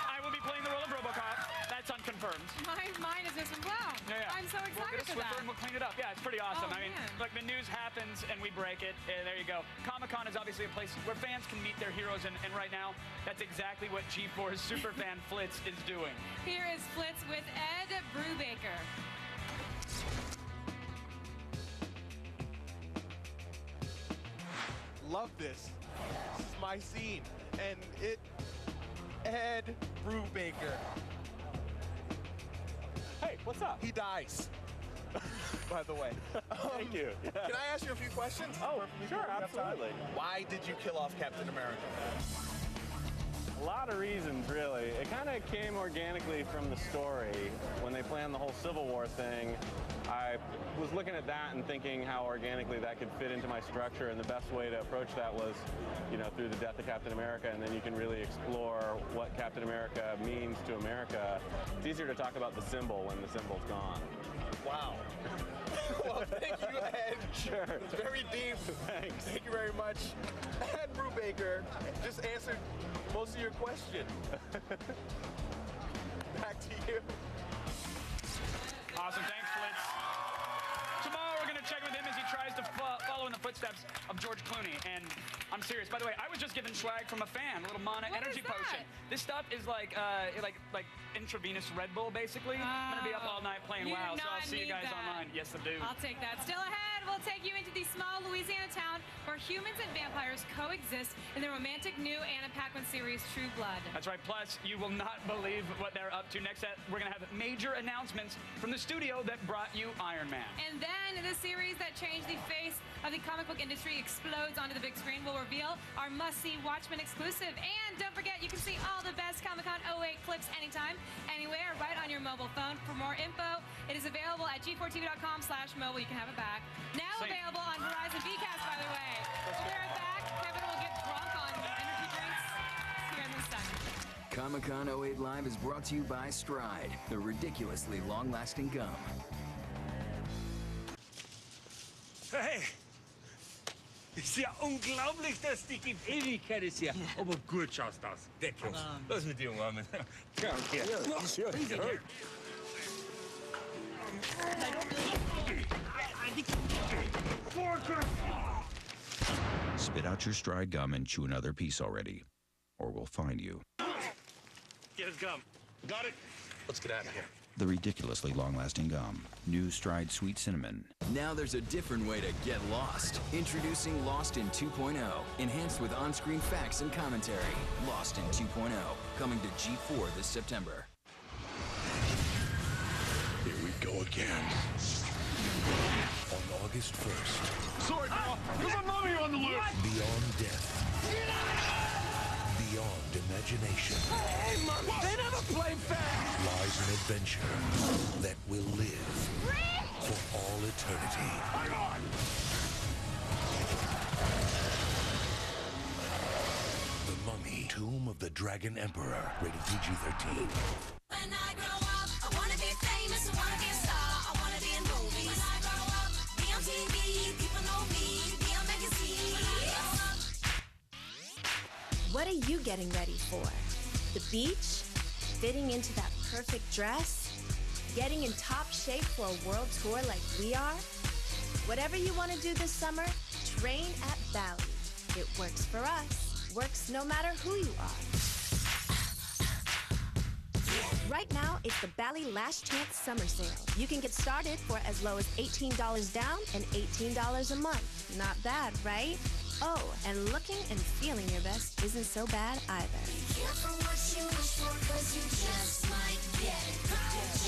I will be playing the role of RoboCop. That's unconfirmed. My mind is just blown. Yeah. I'm so We'll excited get a for that. Swiffer and we'll clean it up. Yeah, it's pretty awesome. Oh, I mean, man. look, the news happens and we break it. There you go. Comic-Con is obviously a place where fans can meet their heroes, and right now, that's exactly what G4's superfan Flitz is doing. Here is Flitz with Ed Brubaker. Love this. This is my scene. And Ed Brubaker. Hey, what's up? He dies. By the way. Thank you. Can I ask you a few questions? Oh, sure, absolutely. Why did you kill off Captain America? A lot of reasons, really. It kind of came organically from the story. When they planned the whole Civil War thing, I was looking at that and thinking how organically that could fit into my structure, and the best way to approach that was, through the death of Captain America, and then you can really explore what Captain America means to America. It's easier to talk about the symbol when the symbol's gone. Wow. Well, thank you, Ed. Sure. It's very deep. Thanks. Thank you very much. Ed Brubaker just answered most of your question. Back to you. Awesome. Thanks, Flitz. Tomorrow we're going to check with him as he tries to follow in the footsteps of George Clooney. And I'm serious. By the way, I was just given swag from a fan, a little Mana energy potion. This stuff is like intravenous Red Bull, basically. I'm gonna be up all night playing WoW, so I'll see you guys online. Yes, I do. I'll take that. Still ahead, we'll take you into the small Louisiana town where humans and vampires coexist in the romantic new Anna Paquin series, True Blood. That's right. Plus, you will not believe what they're up to next. We're gonna have major announcements from the studio that brought you Iron Man. And then the series that changed the face of the comic book industry explodes onto the big screen. We'll reveal our must-see Watchmen exclusive. And don't forget, you can see all the best Comic-Con 08 clips anytime, anywhere, right on your mobile phone. For more info, it is available at g4tv.com/mobile. You can have it back. Now available on Verizon Vcast, by the way. We'll be right back. Kevin will get drunk on energy drinks here in the sun. Comic-Con 08 Live is brought to you by Stride, the ridiculously long-lasting gum. Hey! Ist ja unglaublich, dass die gibt Ewigkeit ist ja. Aber gut schaust aus. Deckel. Was mit dir, Mann? Spit out your Stride gum and chew another piece already, or we'll find you. Get his gum. Got it? Let's get out of here. The ridiculously long-lasting gum. New Stride Sweet Cinnamon. Now there's a different way to get lost. Introducing Lost in 2.0. Enhanced with on-screen facts and commentary. Lost in 2.0. Coming to G4 this September. Here we go again. On August 1st. Sorry, pal. There's a mummy on the loose. Beyond death. Beyond imagination. Hey, Mummy! They never play fair! Lies an adventure that will live for all eternity. Hang on! The Mummy, Tomb of the Dragon Emperor. Rated PG-13. When I grow up, I want to be famous, I want to be a star, I want to be in movies. When I grow up, be on TV, people know me, be on magazines. What are you getting ready for? The beach? Fitting into that perfect dress? Getting in top shape for a world tour like we are? Whatever you want to do this summer, train at Bally. It works for us. Works no matter who you are. Right now, it's the Bally Last Chance Summer Sale. You can get started for as low as $18 down and $18 a month. Not bad, right? Oh, and looking and feeling your best isn't so bad either. Be careful what you wish for, 'cause you just might get it. You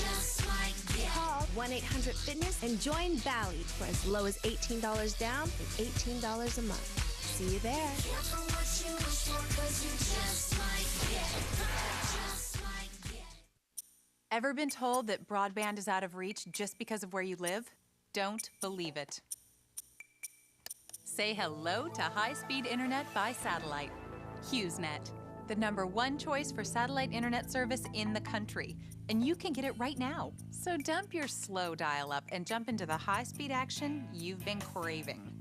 just might get it. Call 1-800-FITNESS and join Bally for as low as $18 down and $18 a month. See you there. Be careful what you wish for, 'cause you just might get it. You just might get it. Ever been told that broadband is out of reach just because of where you live? Don't believe it. Say hello to high-speed internet by satellite. HughesNet, the #1 choice for satellite internet service in the country. And you can get it right now. So dump your slow dial-up and jump into the high-speed action you've been craving.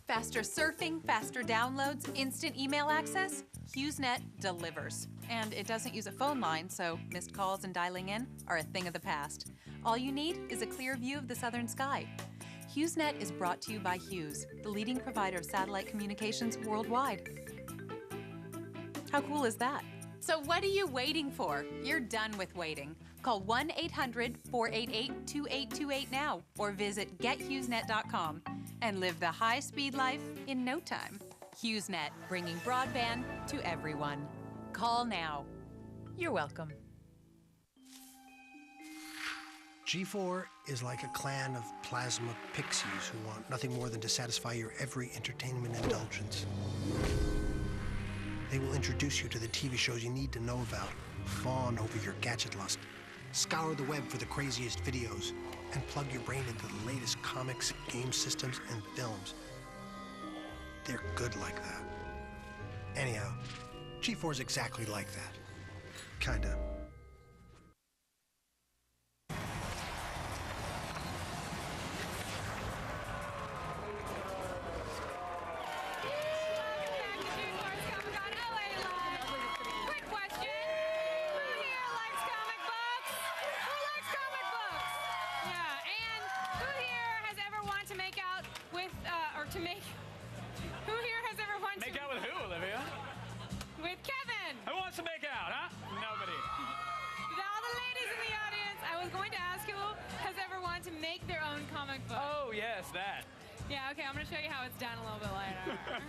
Faster surfing, faster downloads, instant email access? HughesNet delivers. And it doesn't use a phone line, so missed calls and dialing in are a thing of the past. All you need is a clear view of the southern sky. HughesNet is brought to you by Hughes, the leading provider of satellite communications worldwide. How cool is that? So what are you waiting for? You're done with waiting. Call 1-800-488-2828 now or visit gethughesnet.com and live the high-speed life in no time. HughesNet, bringing broadband to everyone. Call now. You're welcome. G4 is like a clan of plasma pixies who want nothing more than to satisfy your every entertainment indulgence. They will introduce you to the TV shows you need to know about, fawn over your gadget lust, scour the web for the craziest videos, and plug your brain into the latest comics, game systems, and films. They're good like that. Anyhow, G4 is exactly like that. Kinda. Who here has ever wanted to make out ask who has ever wanted to make their own comic book? Oh, yes, that. Yeah, okay, I'm going to show you how it's done a little bit later.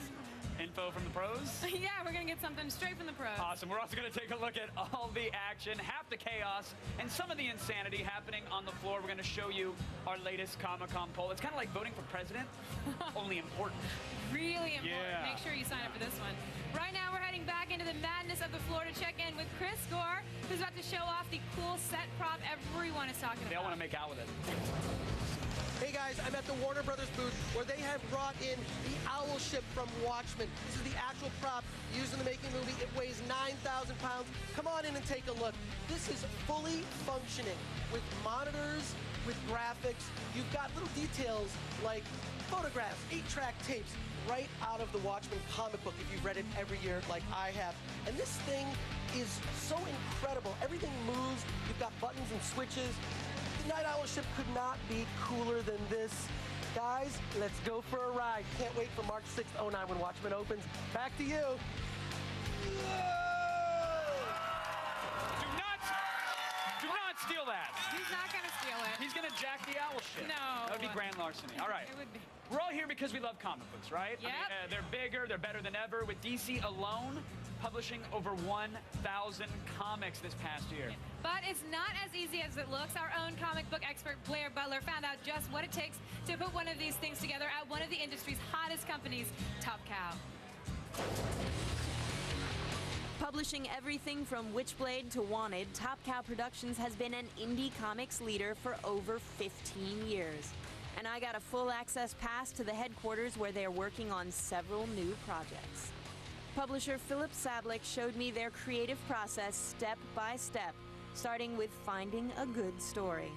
Info from the pros? Yeah, we're going to get something straight from the pros. Awesome. We're also going to take a look at all the action, half the chaos, and some of the insanity happening on the floor. We're going to show you our latest Comic-Con poll. It's kind of like voting for president, only important. Really important. Yeah. Make sure you sign up for this one. Right now, we're heading back into the madness of the floor to check in with Chris Gore, who's about to show off the cool set prop everyone is talking about. They all want to make out with it. Hey guys, I'm at the Warner Brothers booth where they have brought in the owl ship from Watchmen. This is the actual prop used in the making movie. It weighs 9,000 pounds. Come on in and take a look. This is fully functioning with monitors, with graphics. You've got little details like photographs, 8-track tapes right out of the Watchmen comic book if you've read it every year like I have. And this thing is so incredible. Everything moves. You've got buttons and switches. The Night Owl ship could not be cooler than this. Guys, let's go for a ride. Can't wait for March 6th, 09 when Watchmen opens. Back to you. Do not steal that. He's not going to steal it. He's going to jack the owl ship. No. That would be grand larceny. All right. It would be. We're all here because we love comic books, right? Yep. I mean, they're bigger, they're better than ever. With DC alone publishing over 1,000 comics this past year. But it's not as easy as it looks. Our own comic book expert, Blair Butler, found out just what it takes to put one of these things together at one of the industry's hottest companies, Top Cow. Publishing everything from Witchblade to Wanted, Top Cow Productions has been an indie comics leader for over 15 years. And I got a full access pass to the headquarters where they're working on several new projects. Publisher Philip Sablick showed me their creative process step by step, starting with finding a good story.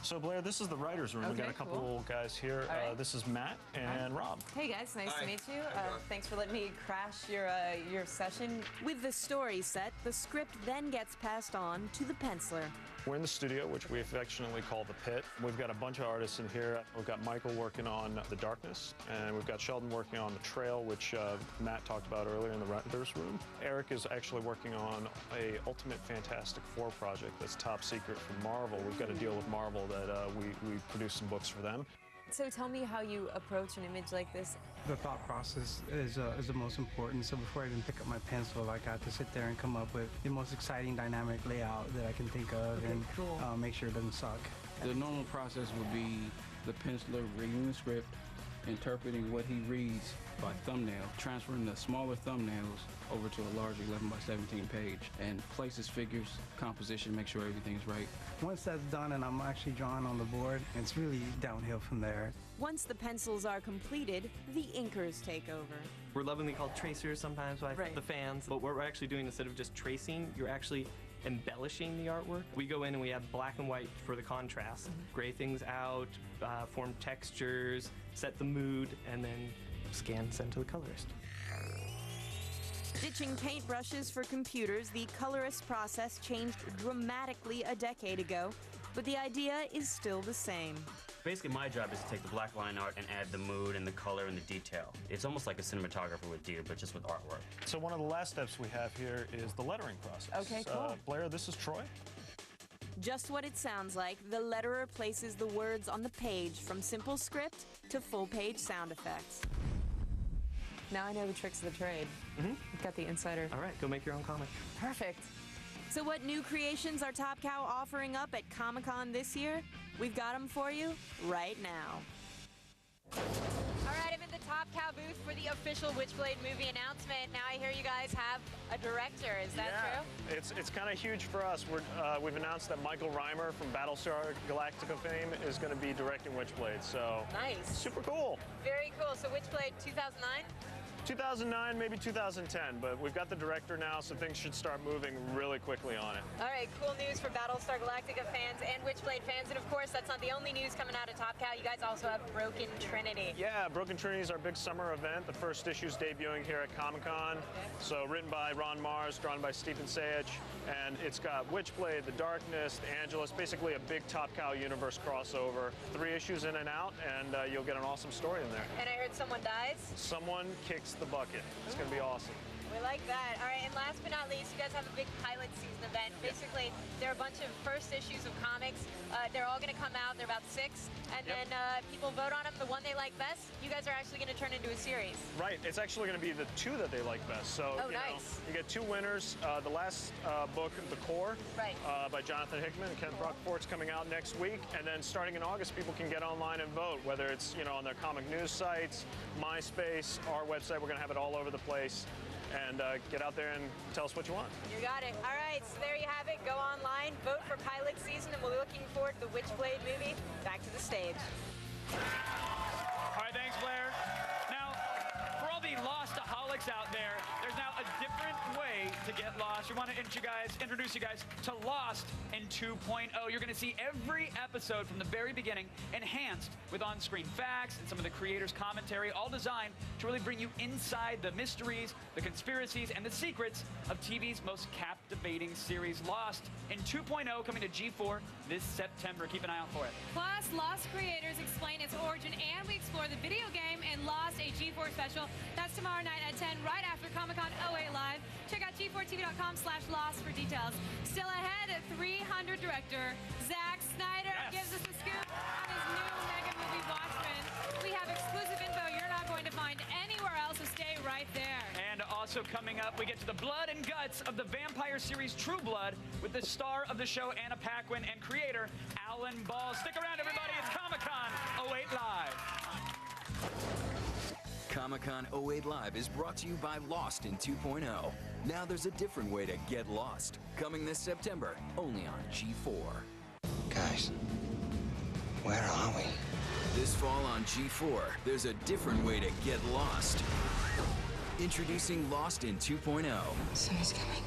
So Blair, this is the writer's room. Okay, We've got a couple cool. guys here. All right. This is Matt and Rob. Hey guys, nice Hi. to meet you. Thanks for letting me crash your session. With the story set, the script then gets passed on to the penciler. We're in the studio, which we affectionately call the Pit. We've got a bunch of artists in here. We've got Michael working on The Darkness, and we've got Sheldon working on The Trail, which Matt talked about earlier in the writer's room. Eric is actually working on a Ultimate Fantastic Four project that's top secret from Marvel. We've got a deal with Marvel that we produce some books for them. So tell me how you approach an image like this. The thought process is the most important. So before I even pick up my pencil, I got to sit there and come up with the most exciting dynamic layout that I can think of and make sure it doesn't suck. The normal process would be the penciler reading the script, interpreting what he reads by thumbnail, transferring the smaller thumbnails over to a larger 11 by 17 page, and places, figures, composition, make sure everything's right. Once that's done and I'm actually drawing on the board, it's really downhill from there. Once the pencils are completed, the inkers take over. We're lovingly called tracers sometimes by the fans, but what we're actually doing instead of just tracing, you're actually embellishing the artwork. We go in and we have black and white for the contrast, gray things out, form textures, set the mood, and then scan, send to the colorist. Ditching paintbrushes for computers, the colorist process changed dramatically a decade ago, but the idea is still the same. Basically, my job is to take the black line art and add the mood and the color and the detail. It's almost like a cinematographer would do, but just with artwork. So one of the last steps we have here is the lettering process. Okay, cool. Blair, this is Troy. Just what it sounds like, the letterer places the words on the page from simple script to full-page sound effects. Now I know the tricks of the trade. I've got the insider. All right, go make your own comic. Perfect. So what new creations are Top Cow offering up at Comic-Con this year? We've got them for you right now. All right, I'm in the Top Cow booth for the official Witchblade movie announcement. Now I hear you guys have a director. Is that true? It's kind of huge for us. We've announced that Michael Reimer from Battlestar Galactica fame is going to be directing Witchblade, so nice. Super cool. Very cool. So Witchblade 2009? 2009, maybe 2010, but we've got the director now, so things should start moving really quickly on it. All right, cool news for Battlestar Galactica fans and Witchblade fans. And of course, that's not the only news coming out of Top Cow. You guys also have Broken Trinity. Yeah, Broken Trinity is our big summer event. The first issue's debuting here at Comic-Con. So written by Ron Mars, drawn by Stephen Sayich, and it's got Witchblade, The Darkness, The Angelus, basically a big Top Cow universe crossover. 3 issues in and out, and you'll get an awesome story in there. And I heard someone dies? Someone kicks the bucket. It's going to be awesome. We like that. All right, and last but not least, you guys have a big pilot season event. Basically, there are a bunch of first issues of comics. They're all going to come out. They're about 6, and then people vote on them. The one they like best, you guys are actually going to turn into a series. Right. It's actually going to be the 2 that they like best. So you get 2 winners. The last book, The Core, by Jonathan Hickman and Ken Brockfort's coming out next week, and then starting in August, people can get online and vote, whether it's on their comic news sites, MySpace, our website. We're going to have it all over the place. And get out there and tell us what you want. You got it. All right, so there you have it. Go online, vote for pilot season, and we'll be looking forward to the Witchblade movie. Back to the stage. All right, thanks, Blair. Now, for all the Lost-aholics out there, there's now a different way to get lost. We want to introduce you guys to Lost in 2.0. You're going to see every episode from the very beginning enhanced with on-screen facts and some of the creators' commentary, all designed to really bring you inside the mysteries, the conspiracies, and the secrets of TV's most captivating series, Lost in 2.0, coming to G4 this September. Keep an eye out for it. Plus, Lost creators explain its origin, and we explore the video game in Lost, a G4 special. That's tomorrow night at 10, right after Comic-Con 08 Live. Check out g4tv.com/lost for details. Still ahead, 300 director Zack Snyder gives us a scoop on his new mega movie Watchmen. We have exclusive info you're not going to find anywhere else, so stay right there. And also coming up, we get to the blood and guts of the vampire series True Blood with the star of the show, Anna Paquin, and creator Alan Ball. Stick around, everybody. It's Comic-Con 08 Live. Comic-Con 08 Live is brought to you by Lost in 2.0. Now there's a different way to get lost. Coming this September, only on G4. Guys, where are we? This fall on G4, there's a different way to get lost. Introducing Lost in 2.0. Someone's coming.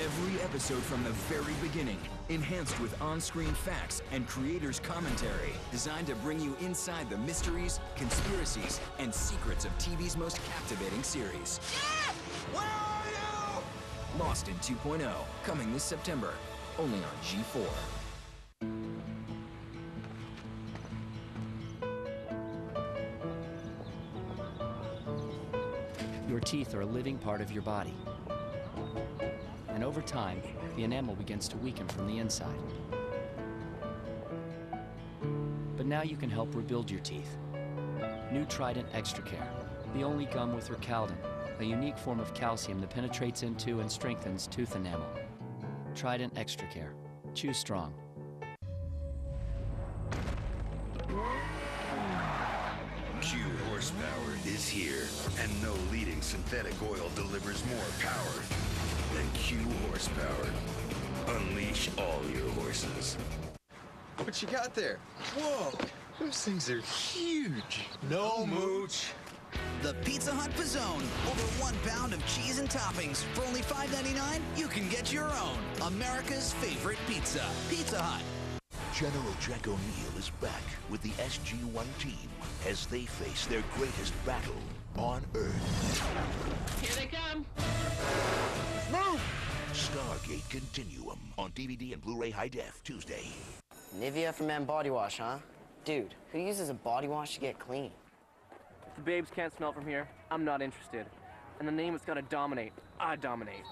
Every episode from the very beginning, enhanced with on-screen facts and creators' commentary, designed to bring you inside the mysteries, conspiracies, and secrets of TV's most captivating series. Jeff! Where are you? Lost in 2.0, coming this September, only on G4. Your teeth are a living part of your body. And over time, the enamel begins to weaken from the inside. But now you can help rebuild your teeth. New Trident Extra Care, the only gum with Recaldin, a unique form of calcium that penetrates into and strengthens tooth enamel. Trident Extra Care. Choose strong. Q horsepower is here, and no leading synthetic oil delivers more power than Q horsepower. Unleash all your horses. What you got there? Whoa, those things are huge. No mooch. The Pizza Hut Pizzone. Over 1 pound of cheese and toppings. For only $5.99, you can get your own. America's favorite pizza. Pizza Hut. General Jack O'Neill is back with the SG-1 team as they face their greatest battle on Earth. Here they come. Move! Stargate Continuum on DVD and Blu-ray High Def Tuesday. Nivea for men body wash, huh? Dude, who uses a body wash to get clean? If the babes can't smell from here, I'm not interested. And the name is gonna dominate. I dominate.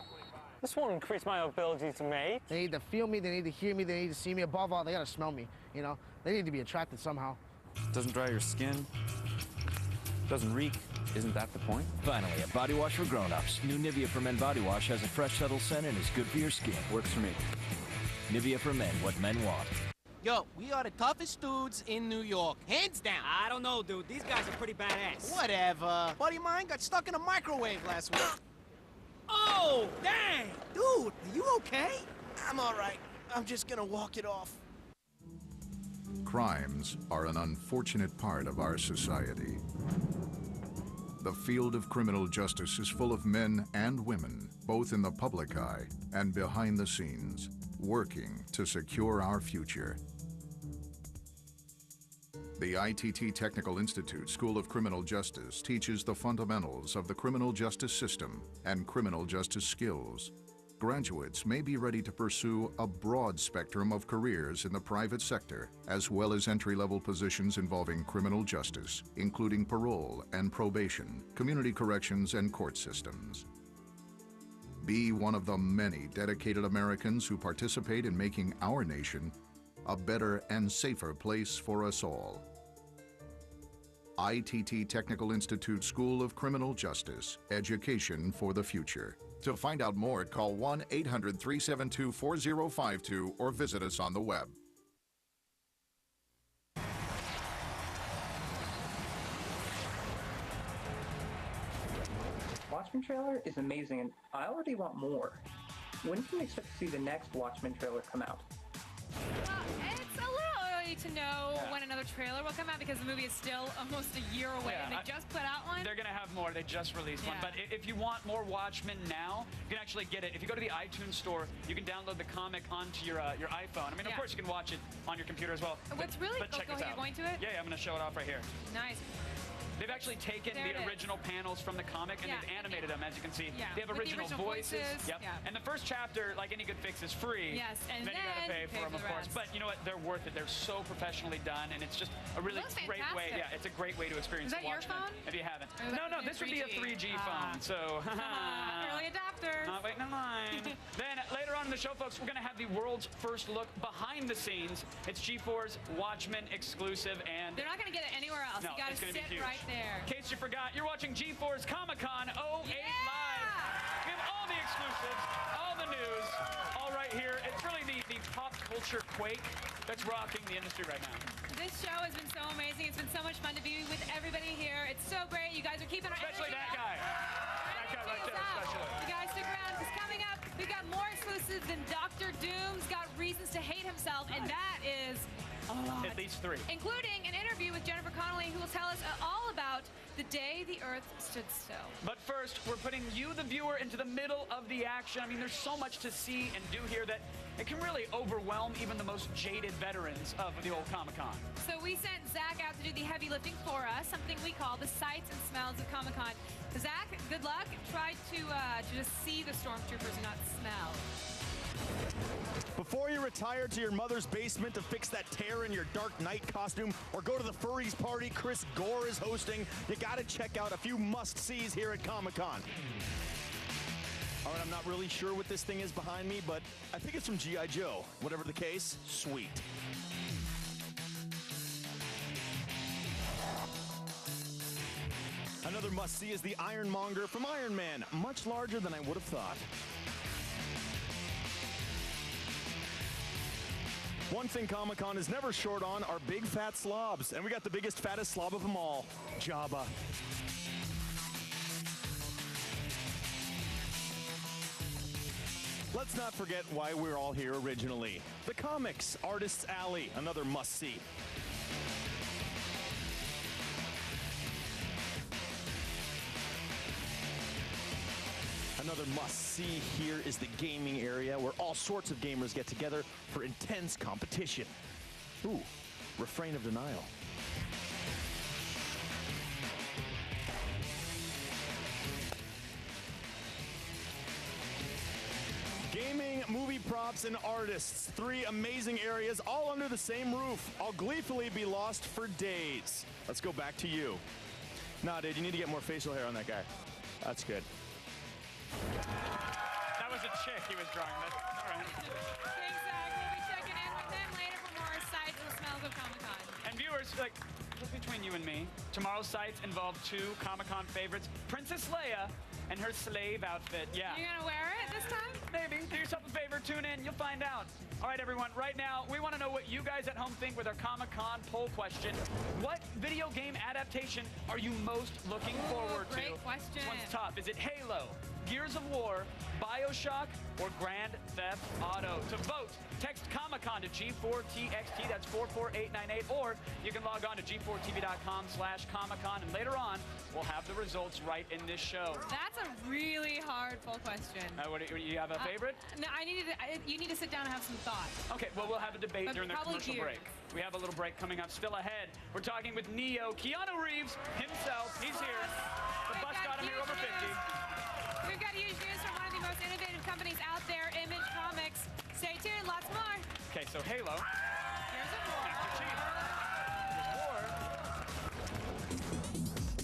This won't increase my ability to mate. They need to feel me, they need to hear me, they need to see me. Above all, they gotta smell me, you know? They need to be attracted somehow. Doesn't dry your skin. Doesn't reek. Isn't that the point? Finally, a body wash for grown-ups. New Nivea for Men body wash has a fresh, subtle scent and is good for your skin. Works for me. Nivea for Men, what men want. Yo, we are the toughest dudes in New York. Hands down. I don't know, dude. These guys are pretty badass. Whatever. Buddy of mine got stuck in a microwave last week. Oh, dang! Dude, are you okay? I'm all right. I'm just gonna walk it off. Crimes are an unfortunate part of our society. The field of criminal justice is full of men and women, both in the public eye and behind the scenes, working to secure our future. The ITT Technical Institute School of Criminal Justice teaches the fundamentals of the criminal justice system and criminal justice skills. Graduates may be ready to pursue a broad spectrum of careers in the private sector, as well as entry-level positions involving criminal justice, including parole and probation, community corrections, and court systems. Be one of the many dedicated Americans who participate in making our nation a better and safer place for us all. ITT Technical Institute School of Criminal Justice, education for the future. To find out more, call 1-800-372-4052 or visit us on the web. Watchmen trailer is amazing, and I already want more. When can we expect to see the next Watchmen trailer come out? It's a little early to know when another trailer will come out because the movie is still almost a year away, and they just put out one. They're going to have more. They just released one. But if you want more Watchmen now, you can actually get it. If you go to the iTunes store, you can download the comic onto your iPhone. I mean, of course, you can watch it on your computer as well. What's really but check this out. You're going to it? Yeah, I'm going to show it off right here. Nice. They've actually taken the original panels from the comic and they've animated them, as you can see. Yeah. They have original voices. Yep. Yeah. And the first chapter, like any good fix, is free. Yes, and then you got to pay for them, of course. But you know what? They're worth it. They're so professionally done, and it's just a really great way. Yeah, it's a great way to experience Is that your Watchmen. phone? If you haven't. No, this would be a 3G phone. So. Early adopter. Not waiting in line. Then later on in the show, folks, we're going to have the world's first look behind the scenes. It's G4's Watchmen exclusive, and they're not going to get it anywhere else. No, you got to sit right there. In case you forgot, you're watching G4's Comic-Con 08 Live. We have all the exclusives, all the news, all right here. It's really the pop culture quake that's rocking the industry right now. This show has been so amazing. It's been so much fun to be with everybody here. It's so great. You guys are keeping our Especially that guy. That guy right there, especially. You guys stick around, because coming up, we've got more exclusives than Dr. Doom's got reasons to hate himself, and that is a lot. At least 3. Including an interview with Jennifer Connelly, who will tell us all about the day the Earth stood still. But first, we're putting you, the viewer, into the middle of the action. I mean, there's so much to see and do here that it can really overwhelm even the most jaded veterans of the old Comic-Con. So we sent Zach out to do the heavy lifting for us, something we call the sights and smells of Comic-Con. Zach, good luck. Try to just see the stormtroopers and not smell. Before you retire to your mother's basement to fix that tear in your Dark Knight costume or go to the furries party Chris Gore is hosting, you gotta check out a few must-sees here at Comic-Con. All right, I'm not really sure what this thing is behind me, but I think it's from G.I. Joe. Whatever the case, sweet. Another must-see is the Ironmonger from Iron Man, much larger than I would have thought. One thing Comic-Con is never short on are big fat slobs, and we got the biggest, fattest slob of them all, Jabba. Let's not forget why we're all here originally. The comics, Artist's Alley, another must-see. Another must-see here is the gaming area, where all sorts of gamers get together for intense competition. Ooh, refrain of denial. Gaming, movie props, and artists. 3 amazing areas, all under the same roof. I'll gleefully be lost for days. Let's go back to you. Nah, dude, you need to get more facial hair on that guy. That's good. That was a chick he was drawing. All right. Thanks, Zach. We'll be checking in with them later for more sights and smells of Comic-Con. And viewers, like, just between you and me, tomorrow's sights involve 2 Comic-Con favorites, Princess Leia and her slave outfit. Yeah. You gonna wear it this time? Maybe. Do yourself a favor, tune in, you'll find out. All right, everyone, right now, we want to know what you guys at home think with our Comic-Con poll question. What video game adaptation are you most looking forward to? Great question. This one's tough. Is it Halo, Gears of War, BioShock, or Grand Theft Auto? To vote, text Comic-Con to G4TXT, that's 44898, or you can log on to G4TV.com/Comic-Con, and later on, we'll have the results right in this show. That's a really hard poll question. What, do you have a favorite? No, you need to sit down and have some thought. Okay, well, we'll have a debate during the commercial break. We have a little break coming up still ahead. We're talking with Neo, Keanu Reeves himself. He's here. The bus got him here over 50. We've got huge news from one of the most innovative companies out there, Image Comics. Stay tuned, lots more. Okay, so Halo. Here's a war. Master Chief. Here's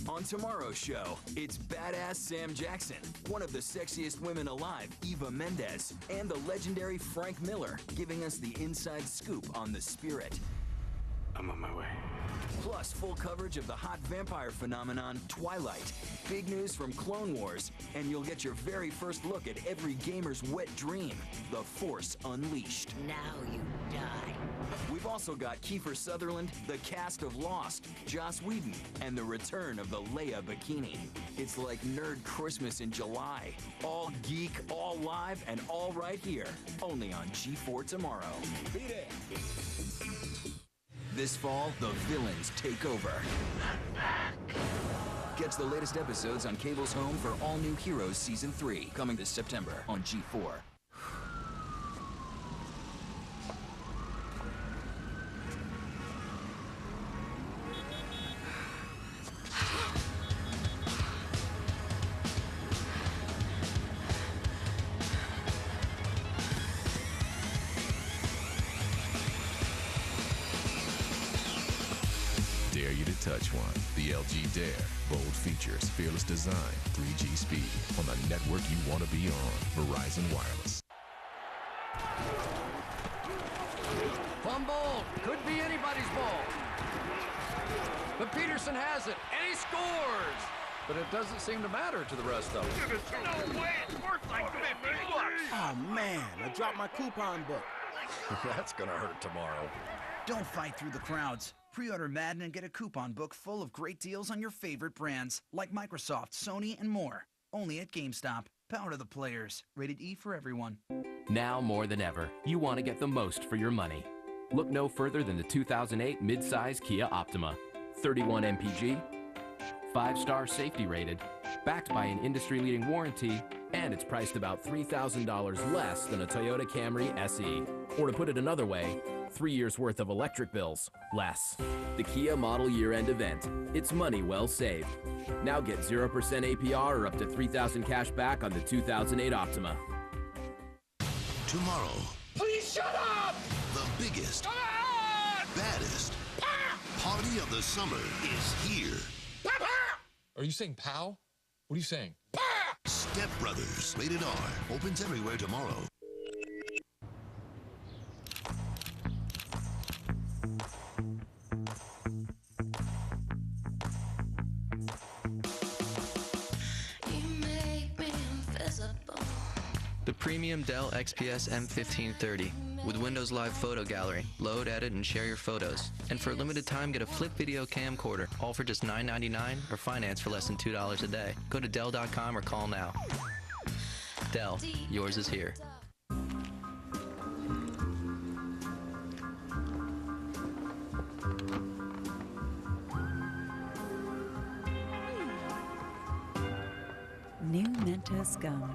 War. On tomorrow's show, it's badass Sam Jackson, one of the sexiest women alive, Eva Mendes, and the legendary Frank Miller, giving us the inside scoop on the Spirit. I'm on my way. Plus, full coverage of the hot vampire phenomenon, Twilight. Big news from Clone Wars, and you'll get your very first look at every gamer's wet dream, the Force Unleashed. Now you die. We've also got Kiefer Sutherland, the cast of Lost, Joss Whedon, and the return of the Leia bikini. It's like Nerd Christmas in July. All geek, all live, and all right here. Only on G4 tomorrow. Beat it! This fall, the villains take over. Catch the latest episodes on cable's home for All New Heroes Season 3, coming this September on G4. Dare you to touch one. The LG Dare. Bold features, fearless design, 3G speed. On the network you want to be on. Verizon Wireless. Fumble! Could be anybody's ball. But Peterson has it, and he scores! But it doesn't seem to matter to the rest of them. No way! It's worth like $50. Oh, man, I dropped my coupon book. That's gonna hurt tomorrow. Don't fight through the crowds. Pre-order Madden and get a coupon book full of great deals on your favorite brands, like Microsoft, Sony, and more. Only at GameStop. Power to the players. Rated E for everyone. Now more than ever, you want to get the most for your money. Look no further than the 2008 midsize Kia Optima. 31 MPG, 5-star safety rated, backed by an industry-leading warranty, and it's priced about $3,000 less than a Toyota Camry SE. Or to put it another way, 3 years worth of electric bills less. The Kia Model Year-End event. It's money well saved. Now get 0% APR or up to $3,000 cash back on the 2008 Optima. Tomorrow, Please shut up! the biggest, baddest party of the summer is here. Are you saying pow? What are you saying? Step Brothers, rated R, opens everywhere tomorrow. The premium Dell XPS M1530 with Windows Live Photo Gallery. Load, edit, and share your photos. And for a limited time, get a flip video camcorder, all for just $9.99 or finance for less than $2 a day. Go to Dell.com or call now. Dell, yours is here. New Mentos Gum.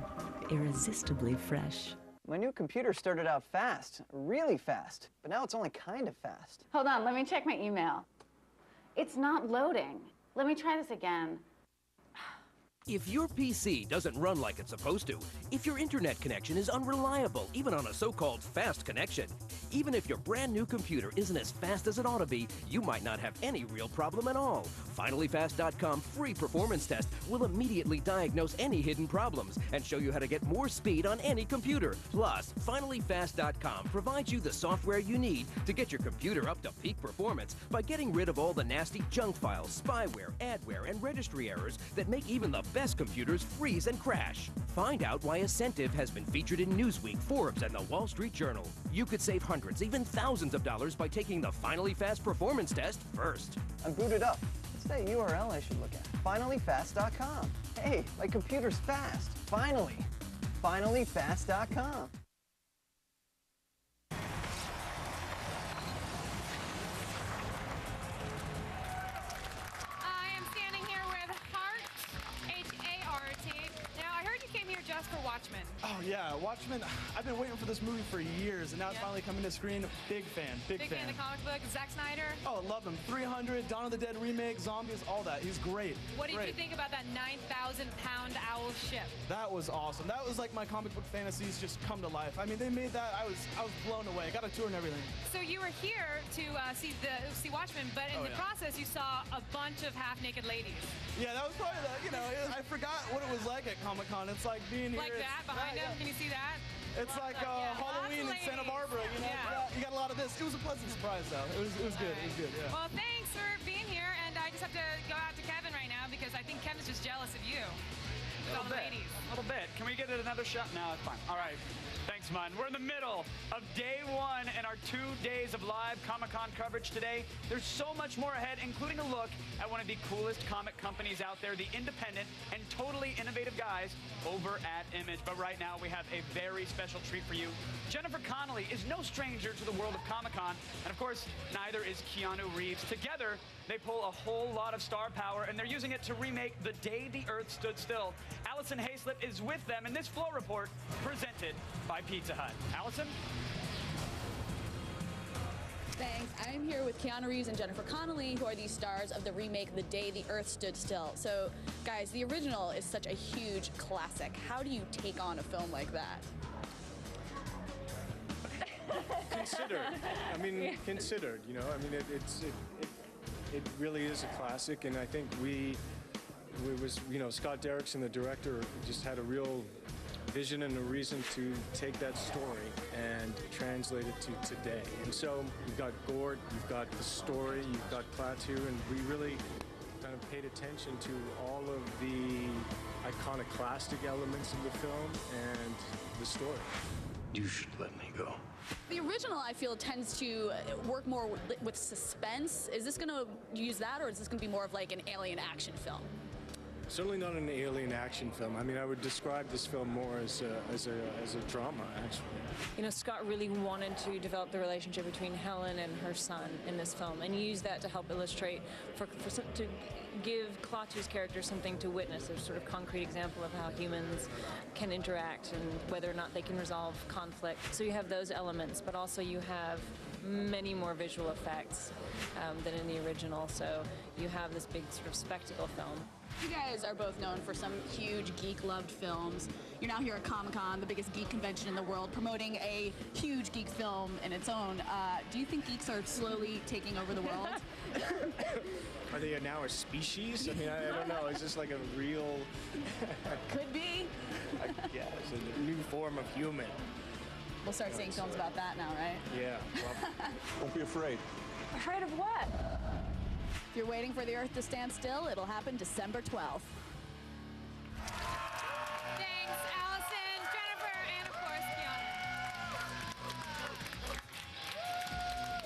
Irresistibly fresh. My new computer started out fast, really fast, but now it's only kind of fast. Hold on, let me check my email. It's not loading. Let me try this again. If your PC doesn't run like it's supposed to, if your internet connection is unreliable, even on a so-called fast connection, even if your brand new computer isn't as fast as it ought to be, you might not have any real problem at all. FinallyFast.com free performance test will immediately diagnose any hidden problems and show you how to get more speed on any computer. Plus, FinallyFast.com provides you the software you need to get your computer up to peak performance by getting rid of all the nasty junk files, spyware, adware, and registry errors that make even the best computers freeze and crash. Find out why Ascentive has been featured in Newsweek, Forbes, and the Wall Street Journal. You could save hundreds, even thousands of dollars by taking the Finally Fast performance test first. I'm booted up. What's that URL I should look at? FinallyFast.com. Hey, my computer's fast. Finally. FinallyFast.com. I am standing here with Hart, H-A-R-T. Now, I heard you came here just for Watchmen. Oh, yeah, Watchmen. I've been waiting for this movie for years, and now it's finally coming to screen. Big fan, big fan. Big fan of the comic book. Zack Snyder. Oh, I love him. 300, Dawn of the Dead remake, zombies, all that. He's great. What did you think about that 9,000-pound owl ship? That was awesome. That was like my comic book fantasies just come to life. I mean, they made that. I was blown away. I got a tour and everything. So you were here to see Watchmen, but in the process, you saw a bunch of half-naked ladies. Yeah, that was probably I forgot what it was like at Comic-Con. It's like being here. Like that behind him? Can you see that? It's like Halloween in Santa Barbara, you know? Yeah. You got a lot of this. It was a pleasant surprise, though. It was good. It was good, yeah. Well, thanks for being here, and I just have to go out to Kevin right now because I think Kevin's just jealous of you. With all the ladies. A little bit. Can we get another shot? No, it's fine. All right. Thanks, Mun. We're in the middle of day 1 and our 2 days of live Comic-Con coverage today. There's so much more ahead, including a look at one of the coolest comic companies out there, the independent and totally innovative guys over at Image. But right now, we have a very special treat for you. Jennifer Connelly is no stranger to the world of Comic-Con, and of course, neither is Keanu Reeves. Together, they pull a whole lot of star power, and they're using it to remake The Day the Earth Stood Still. Allison Hayslip is with them in this Flow Report presented by Pizza Hut. Allison? Thanks. I'm here with Keanu Reeves and Jennifer Connelly, who are the stars of the remake The Day the Earth Stood Still. So, guys, the original is such a huge classic. How do you take on a film like that? Considered. I mean, considered, you know. I mean, it really is a classic, and I think Scott Derrickson, the director, just had a real vision and a reason to take that story and translate it to today. And so you've got Gord, you've got the story, you've got Klaatu, and we really kind of paid attention to all of the iconoclastic elements of the film and the story. You should let me go. The original, I feel, tends to work more with suspense. Is this going to use that, or is this going to be more of like an alien action film? Certainly not an alien action film. I mean, I would describe this film more as a drama, actually. You know, Scott really wanted to develop the relationship between Helen and her son in this film, and use that to help illustrate, to give Klaatu's character something to witness, a sort of concrete example of how humans can interact and whether or not they can resolve conflict. So you have those elements, but also you have many more visual effects than in the original. So you have this big sort of spectacle film. You guys are both known for some huge geek-loved films. You're now here at Comic-Con, the biggest geek convention in the world, promoting a huge geek film in its own. Do you think geeks are slowly taking over the world? Are they now a species? I mean, I don't know. Is this like a real... Could be. I guess, a new form of human. We'll start seeing films about that now, right? Yeah. Well, don't be afraid. Afraid of what? If you're waiting for the Earth to stand still, it'll happen December 12th. Thanks, Allison, Jennifer, and of course, Keanu.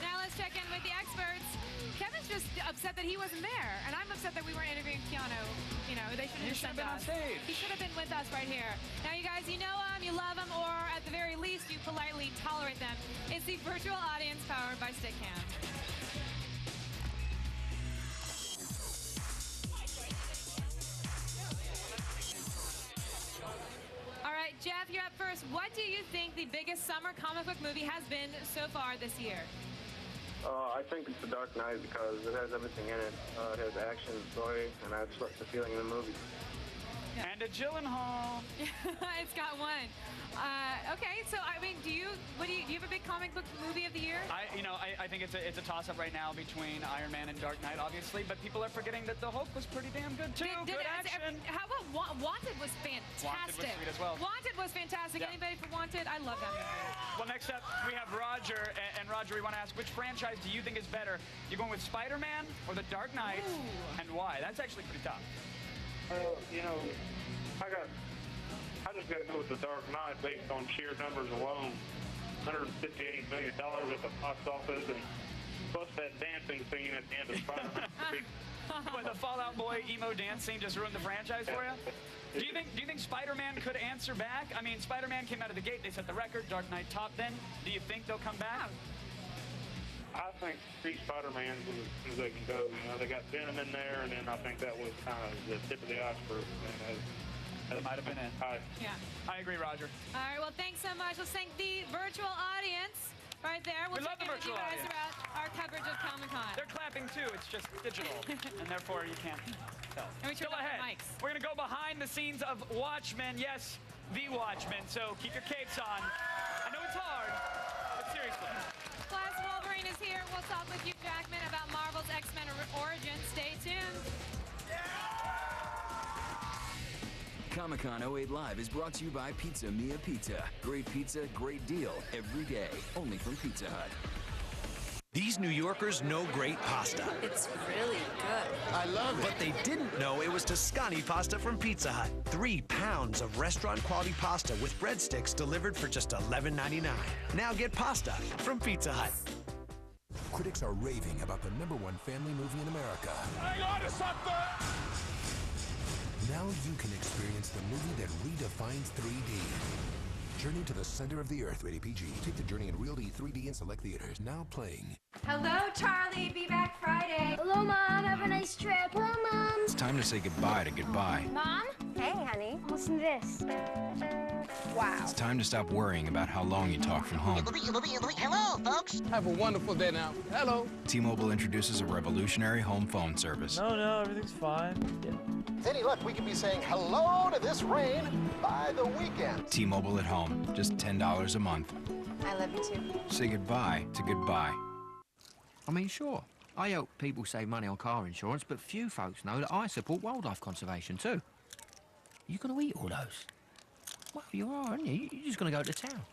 Now let's check in with the experts. Kevin's just upset that he wasn't there, and I'm upset that we weren't interviewing Keanu. You know, they should have been on stage. He should have been with us right here. Now, you guys, you know him, you love him, or at the very least, you politely tolerate them. It's the virtual audience powered by Stickcam. All right, Jeff, you're up first. What do you think the biggest summer comic book movie has been so far this year? I think it's The Dark Knight because it has everything in it. It has action, story, and that's what's the feeling in the movie. Yeah. And a Gyllenhaal. It's got one. Okay, so I mean, do you have a big comic book movie of the year? I think it's a toss-up right now between Iron Man and Dark Knight, obviously, but people are forgetting that The Hulk was pretty damn good too. Good action. How about Wanted was fantastic. Wanted was sweet as well. Wanted was fantastic. Yeah. Anybody for Wanted? I love that movie. Well, next up we have Roger, and Roger, we want to ask, which franchise do you think is better? You going with Spider-Man or The Dark Knight, and why? That's actually pretty tough. I just got to go with The Dark Knight based on sheer numbers alone. $158 million at the box office, and plus that dancing scene at the end of Spider-Man. When the Fallout Boy emo dance scene just ruined the franchise for you? Do you think Spider-Man could answer back? I mean, Spider-Man came out of the gate, they set the record, Dark Knight topped then. Do you think they'll come back? I think 3 Spider-Mans as soon as they can go. You know, they got Venom in there, and then I think that was kind of the tip of the iceberg. That might have been it. Yeah. I agree, Roger. All right, well, thanks so much. Let's thank the virtual audience right there. We'll We love check the in with you virtual guys audience. about our coverage of Comic-Con. They're clapping too. It's just digital, and therefore you can't tell. And we Still turned off ahead. the mics. We're gonna go behind the scenes of Watchmen. Yes, the Watchmen. So keep your capes on. I know it's hard, but seriously. Plus, Wolverine is here. We'll talk with Hugh Jackman about Marvel's X-Men Origins. Stay tuned. Comic-Con 08 Live is brought to you by Pizza Mia Pizza. Great pizza, great deal, every day. Only from Pizza Hut. These New Yorkers know great pasta. It's really good. I love it. But they didn't know it was Toscani pasta from Pizza Hut. 3 pounds of restaurant-quality pasta with breadsticks delivered for just $11.99. Now get pasta from Pizza Hut. Critics are raving about the #1 family movie in America. Hang on to something! Now you can experience the movie that redefines 3D. Journey to the Center of the Earth, rated PG. Take the journey in Real D 3D in select theaters. Now playing. Hello, Charlie. Be back Friday. Hello, Mom. Have a nice trip. Hello, Mom. It's time to say goodbye to goodbye. Mom? Hey, honey. Listen to this. Wow. It's time to stop worrying about how long you talk from home. Hello, folks. Have a wonderful day now. Hello. T-Mobile introduces a revolutionary home phone service. No, everything's fine. With any luck, we can be saying hello to this rain by the weekend. T-Mobile at home, just $10 a month. I love you too. Say goodbye to goodbye. I mean, sure, I help people save money on car insurance, but few folks know that I support wildlife conservation too. You gonna eat all those? Well, you are, aren't you? You're just gonna go to town.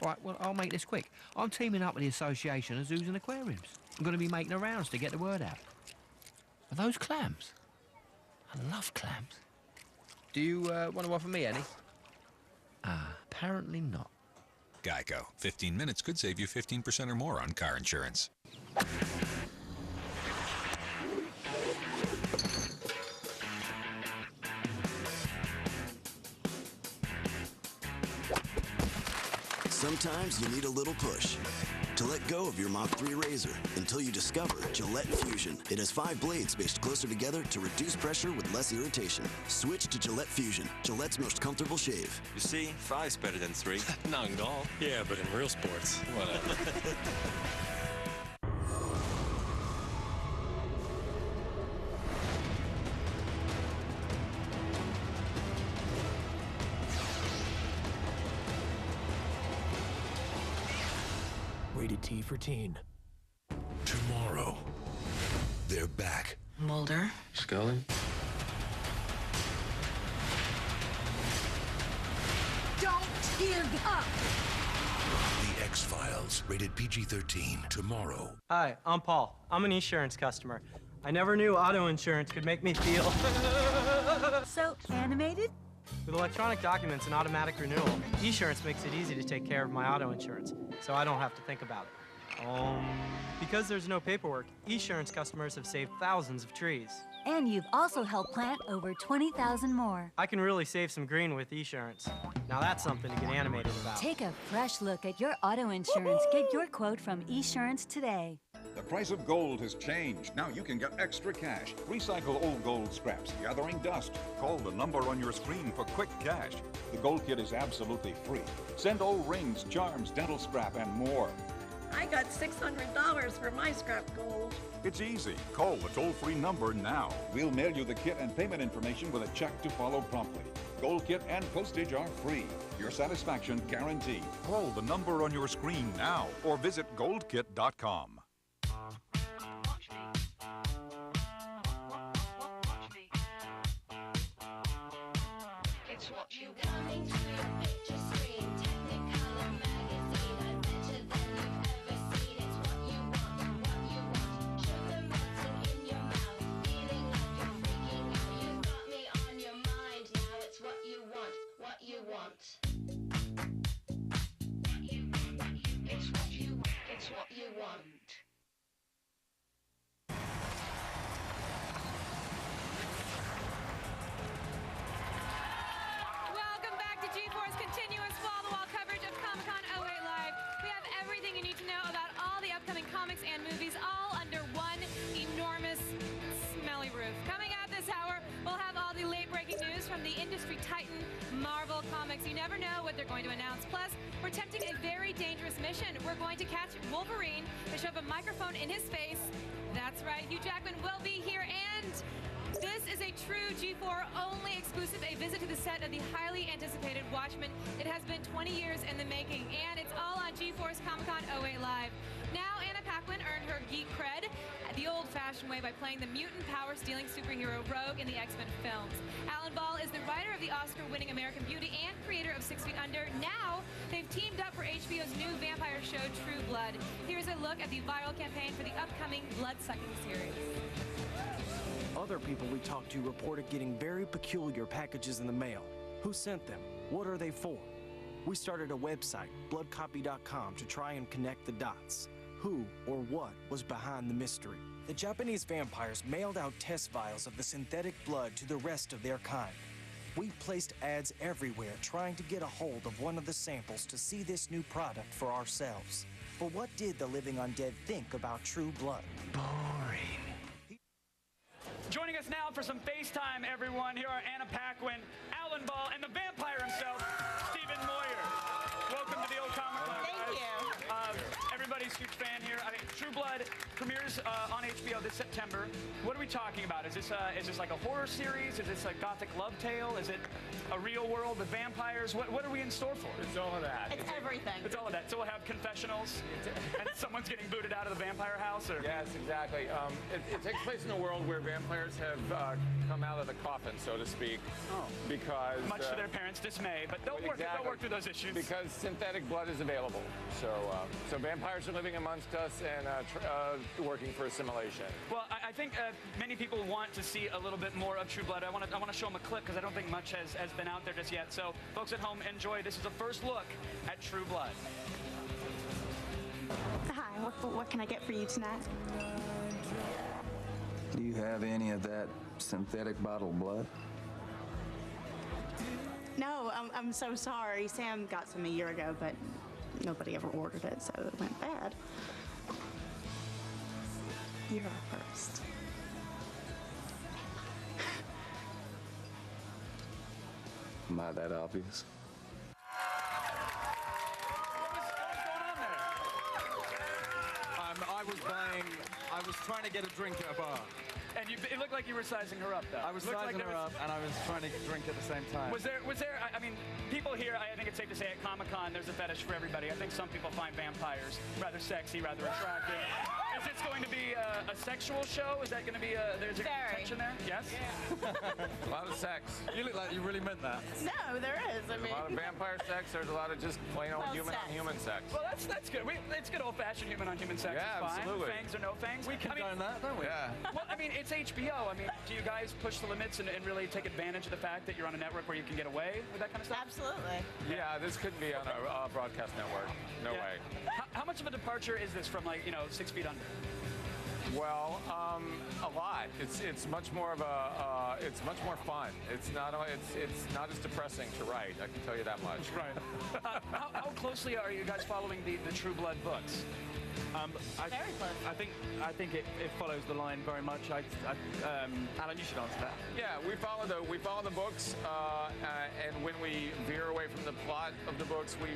All right, well, I'll make this quick. I'm teaming up with the Association of Zoos and Aquariums. I'm gonna be making the rounds to get the word out. Are those clams? I love clams. Do you want to offer me any? Apparently not. Geico. 15 minutes could save you 15% or more on car insurance. Sometimes you need a little push to let go of your Mach 3 razor until you discover Gillette Fusion. It has 5 blades spaced closer together to reduce pressure with less irritation. Switch to Gillette Fusion, Gillette's most comfortable shave. You see, 5's better than 3. Not at all. Yeah, but in real sports, whatever. Rated T for teen. Tomorrow, they're back. Mulder. Scully. Don't give up. The X-Files, rated PG-13. Tomorrow. Hi, I'm Paul. I'm an Esurance customer. I never knew auto insurance could make me feel So animated? With electronic documents and automatic renewal, Esurance makes it easy to take care of my auto insurance, so I don't have to think about it. Because there's no paperwork, Esurance customers have saved thousands of trees. And you've also helped plant over 20,000 more. I can really save some green with Esurance. Now that's something to get animated about. Take a fresh look at your auto insurance. Get your quote from Esurance today. The price of gold has changed. Now you can get extra cash. Recycle old gold scraps, gathering dust. Call the number on your screen for quick cash. The Gold Kit is absolutely free. Send old rings, charms, dental scrap, and more. I got $600 for my scrap gold. It's easy. Call the toll-free number now. We'll mail you the kit and payment information with a check to follow promptly. Gold Kit and postage are free. Your satisfaction guaranteed. Call the number on your screen now or visit goldkit.com. It's what you coming to your picture screen. Technicolor magazine, adventure than you've ever seen. It's what you want, what you want. Sugar melting in your mouth, feeling like you're freaking out. You got me on your mind now. It's what you want, what you want. It's what you want, it's what you want. Welcome back to G4's continuous wall-to-wall coverage of Comic-Con 08 Live. We have everything you need to know about all the upcoming comics and movies, all under one enormous, smelly roof. Coming up, this hour, we'll have all the late-breaking news from the industry titan, Marvel Comics. You never know what they're going to announce. Plus, we're attempting a very dangerous mission. We're going to catch Wolverine and shove a microphone in his face. That's right, Hugh Jackman will be here, and this is a true G4 only exclusive, a visit to the set of the highly anticipated Watchmen. It has been 20 years in the making, and it's all on G4's Comic-Con 08 Live. Now, Anna Paquin earned her geek cred the old-fashioned way by playing the mutant power-stealing superhero Rogue in the X-Men films. Alan Ball is the writer of the Oscar-winning American Beauty and creator of 6 Feet Under. Now, they've teamed up for HBO's new vampire show, True Blood. Here's a look at the viral campaign for the upcoming blood-sucking series. Other people we talked to reported getting very peculiar packages in the mail. Who sent them? What are they for? We started a website, bloodcopy.com, to try and connect the dots. Who or what was behind the mystery? The Japanese vampires mailed out test vials of the synthetic blood to the rest of their kind. We placed ads everywhere trying to get a hold of one of the samples to see this new product for ourselves. But what did the living undead think about True Blood? Boring. Joining us now for some FaceTime, everyone, here are Anna Paquin, Alan Ball, and the vampire himself, Stephen Moyer. Welcome to the old Comic-Con. Thank you. Everybody's a huge fan here. I think True Blood premieres on HBO this September. What are we talking about? Is this like a horror series? Is this a gothic love tale? Is it a real world with vampires? What are we in store for? It's all of that. It's everything. It's all of that. So we'll have confessionals, and someone's getting booted out of the vampire house? Or? Yes, exactly. It takes place in a world where vampires have come out of the coffin, so to speak, because... Much to their parents' dismay, but they'll work through those issues. Because synthetic blood is available. So vampires are living amongst us and working for assimilation. Well, I think many people want to see a little bit more of True Blood. I want to show them a clip because I don't think much has been out there just yet. So, folks at home, enjoy. This is a first look at True Blood. Hi, what can I get for you tonight? Do you have any of that synthetic bottled blood? No, I'm so sorry. Sam got some a year ago, but nobody ever ordered it, so it went bad. You're our first. Am I that obvious? I was trying to get a drink at a bar. And it looked like you were sizing her up, though. I was sizing her up, and I was trying to drink at the same time. Was there, I mean, people here, I think it's safe to say at Comic-Con, there's a fetish for everybody. I think some people find vampires rather sexy, rather attractive. Is this going to be a sexual show? Is that going to be there's a tension there? Yes? A lot of sex. You look like you really meant that. No, there is. I mean, a lot of vampire sex. There's a lot of just plain old human-on-human sex. Well, that's good. It's good old-fashioned human-on-human sex. Yeah, it's fine. absolutely. Fangs or no fangs. We condone that, don't we? Yeah. Well, I mean, it's HBO. I mean, do you guys push the limits and really take advantage of the fact that you're on a network where you can get away with that kind of stuff? Absolutely. Yeah, this couldn't be on a broadcast network. No way. How much of a departure is this from, like, 6 Feet Under? Well, a lot. It's much more of it's much more fun. It's not as depressing to write. I can tell you that much. Right. How closely are you guys following the True Blood books? Very close. I think it follows the line very much. Alan, you should answer that. Yeah, we follow the books, and when we veer away from the plot of the books, we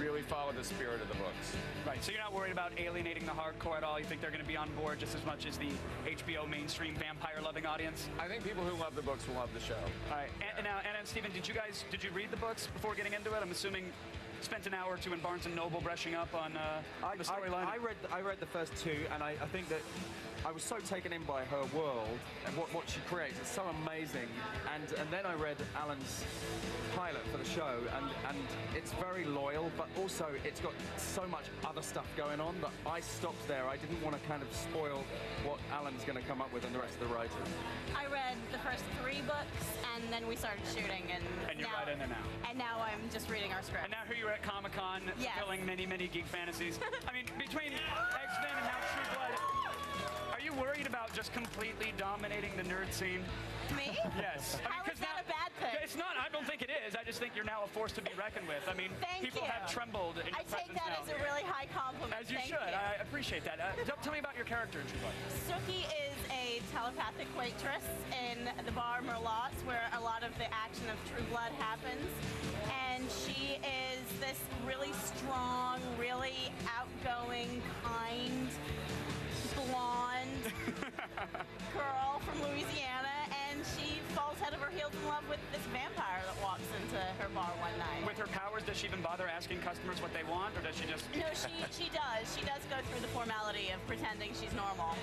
really follow the spirit of the books. Right. So you're not worried about alienating the hardcore at all. You think they're going to be on board just as much as the HBO mainstream vampire-loving audience? I think people who love the books will love the show. All right. And now, Anna and Stephen, did you read the books before getting into it? I'm assuming. Spent an hour or two in Barnes & Noble brushing up on the storyline. I read the first two, and I think that I was so taken in by her world and what she creates. It's so amazing. And then I read Alan's pilot for the show, and it's very loyal, but also it's got so much other stuff going on that I stopped there. I didn't want to kind of spoil what Alan's going to come up with and the rest of the writers. I read the first 3 books, and then we started shooting, and you're right in there now. And now I'm just reading our script. And now here you're at Comic-Con, fulfilling many, many geek fantasies. I mean, between X-Men and now True Blood, are you worried about just completely dominating the nerd scene? Me? Yes. How is that a bad thing? It's not. I don't think it is. I just think you're now a force to be reckoned with. I mean, people have trembled in your I take presence that now. as a really high compliment. As you Thank should. you. I appreciate that. Tell me about your character in True Blood. Suki is a telepathic waitress in the bar Merlot's, where a lot of the action of True Blood happens. And she is this really strong, really outgoing, kind, blonde girl from Louisiana, and she falls head over heels in love with this vampire that walks into her bar one night. With her powers, does she even bother asking customers what they want, or does she just... No, she does. She does go through the formality of pretending she's normal.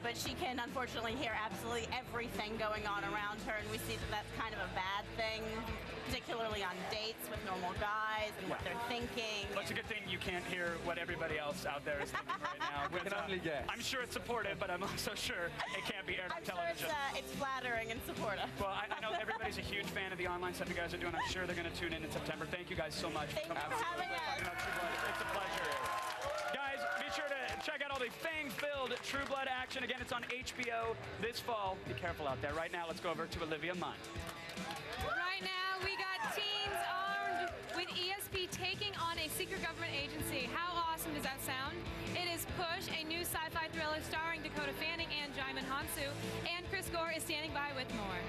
But she can unfortunately hear absolutely everything going on around her, and we see that that's kind of a bad thing, particularly on dates with normal guys and what they're thinking. Well, it's a good thing you can't hear what everybody else out there is thinking right now. We can only guess. I'm sure it's supportive, but I'm also sure it can't be aired on television. It's flattering and supportive. Well, I know everybody's a huge fan of the online stuff you guys are doing. I'm sure they're going to tune in September. Thank you guys so much for coming. Thank you for having us. It's a pleasure. Guys, be sure to check out all the fang-filled True Blood action. Again, it's on HBO this fall. Be careful out there. Right now, let's go over to Olivia Munn. Right now, we got teens armed with ESP taking on a secret government agency. How awesome does that sound? It is Push, a new sci-fi thriller starring Dakota Fanning and Jaimin Hansu. And Chris Gore is standing by with more.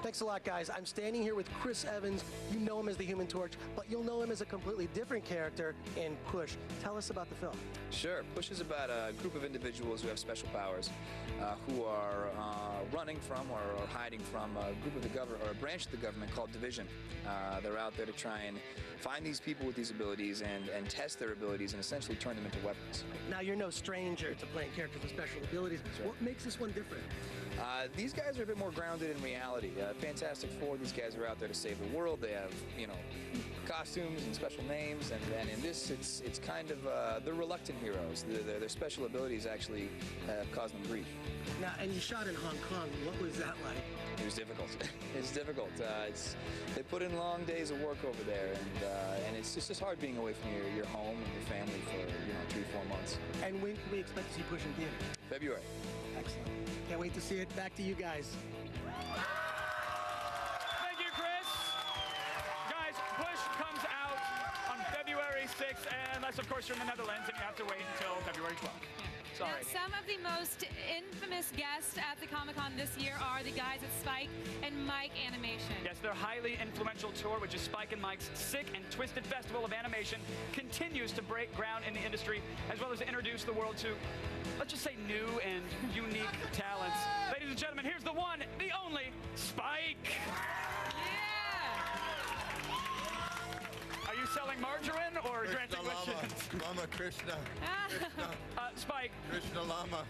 Thanks a lot, guys. I'm standing here with Chris Evans. You know him as the Human Torch, but you'll know him as a completely different character in Push. Tell us about the film. Sure. Push is about a group of individuals who have special powers, who are running from or hiding from a group of the government or a branch of the government called Division. They're out there to try and find these people with these abilities and test their abilities and essentially turn them into weapons. Now, you're no stranger to playing characters with special abilities. Right. What makes this one different? These guys are a bit more grounded in reality. Fantastic Four, these guys are out there to save the world. They have, costumes and special names, and in this, it's kind of, they're reluctant heroes. Their special abilities actually have caused them grief. Now, and you shot in Hong Kong. What was that like? It was difficult. It's difficult. They put in long days of work over there, and it's just hard being away from your home and your family for 3-4 months. And when can we expect to see Push in theater? February. Excellent. Can't wait to see it. Back to you guys. Thank you, Chris. Guys, Push comes out on February 6th, unless, of course, you're in the Netherlands and you have to wait until February 12th. Sorry. Now, some of the most infamous guests at the Comic-Con this year are the guys at Spike and Mike Animation. Yes, their highly influential tour, which is Spike and Mike's Sick and Twisted Festival of Animation, continues to break ground in the industry, as well as introduce the world to, let's just say, new and unique talents. Ladies and gentlemen, here's the one, the only, Spike. Are you selling margarine or granting wishes? Lama Krishna. Spike. Krishna Lama.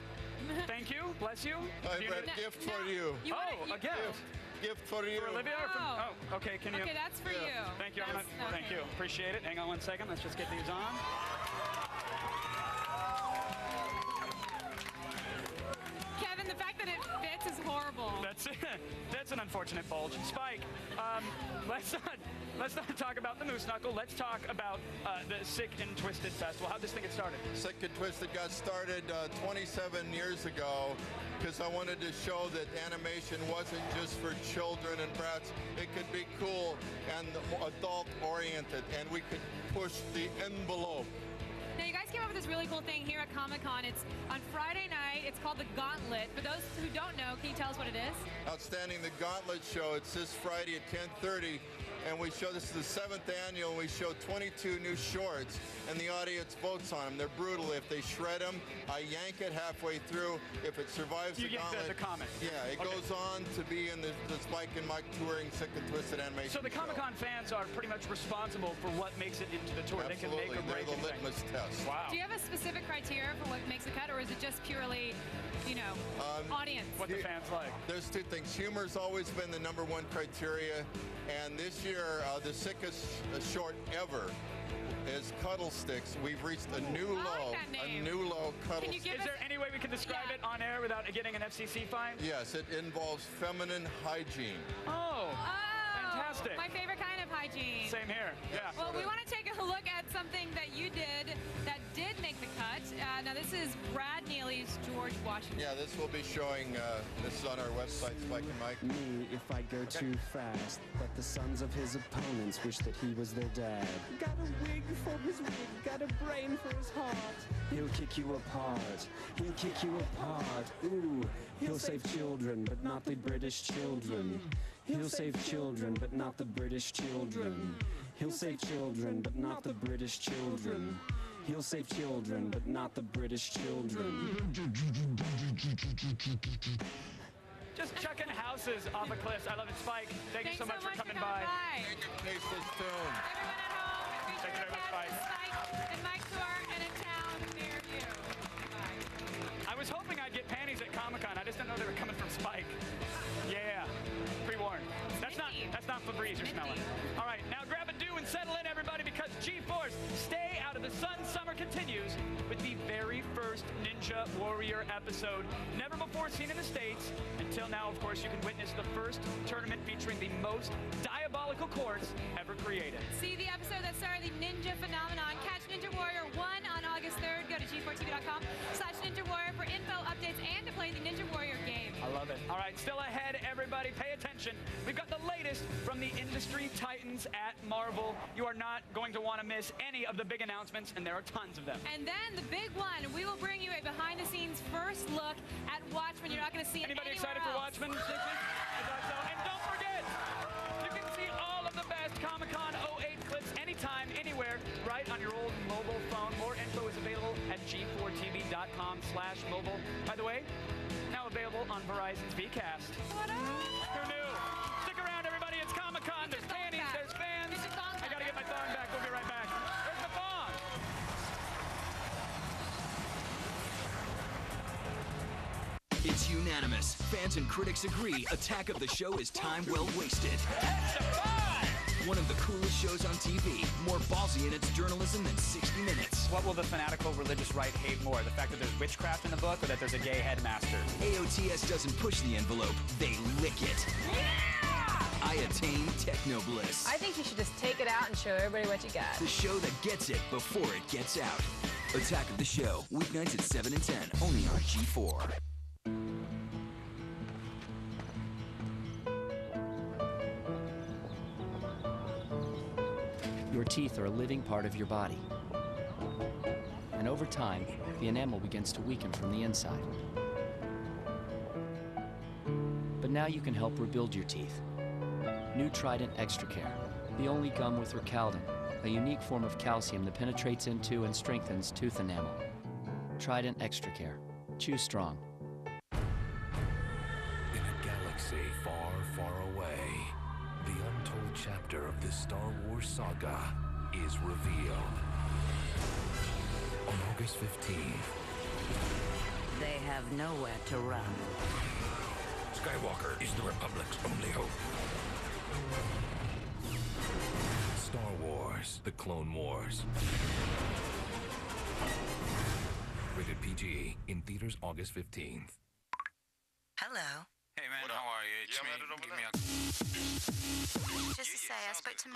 Thank you. Bless you. I have a gift for you. A gift. Gift for you. For Olivia? Oh. Okay. Can you? Okay, that's for you. Thank you. Thank you. Appreciate it. Hang on one second. Let's just get these on. Kevin, the fact that it fits is horrible. That's an unfortunate bulge. Spike, let's not talk about the Moose Knuckle. Let's talk about the Sick and Twisted Festival. How'd this thing get started? Sick and Twisted got started 27 years ago because I wanted to show that animation wasn't just for children and brats. It could be cool and adult-oriented, and we could push the envelope. Now, you guys came up with this really cool thing here at Comic-Con. It's on Friday night. It's called the Gauntlet. For those who don't know, can you tell us what it is? Outstanding, the Gauntlet show. It's this Friday at 10:30, and we show, this is the 7th annual, and we show 22 new shorts, and the audience votes on them. They're brutal. If they shred them, I yank it halfway through. If it survives the Gauntlet, the comic. Yeah, it goes on to be in the Spike and Mike touring Sick and Twisted animation. So the Comic-Con fans are pretty much responsible for what makes it into the tour. Absolutely. They can make or break They're the litmus test. Wow. Do you have a specific criteria for what makes a cut, or is it just purely, audience? What the fans like? There's two things. Humor's always been the #1 criteria, and this year, the sickest short ever is Cuddle Sticks. We've reached a new low. A new low, Cuddle Sticks. Is there any way we can describe it on air without getting an FCC fine? Yes, it involves feminine hygiene. Oh, fantastic. My favorite kind of hygiene. Same here. Yeah. Well, we want to take a look at something that you did that did make the cut. Now, this is Brad Neely's George Washington. Yeah, this will be showing, this is on our website, Spike and Mike. Me, if I go too fast, but the sons of his opponents wish that he was their dad. Got a wig for his wig, got a brain for his heart. He'll kick you apart, he'll kick you apart. Ooh, he'll save children, but not the British children. He'll save children, but not the British children. He'll save children, but not the British children. He'll save children, but not the British children. Just chucking houses off of cliffs. I love it, Spike. Thank you so much for coming by. Taste this tune. Thank you very much, Spike. Spike and Mike Tour and in town near you. I was hoping I'd get panties at Comic-Con. I just didn't know they were coming from Spike. Yeah, pre-warned. That's not Febreze you're smelling. All right, now grab a do and settle in, everybody, because G-Force Stay Out of the Sun Summer continues with the very first Ninja Warrior episode, never before seen in the States. Until now, of course, you can witness the first tournament featuring the most diabolical course ever created. See the episode that started the Ninja phenomenon. Catch Ninja Warrior 1 on August 3rd. Go to g4tv.com/Ninja Warrior for info, updates, and to play the Ninja Warrior game. I love it. All right, still ahead, everybody. Pay attention. We've got the latest from the industry titans at Marvel. You are not going to want to miss any of the big announcements, and there are tons of them. And then the big one, we will bring you a behind-the-scenes first look at Watchmen. You're not going to see it Anybody anywhere excited else. for Watchmen? I thought so. And don't forget, you can see all of the best Comic-Con 08 clips anytime, anywhere, right on your old mobile phone. More info is available at g4tv.com/mobile. By the way, now available on Verizon's Vcast. Who knew? Stick around, everybody. It's Comic-Con. There's panties, there's fans. I gotta get my thong back. We'll be right back. There's the thong. It's unanimous. Fans and critics agree Attack of the Show is time well wasted. One of the coolest shows on TV, more ballsy in its journalism than 60 Minutes. What will the fanatical religious right hate more? The fact that there's witchcraft in the book or that there's a gay headmaster? AOTS doesn't push the envelope, they lick it. I attain techno bliss. I think you should just take it out and show everybody what you got. The show that gets it before it gets out. Attack of the Show, weeknights at 7 and 10, only on G4. Your teeth are a living part of your body. And over time, the enamel begins to weaken from the inside. But now you can help rebuild your teeth. New Trident Extra Care, the only gum with Recaldin, a unique form of calcium that penetrates into and strengthens tooth enamel. Trident Extra Care. Choose strong. In a galaxy far, far away, the untold chapter of the Star Wars saga is revealed. On August 15th, They have nowhere to run. Skywalker is the Republic's only hope. Star Wars, The Clone Wars. Rated PG, in theaters August 15th. Hello. Hey man, how are you? It's me. Give me a... Just to say, I spoke to